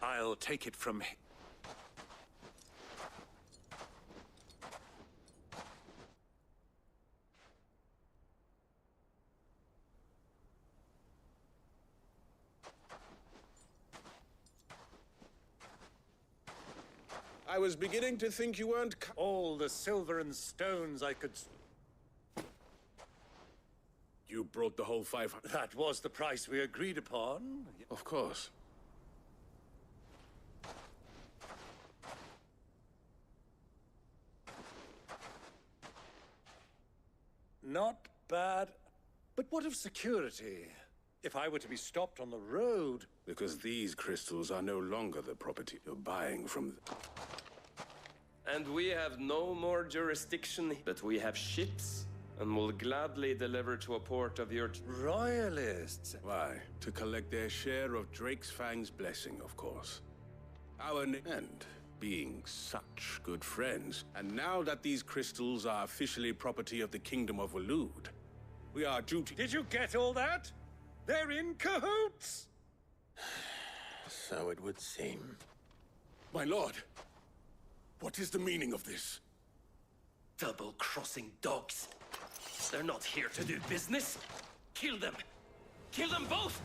I'll take it from here. I was beginning to think you weren't... All the silver and stones I could... You brought the whole 500... That was the price we agreed upon. Of course. Not bad. But what of security? If I were to be stopped on the road... Because these crystals are no longer the property you're buying from... And we have no more jurisdiction, but we have ships, and will gladly deliver to a port of your... Royalists? Why? To collect their share of Drake's Fang's blessing, of course. Our and being such good friends, and now that these crystals are officially property of the Kingdom of Waloed, we are duty... Did you get all that? They're in cahoots! So it would seem. My lord, what is the meaning of this? Double-crossing dogs. They're not here to do business. Kill them! Kill them both!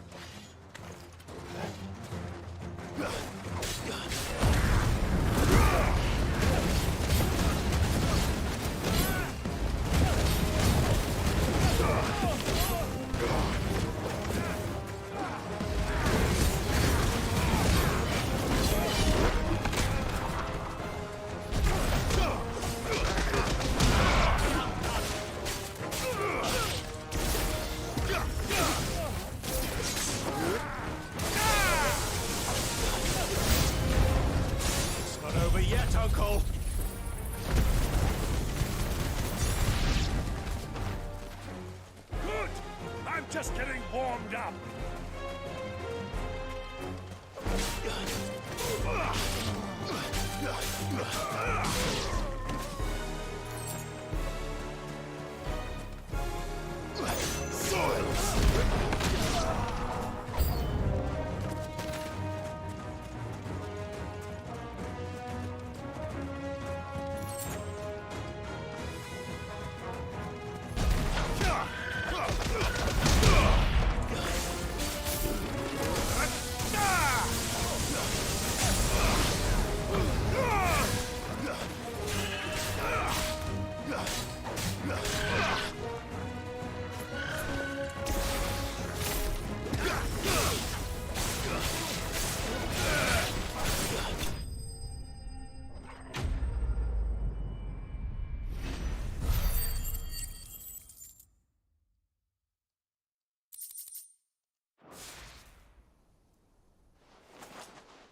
just getting warmed up.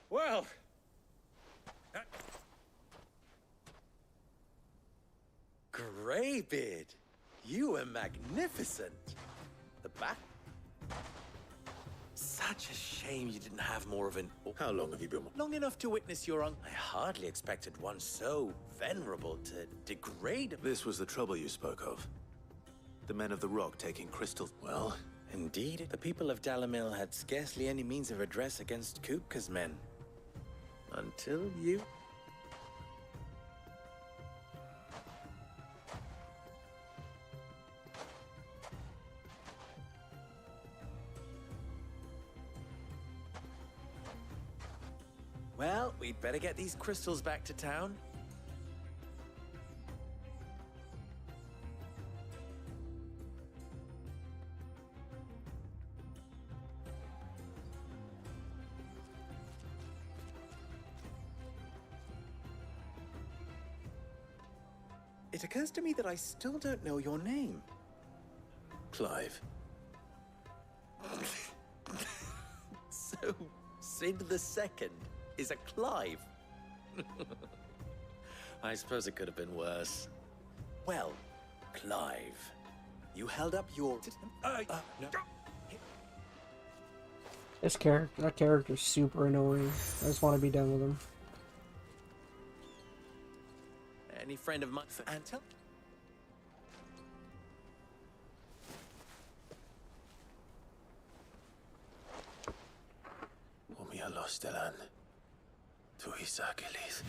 Well, Greybeard, you were magnificent. The back. Such a shame you didn't have more of an. How long have you been? Long enough to witness your I hardly expected one so venerable to degrade. This was the trouble you spoke of. The men of the Rock taking crystal. Well, indeed, the people of Dalamil had scarcely any means of redress against Kupka's men. Until you. Well, we'd better get these crystals back to town. It occurs to me that I still don't know your name. Clive. So, Sid the Second is a Clive. I suppose it could have been worse. Well, Clive, you held up your... no. That character's super annoying. I just want to be done with him. Any friend of mine for Antel? Omia Lostelan. Tu Isakelis.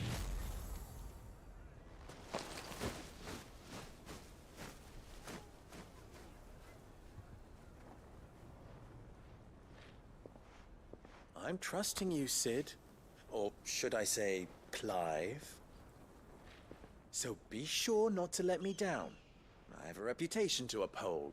I'm trusting you, Sid. Or should I say, Clive? So be sure not to let me down. I have a reputation to uphold.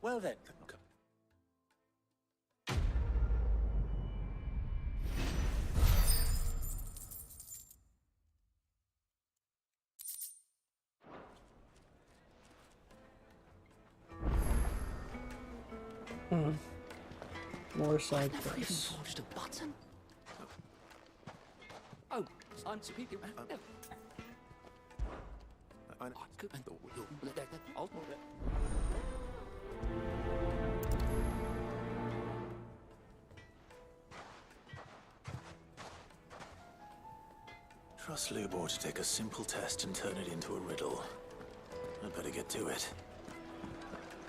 Well then. More side Never even quests. forged a button. Oh, I'm speaking. Trust Lubor to take a simple test and turn it into a riddle. I better get to it.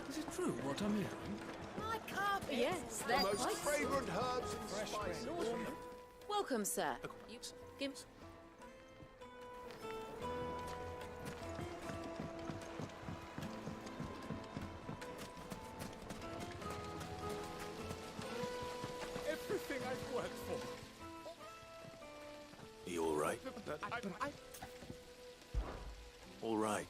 Is it true what I'm hearing? My carpet. Yes, the they're most quite fragrant herbs and spices. Welcome, sir. You give. Everything I've worked for. You all right? All right.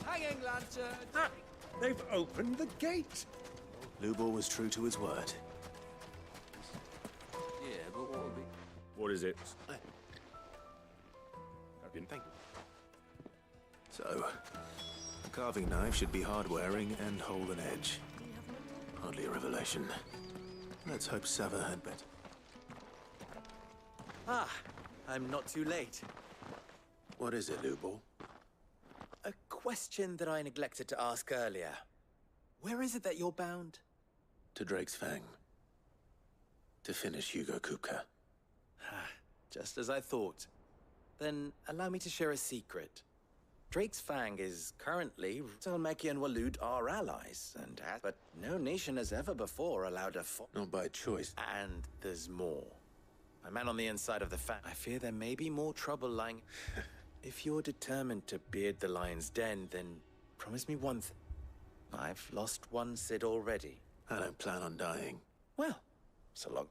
Hanging lantern. Ah, they've opened the gate. Lubor was true to his word. Yeah, but what would be? What is it? Thank you. So, the carving knife should be hard-wearing and hold an edge. Hardly a revelation. Let's hope Sava had better. Ah, I'm not too late. What is it, Lubor? A question that I neglected to ask earlier. Where is it that you're bound? To Drake's Fang. To finish Hugo Kupka. Just as I thought. Then allow me to share a secret. Drake's Fang is currently Dhalmekia and Waloed are allies, but no nation has ever before allowed a Not by choice. And there's more. A man on the inside of the Fang. I fear there may be more trouble lying. If you're determined to beard the lion's den, then promise me one thing. I've lost one Cid already. I don't plan on dying. Well, so long.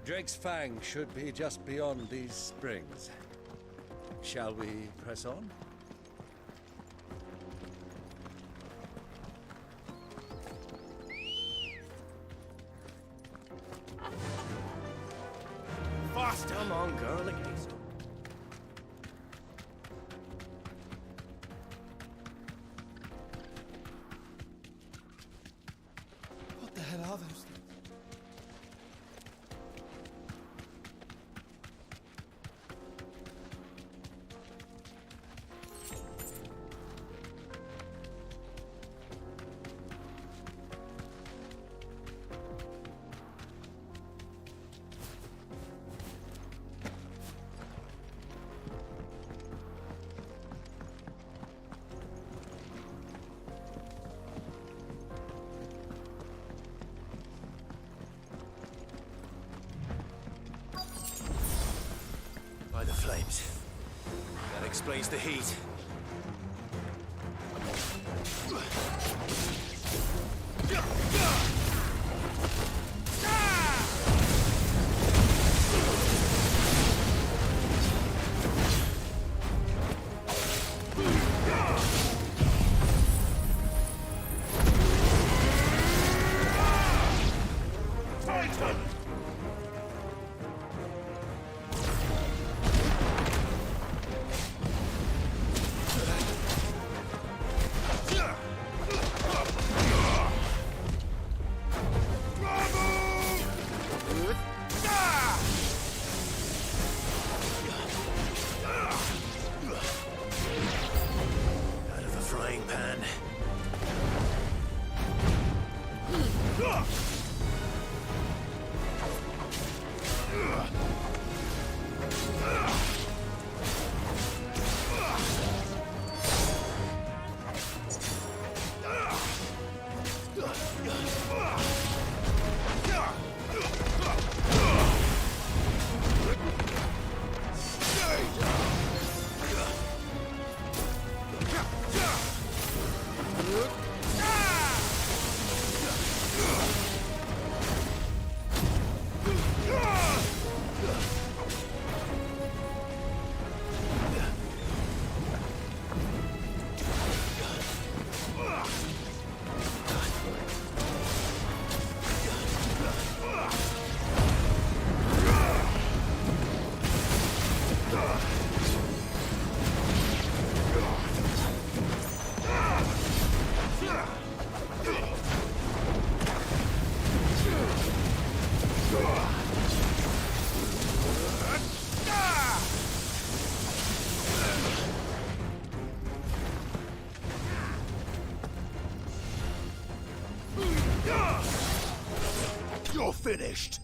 Drake's Fang should be just beyond these springs. Shall we press on? Faster! Come on, girl, against. What the hell are those? By the flames. That explains the heat. You're finished!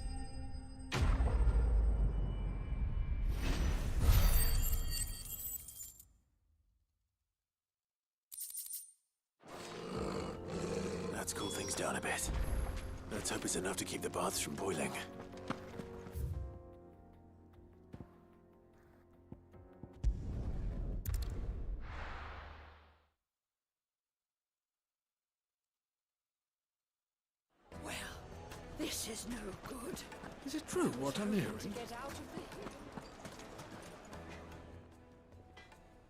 Let's cool things down a bit. Let's hope it's enough to keep the baths from boiling. This is no good. Is it true what I'm hearing? Get out of the...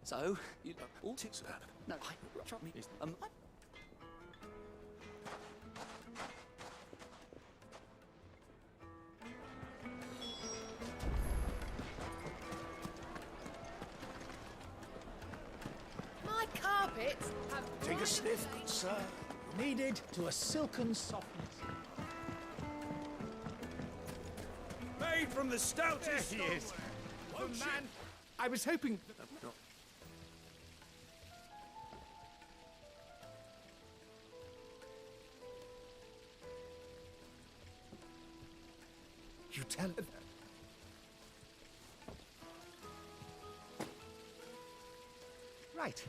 So, you all ticks. No, drop me. carpets have... Take a sniff, good sir. Kneaded to a silken softness. Made from the stoutest. There he is. The man. I was hoping. No. You tell her. Right.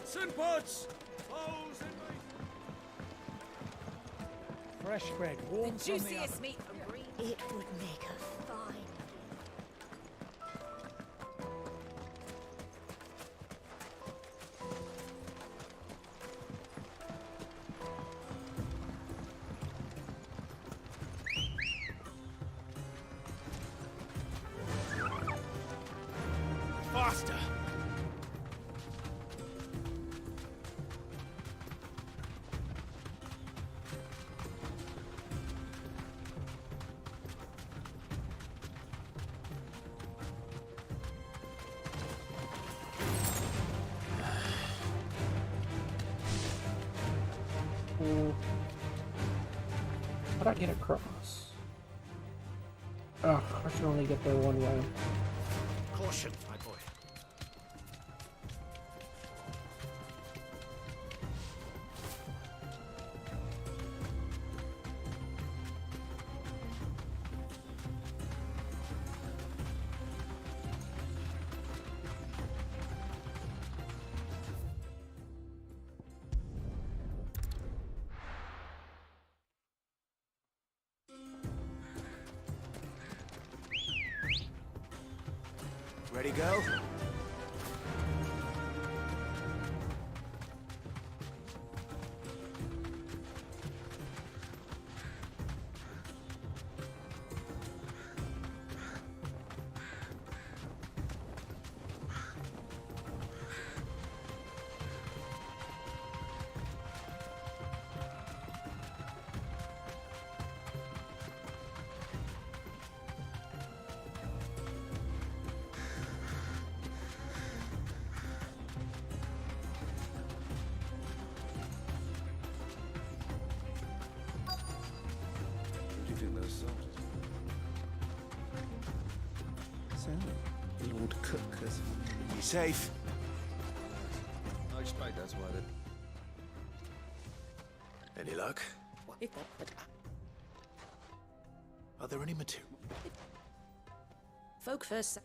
Sunpots! Fresh bread, warm The from the juiciest oven. meat from green. It would make her fine. Faster! How'd I get across? Ugh, I can only get there one way. Caution, my boy. Ready, go? So, Lord Cook has... Be safe. I expect that's why they... Any luck? Are there any material? Folk first.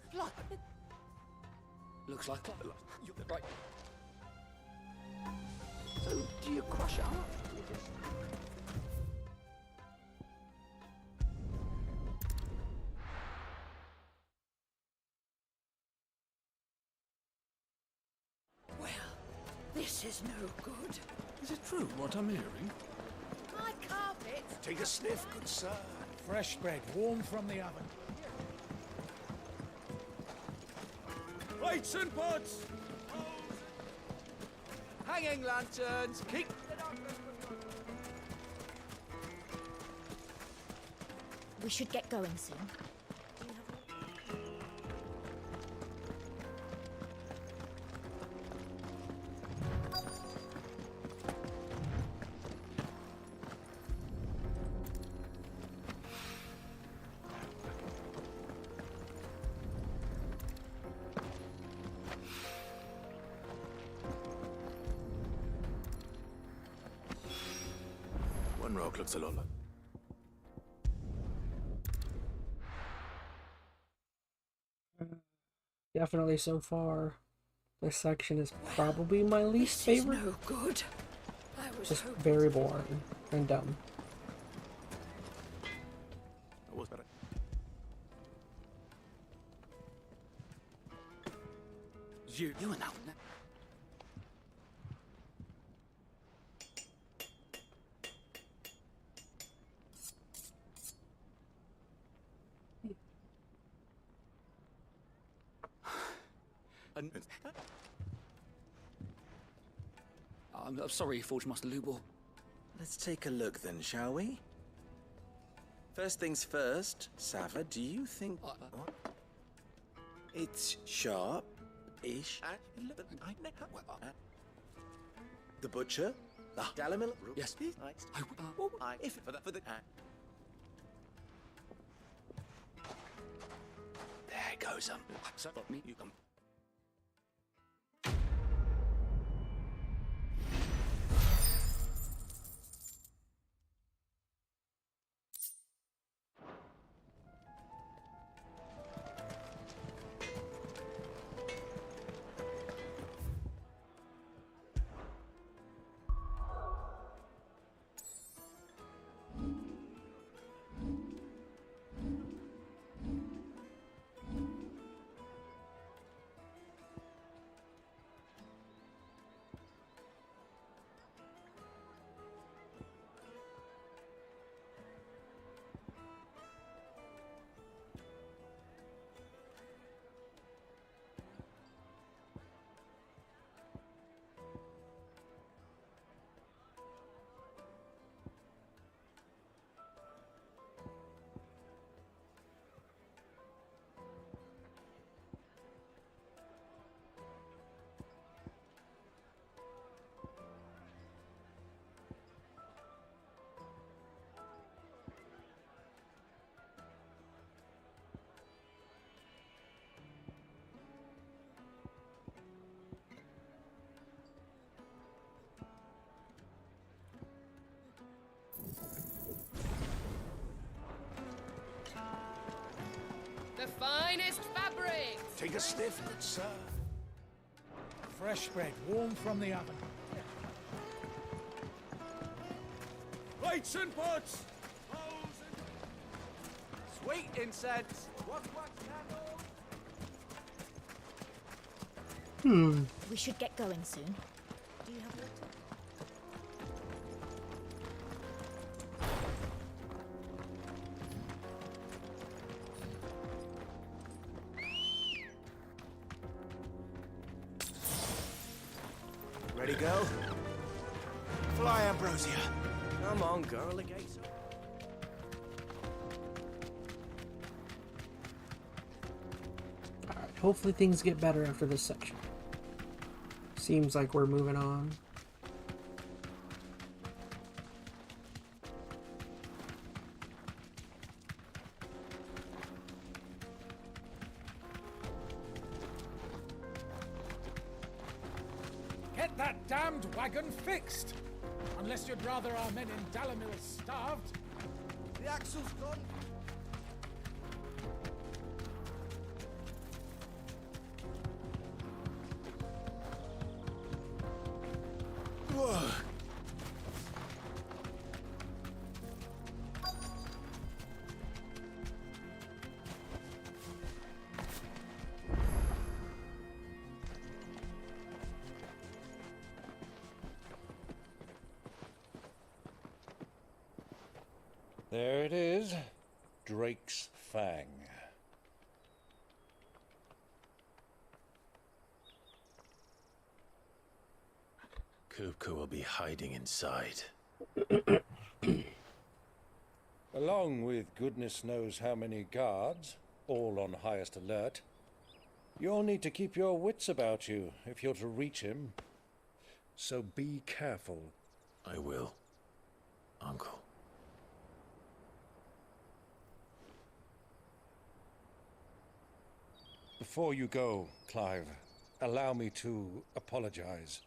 Looks like... You're right. So, do you crush it up? This is no good. Is it true what I'm hearing? My carpet! Take a sniff, good sir. Fresh bread, warm from the oven. Lights and pots! Hanging lanterns, keep... We should get going soon. One rock looks a lot like... Definitely so far, this section is probably my least favorite. No good. I was Just hoping... very boring and dumb. Was better. You and that. I'm sorry, Forge Master Lubor. Let's take a look then, shall we? First things first, Sava, do you think it's sharp-ish? The butcher? The Dalamil? Yes. If for the there goes you come. The finest fabric! Take a sniff, good sir. Fresh bread, warm from the oven. Lights and pots! Sweet incense! Wax candles! We should get going soon. Do you have water? Ready, go? Fly, Ambrosia. Come on, girl, the gates are... Alright, hopefully things get better after this section. Seems like we're moving on. Get that damned wagon fixed! Unless you'd rather our men in Dalamil starved. The axle's gone. Whoa. There it is. Drake's Fang. Kupka will be hiding inside. Along with goodness knows how many guards, all on highest alert. You'll need to keep your wits about you if you're to reach him. So be careful. I will, Uncle. Before you go, Clive, allow me to apologize.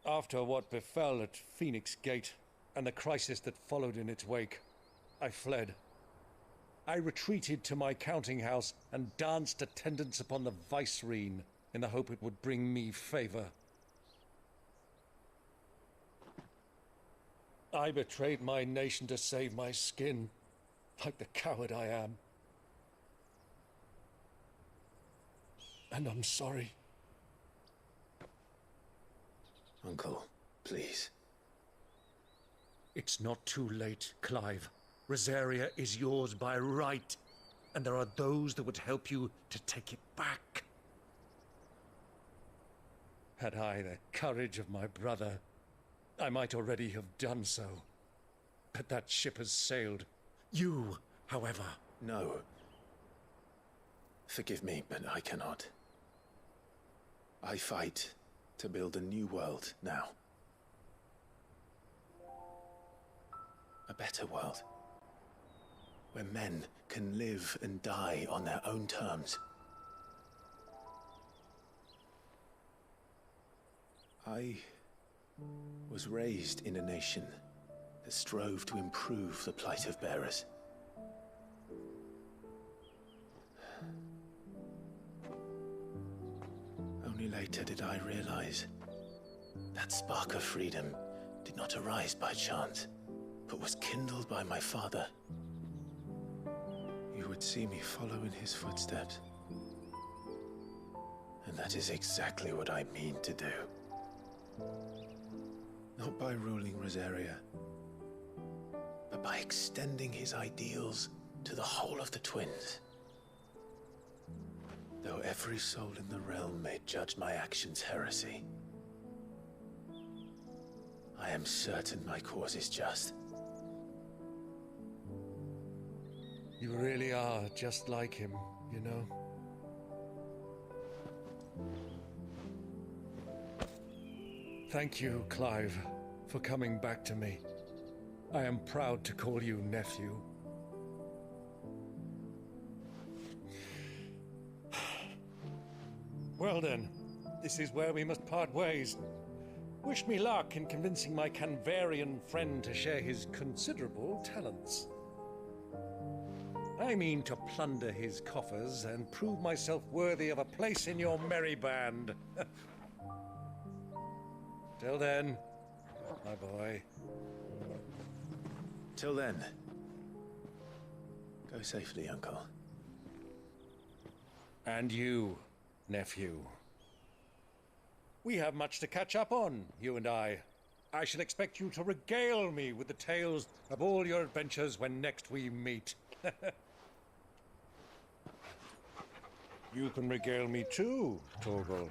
After what befell at Phoenix Gate and the crisis that followed in its wake, I fled. I retreated to my counting house and danced attendance upon the vicereine in the hope it would bring me favor. I betrayed my nation to save my skin, like the coward I am. And I'm sorry. Uncle, please. It's not too late, Clive. Rosaria is yours by right, and there are those that would help you to take it back. Had I the courage of my brother, I might already have done so. But that ship has sailed. You, however... No. Forgive me, but I cannot. I fight to build a new world now. A better world. Where men can live and die on their own terms. I was raised in a nation that strove to improve the plight of bearers. Only later did I realize that spark of freedom did not arise by chance, but was kindled by my father. You would see me follow in his footsteps. And that is exactly what I mean to do. Not by ruling Rosaria, but by extending his ideals to the whole of the twins. Though every soul in the realm may judge my actions heresy, I am certain my cause is just. You really are just like him, you know? Thank you, Clive, for coming back to me. I am proud to call you nephew. Well then, this is where we must part ways. Wish me luck in convincing my Canvarian friend to share his considerable talents. I mean to plunder his coffers and prove myself worthy of a place in your merry band. Till then, my boy. Till then, go safely, Uncle. And you, nephew. We have much to catch up on, you and I. I shall expect you to regale me with the tales of all your adventures when next we meet. You can regale me too, Torgal.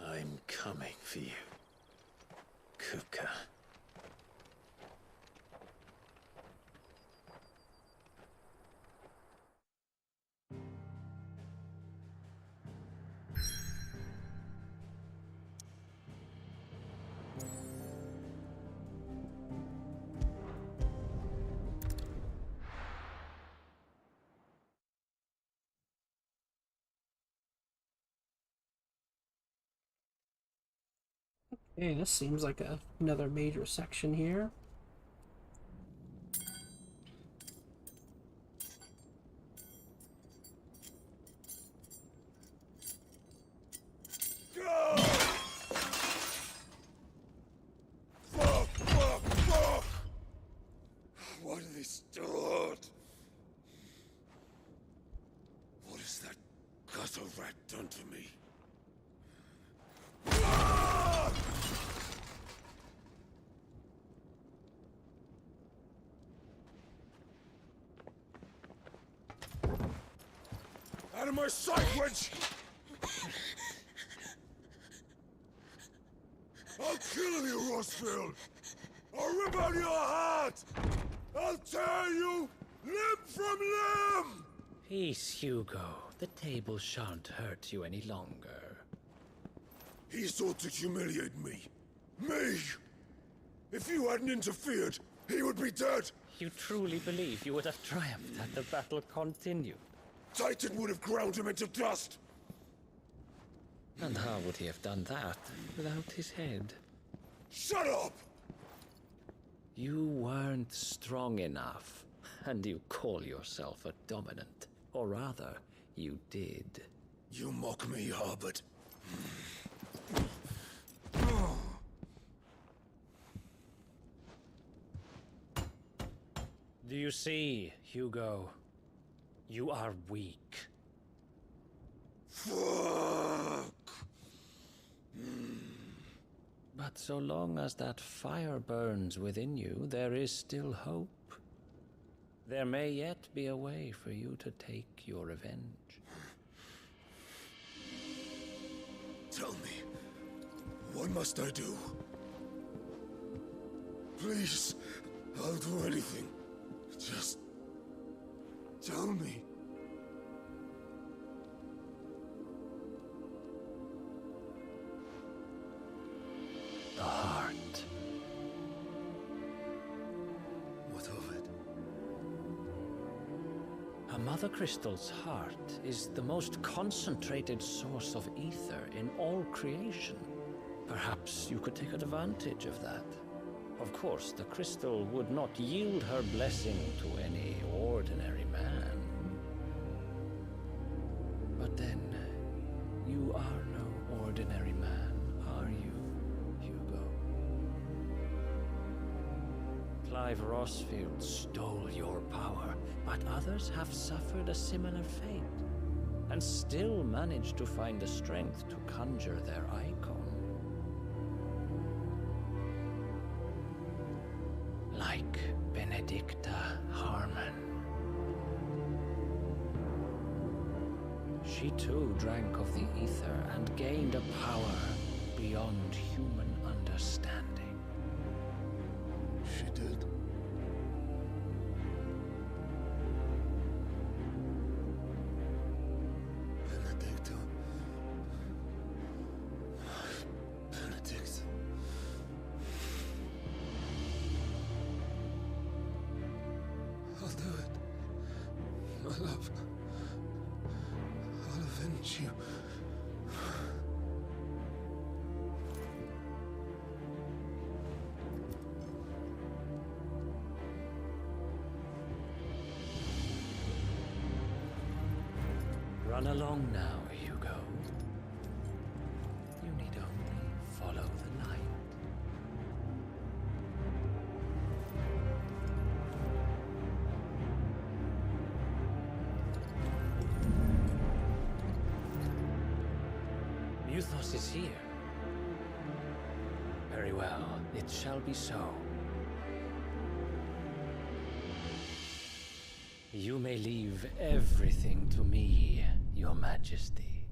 I'm coming for you, Kupka. Hey, this seems like another major section here. Fuck! What are they stored? What has that gutter rat done to me? Out of my sight, wench! I'll kill you, Rossfield! I'll rip out your heart! I'll tear you limb from limb! Peace, Hugo. The table shan't hurt you any longer. He sought to humiliate me. Me! If you hadn't interfered, he would be dead! You truly believe you would have triumphed had the battle continued? Titan would have ground him into dust! And how would he have done that without his head? Shut up! You weren't strong enough, and you call yourself a dominant. Or rather, you did. You mock me, Harbert. Do you see, Hugo? You are weak. Fuck! But But so long as that fire burns within you, there is still hope. There may yet be a way for you to take your revenge. Tell me, what must I do? Please, I'll do anything. Just tell me. The heart. What of it? A Mother Crystal's heart is the most concentrated source of ether in all creation. Perhaps you could take advantage of that. Of course, the crystal would not yield her blessing to any ordinary man. But then, you are no ordinary man, are you, Hugo? Clive Rossfield stole your power, but others have suffered a similar fate, and still managed to find the strength to conjure their eikon. Like Benedicta Harmon. She too drank of the ether and gained a power beyond human understanding. She did. Benedicta. Benedict. I'll do it. My love. I'll avenge you. Run along now, Hugo. You need only follow the light. Muthos is here. Very well, it shall be so. You may leave everything to me, Your Majesty.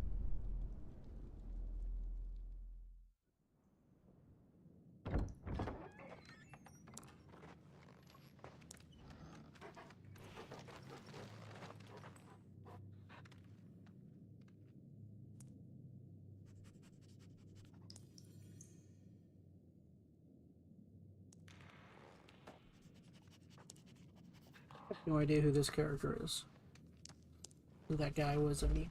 I have no idea who this character is. Who that guy was, I mean.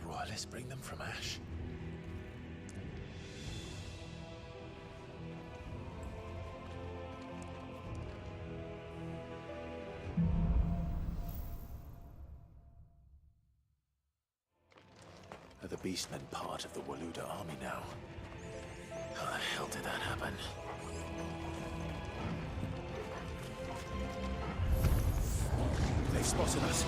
Royalists bring them from Ash? Are the Beastmen part of the Waluda army now? How the hell did that happen? They've spotted us.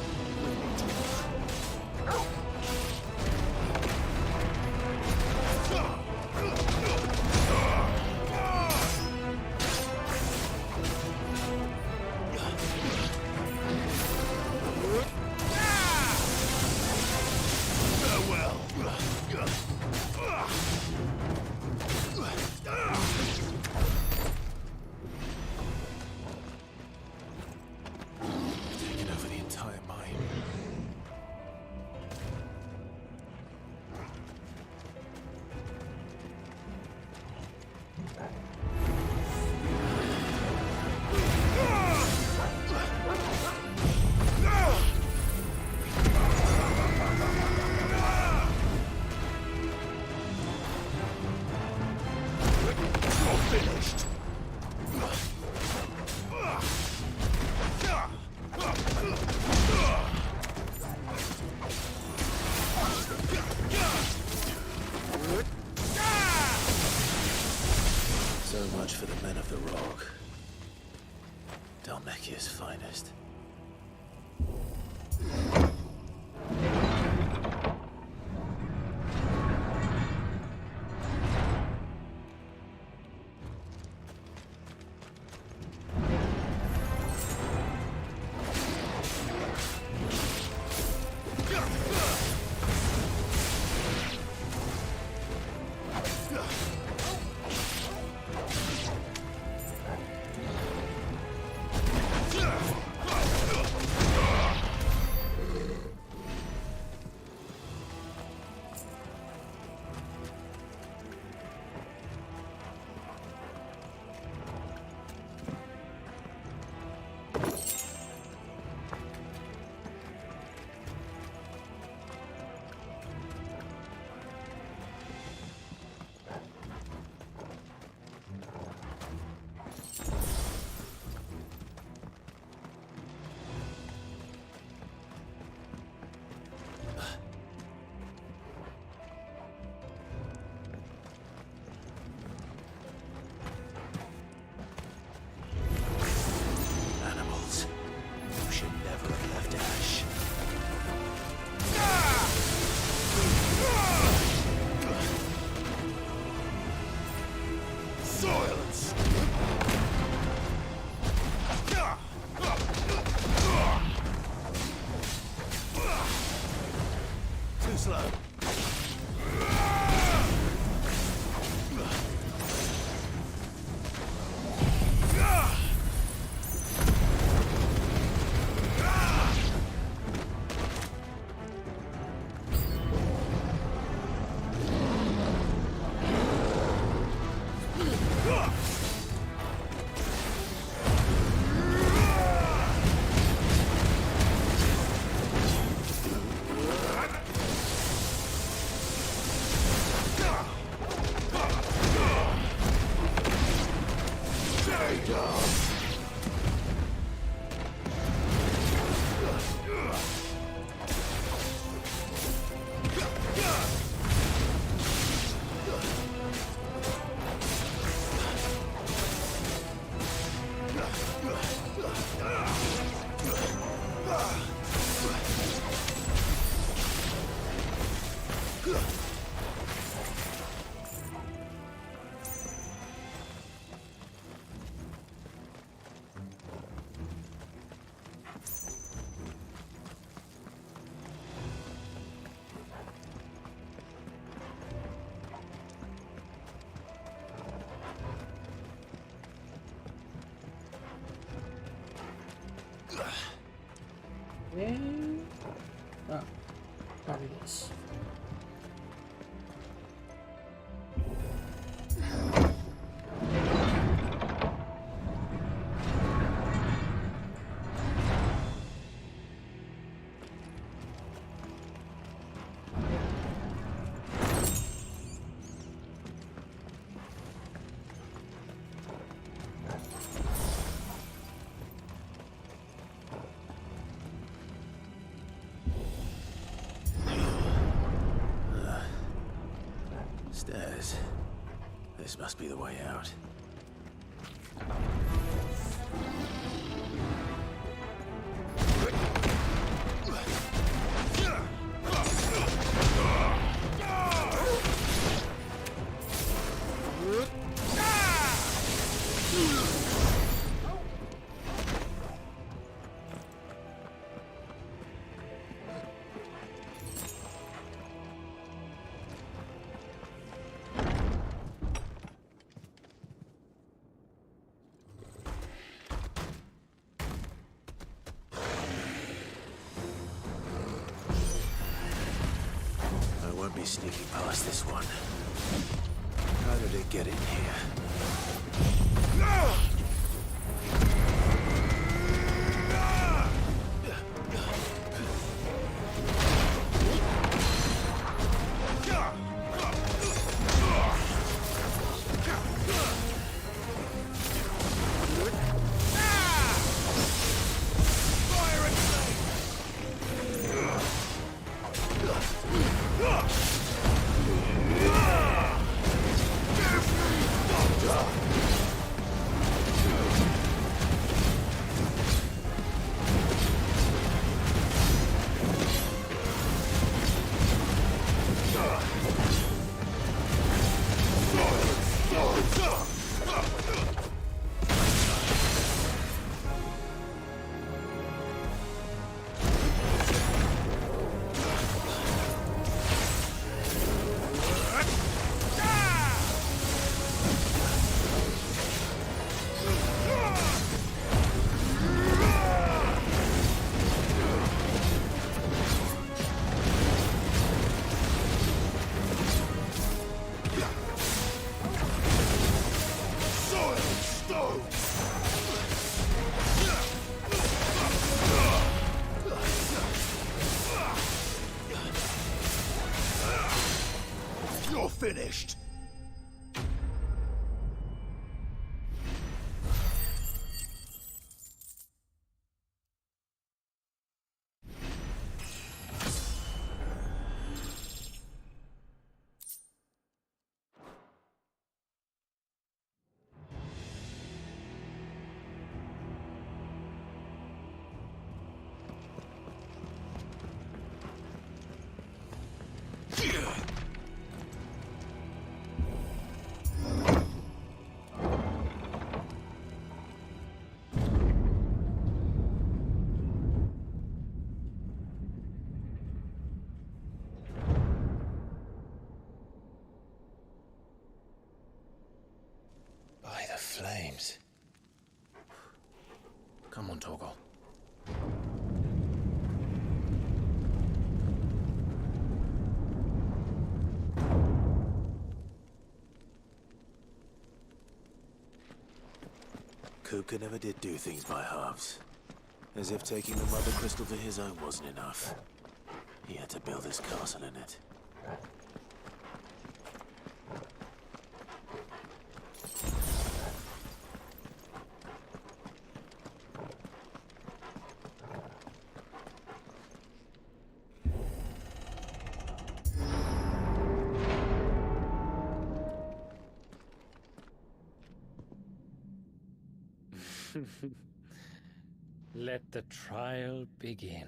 Taking for the men of the Rock. Dhalmekia's finest. And... oh, probably this. Stairs. This must be the way out. Be sneaking past this one. How did it get in here? finished. By the flames. Come on, Torgal. Kupka never did do things by halves. As if taking the Mother Crystal for his own wasn't enough. He had to build his castle in it. Let the trial begin.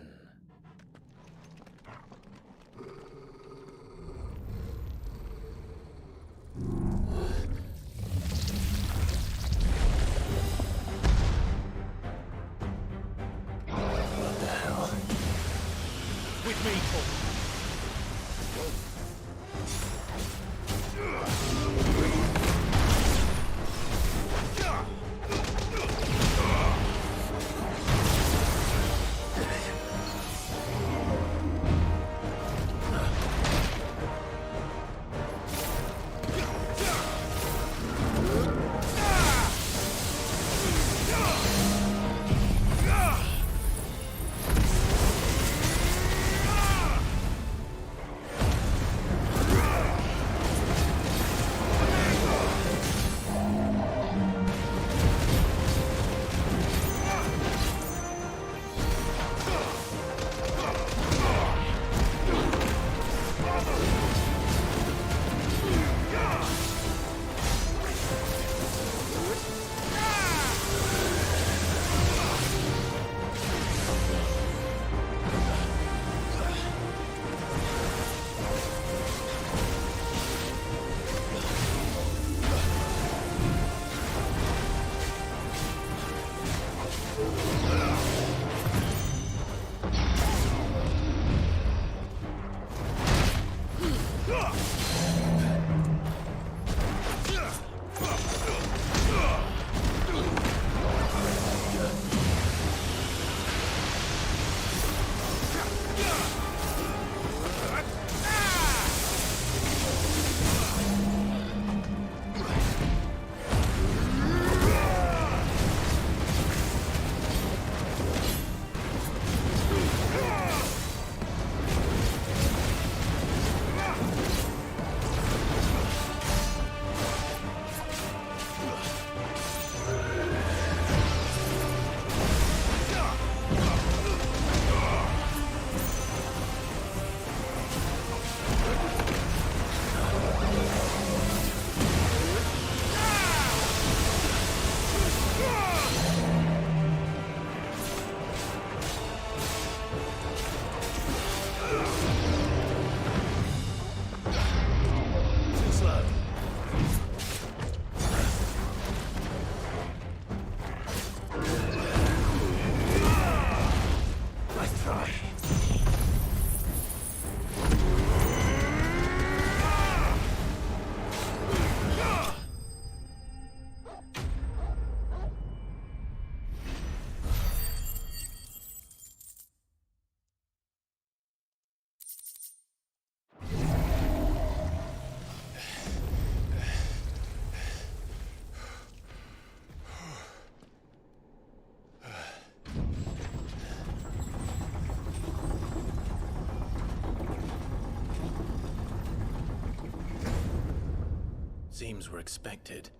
What the hell? With me, Cole. screams were expected.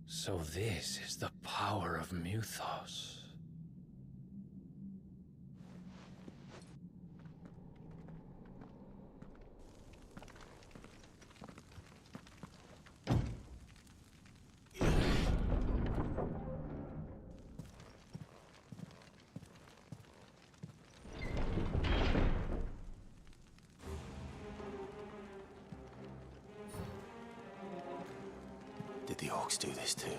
So this is the power of Mythos. Did the orcs do this too?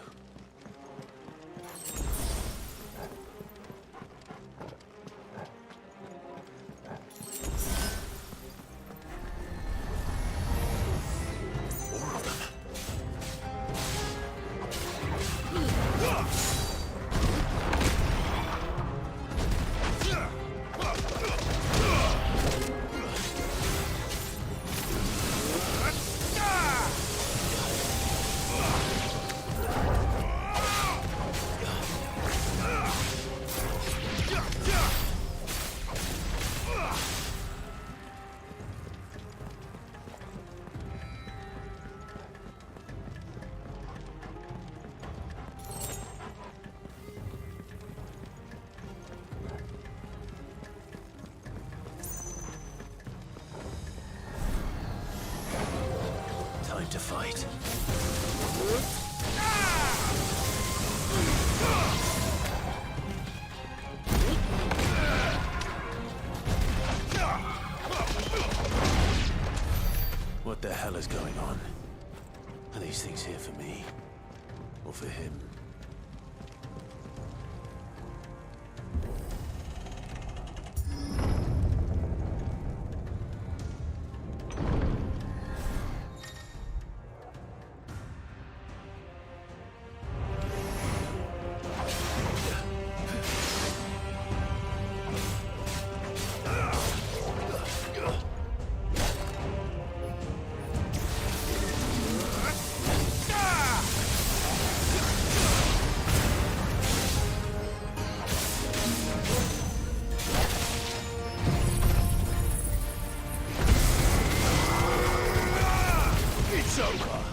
More of them. Time to fight. What the hell is going on? Are these things here for me? Or for him? It's over.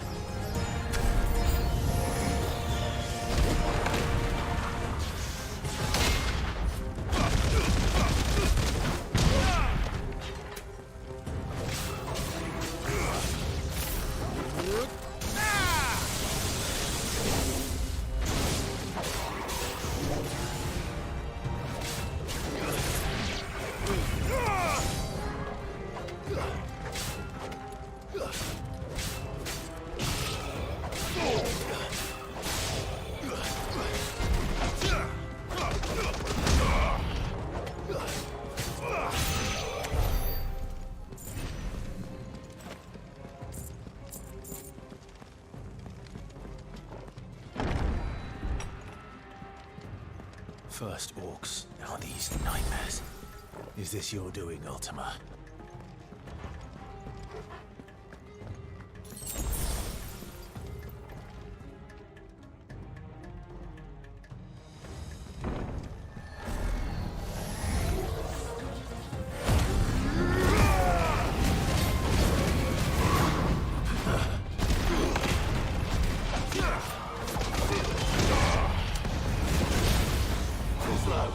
First orcs, now these nightmares. Is this your doing, Ultima? Slow.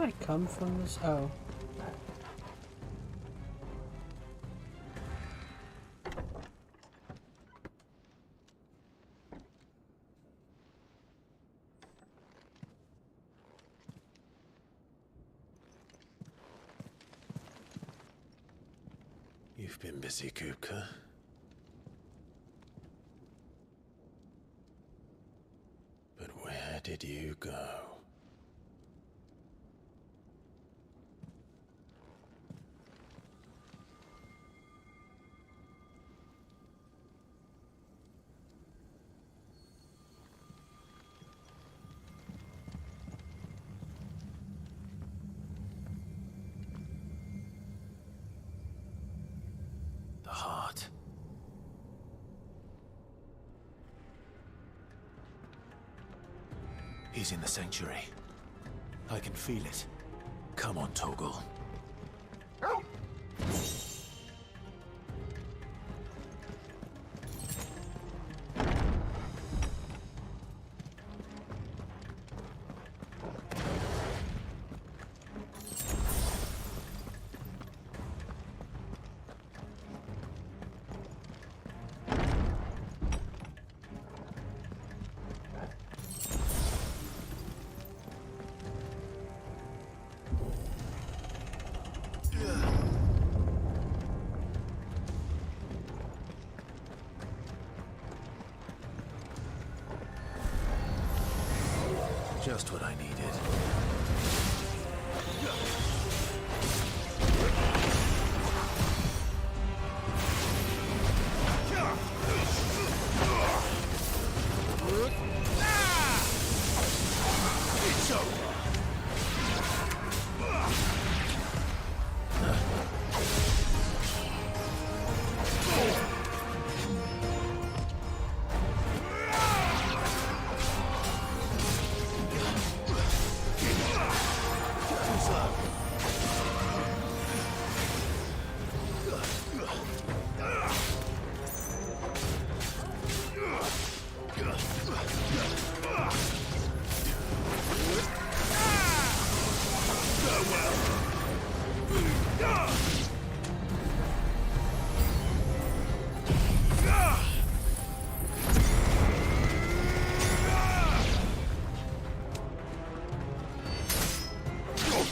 I come from this? Oh. You've been busy, Kupka. But where did you go? The heart. He's in the sanctuary. I can feel it. Come on, Toggle. Just what I needed. It's over.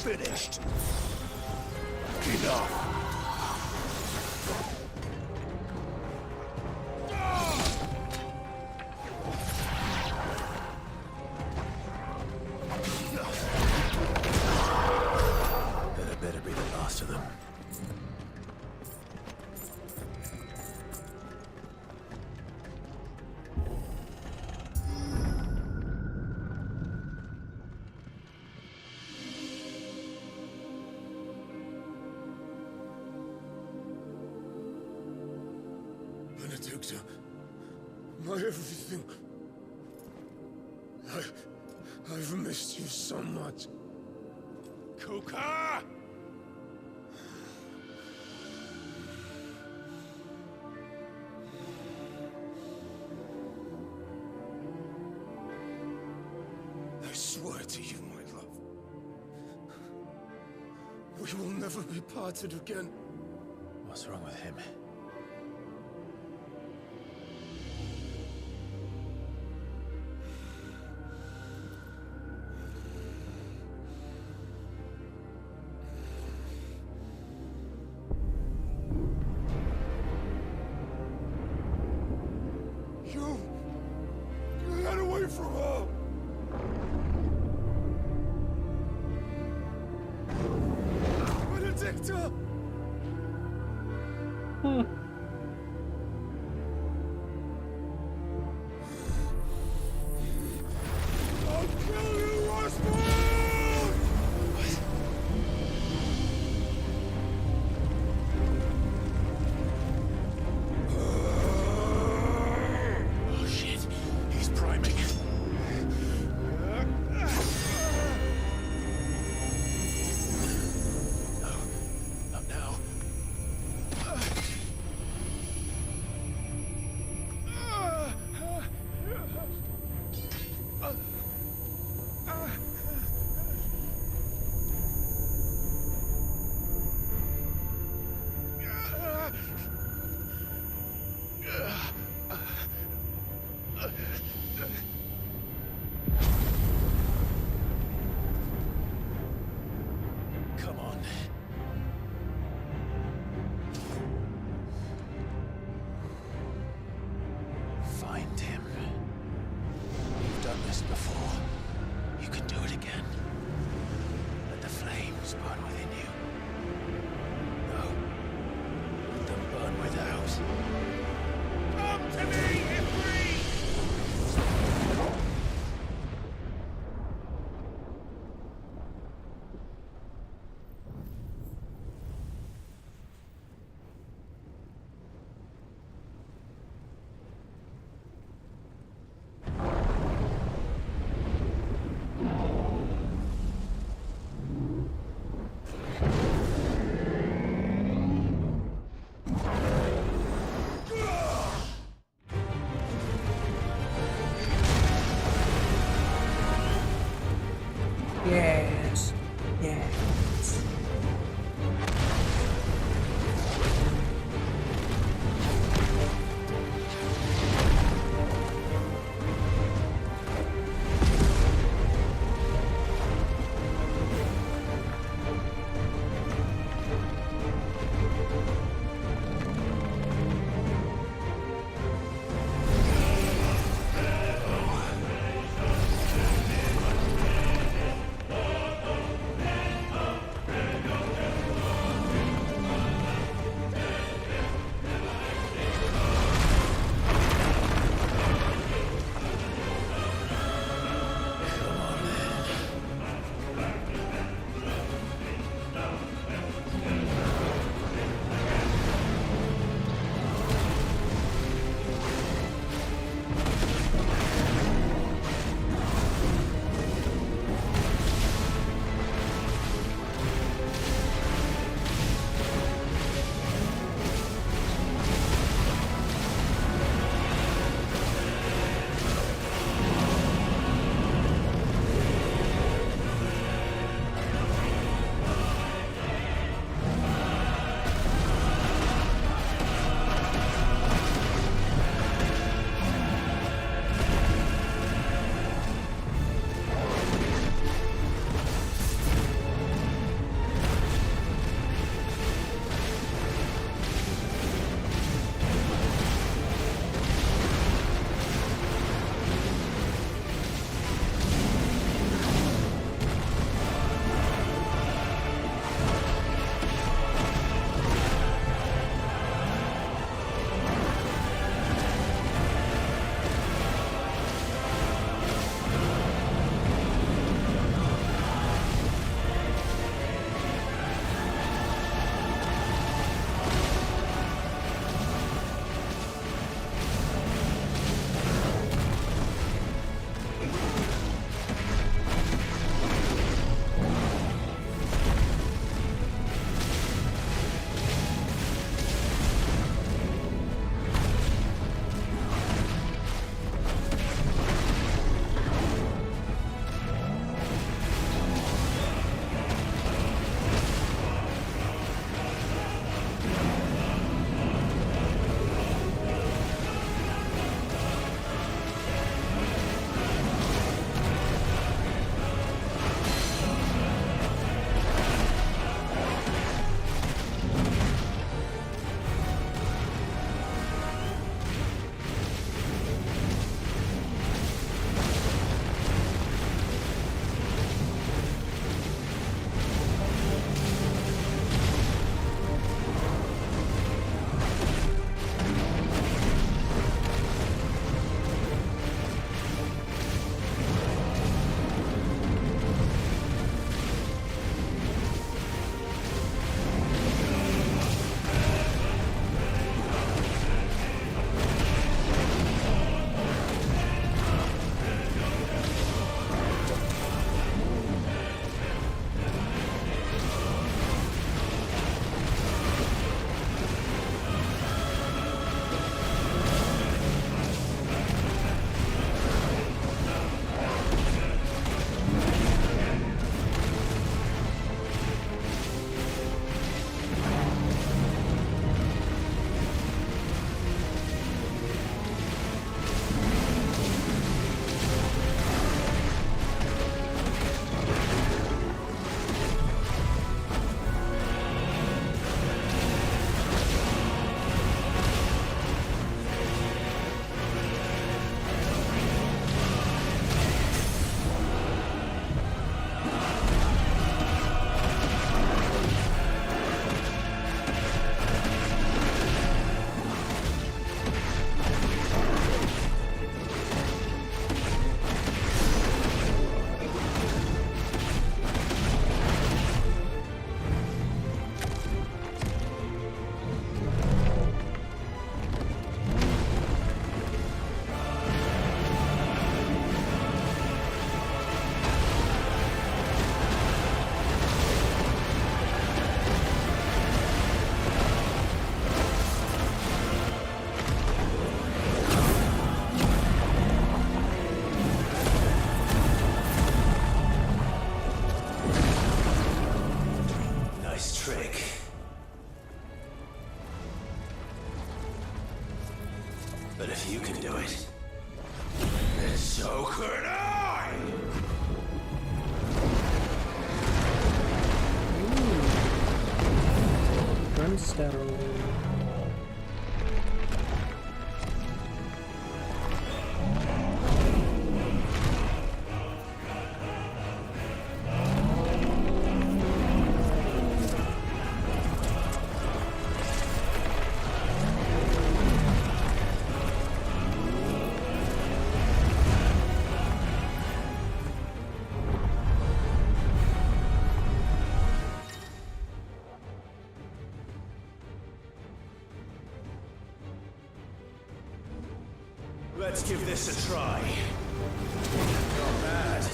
Finished. Enough. That better be the last of them. My everything. I've missed you so much. Kuka! I swear to you, my love. We will never be parted again. What's wrong with him? Get away from her! Benedicta! I'll kill you, Rosberg! Oh shit, he's priming. find him. You've done this before. You can do it again. Let the flames burn within you. No. Let them burn without. Come to me, Ifrit! But if you can do it, then so could I! Gunstetter. Let's give this a try. Not bad.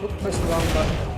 Oop, pressed the wrong button.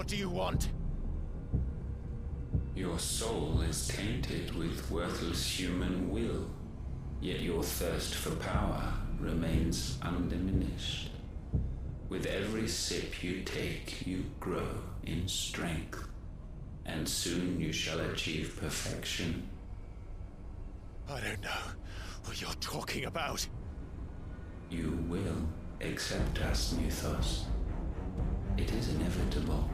What do you want? Your soul is tainted with worthless human will, yet your thirst for power remains undiminished. With every sip you take, you grow in strength, and soon you shall achieve perfection. I don't know what you're talking about. You will accept us, Mythos. It is inevitable.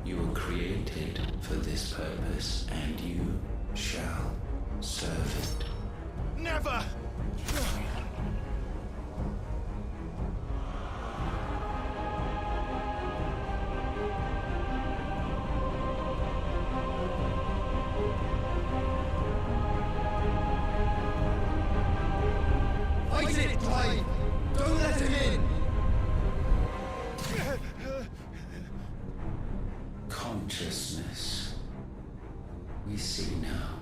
You were created for this purpose, and you shall serve it. Never! Fight it, Clive! Don't let him in! Consciousness. We see now.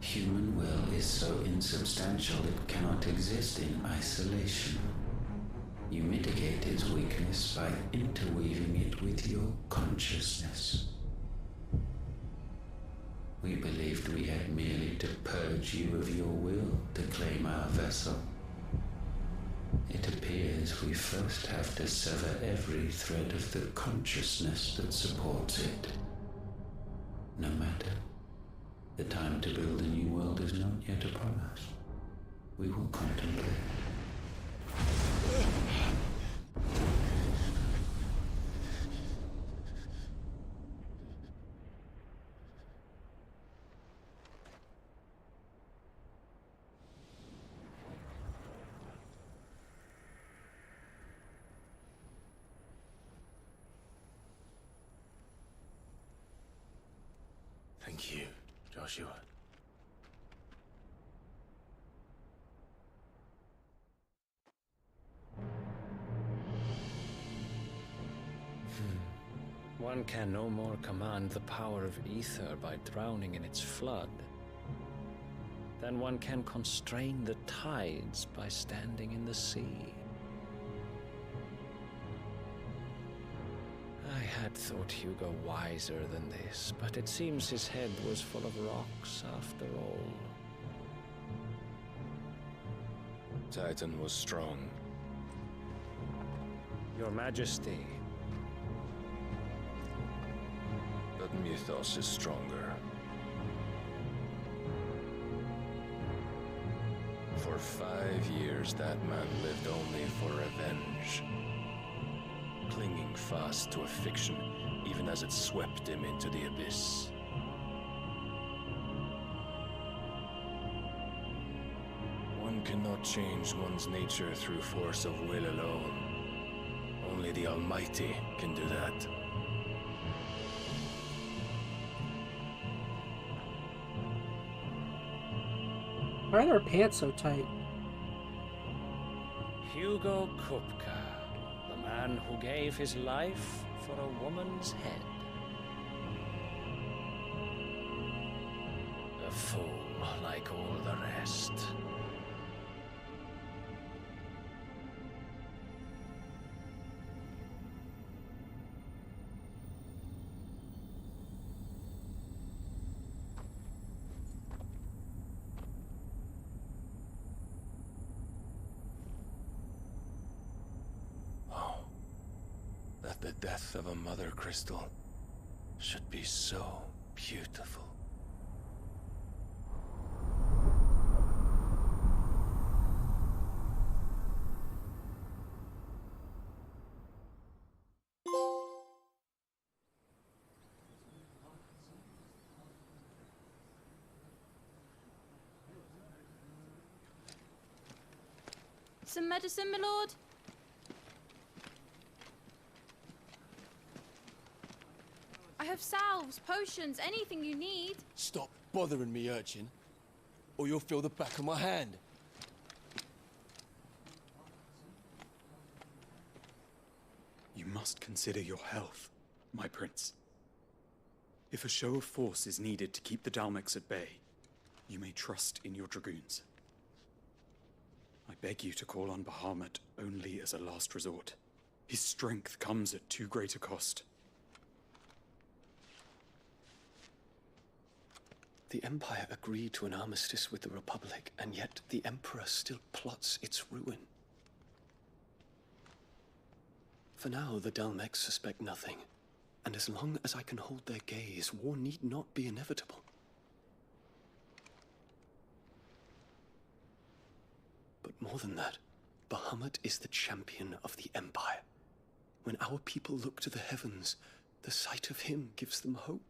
Human will is so insubstantial it cannot exist in isolation. You mitigate its weakness by interweaving it with your consciousness. We believed we had merely to purge you of your will to claim our vessel. It appears appears we first have to sever every thread of the consciousness that supports it. No matter. The time to build a new world is not yet upon us. We will contemplate. Thank you, Joshua. One can no more command the power of ether by drowning in its flood than one can constrain the tides by standing in the sea. I had thought Hugo wiser than this, but it seems his head was full of rocks after all. Titan was strong. Your Majesty. But Mythos is stronger. For 5 years, that man lived only for revenge. Clinging fast to a fiction, even as it swept him into the abyss. One cannot change one's nature through force of will alone. Only the Almighty can do that. Why are their pants so tight? Hugo Kupka, the man who gave his life for a woman's head. A fool like all the rest. The death of a mother crystal should be so beautiful. Some medicine, my lord? I have salves, potions, anything you need. Stop bothering me, urchin, or you'll feel the back of my hand. You must consider your health, my prince. If a show of force is needed to keep the Dalmex at bay, you may trust in your dragoons. I beg you to call on Bahamut only as a last resort. His strength comes at too great a cost. The Empire agreed to an armistice with the Republic, and yet the Emperor still plots its ruin. For now, the Dalmex suspect nothing, and as long as I can hold their gaze, war need not be inevitable. But more than that, Bahamut is the champion of the Empire. When our people look to the heavens, the sight of him gives them hope.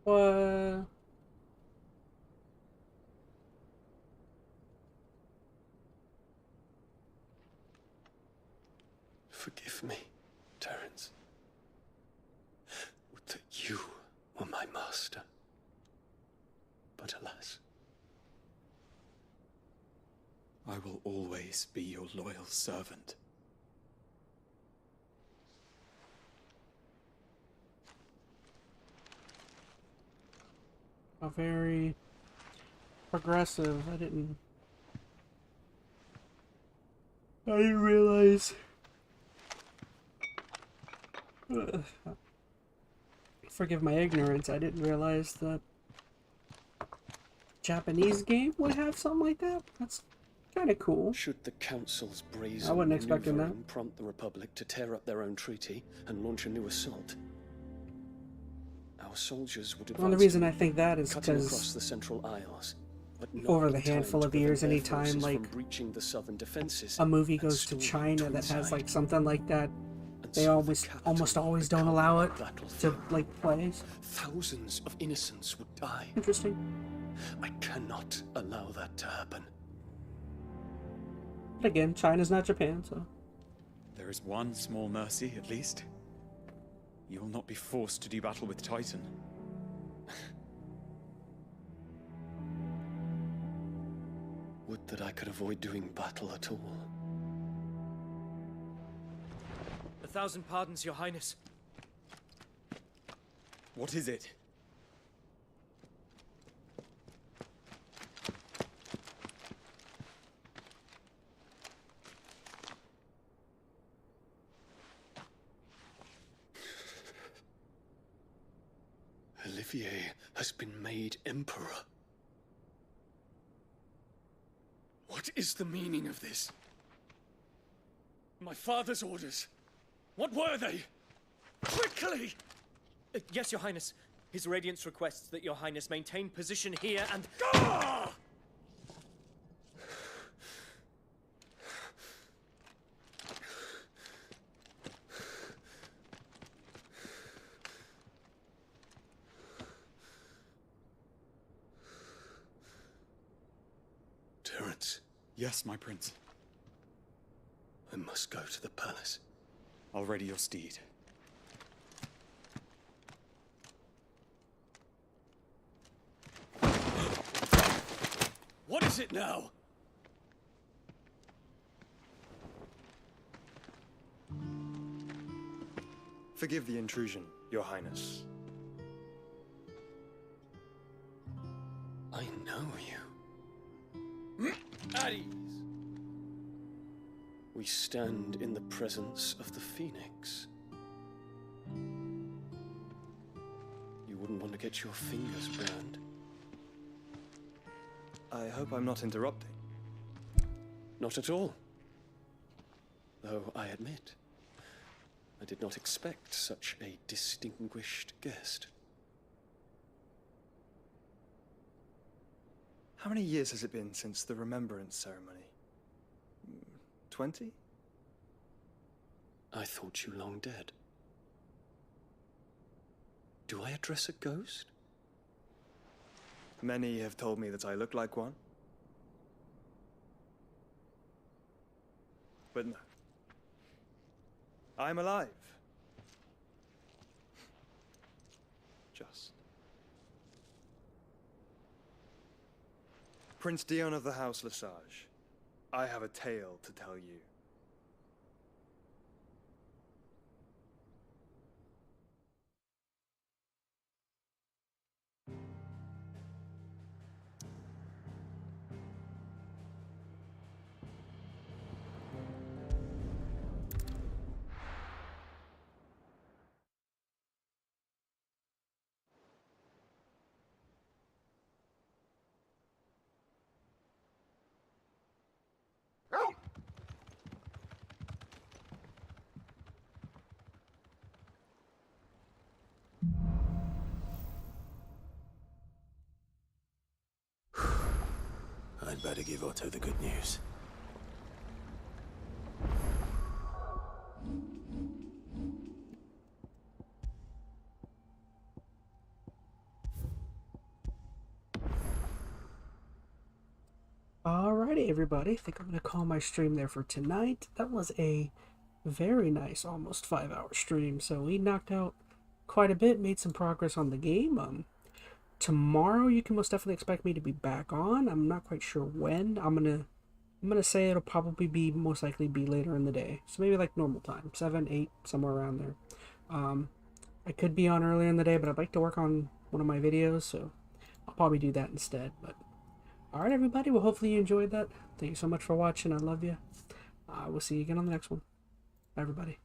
What? Forgive me, Terence. Would that you were my master. But alas. I will always be your loyal servant. A very progressive. I didn't realize. Forgive my ignorance. I didn't realize that Japanese game would have something like that. That's kind of cool. Should the Council's brazen I wasn't expecting that. maneuvering prompt the Republic to tear up their own treaty and launch a new assault, our soldiers would advance. Well, the reason I think that is cutting because across the Central Isles, but not over the in time handful to of years, prevent their anytime forces like from breaching the southern defenses a movie and goes to storming China that has Twinside. like something like that, they almost always don't allow it to like play. Thousands of innocents would die. Interesting. I cannot allow that to happen. But again, China's not Japan, so. There is one small mercy, at least. You will not be forced to do battle with Titan. Would that I could avoid doing battle at all. 1,000 pardons, Your Highness. What is it? Olivier has been made Emperor. What is the meaning of this? My father's orders. What were they? Quickly! Yes, Your Highness. His Radiance requests that Your Highness maintain position here and... Ah! Terence. Yes, my prince. I must go to the palace. I'll ready your steed. What is it now? Forgive the intrusion, Your Highness. I know you. At ease. We stand in the presence of the Phoenix. You wouldn't want to get your fingers burned. I hope I'm not interrupting. Not at all. Though I admit, I did not expect such a distinguished guest. How many years has it been since the Remembrance ceremony? 20? I thought you long dead. Do I address a ghost? Many have told me that I look like one. But no. I'm alive. Just. Prince Dion of the House Lesage, I have a tale to tell you. I'd better give Otto the good news. Alrighty, everybody. I think I'm going to call my stream there for tonight. That was a very nice, almost 5-hour stream. So we knocked out quite a bit, made some progress on the game. Tomorrow you can most definitely expect me to be back on. I'm not quite sure when. I'm gonna say it'll probably be most likely be later in the day. So maybe like normal time, 7, 8, somewhere around there. I could be on earlier in the day, but I'd like to work on one of my videos, so I'll probably do that instead. But alright, everybody, well, hopefully you enjoyed that. Thank you so much for watching. I love you. We'll see you again on the next one. Bye, everybody.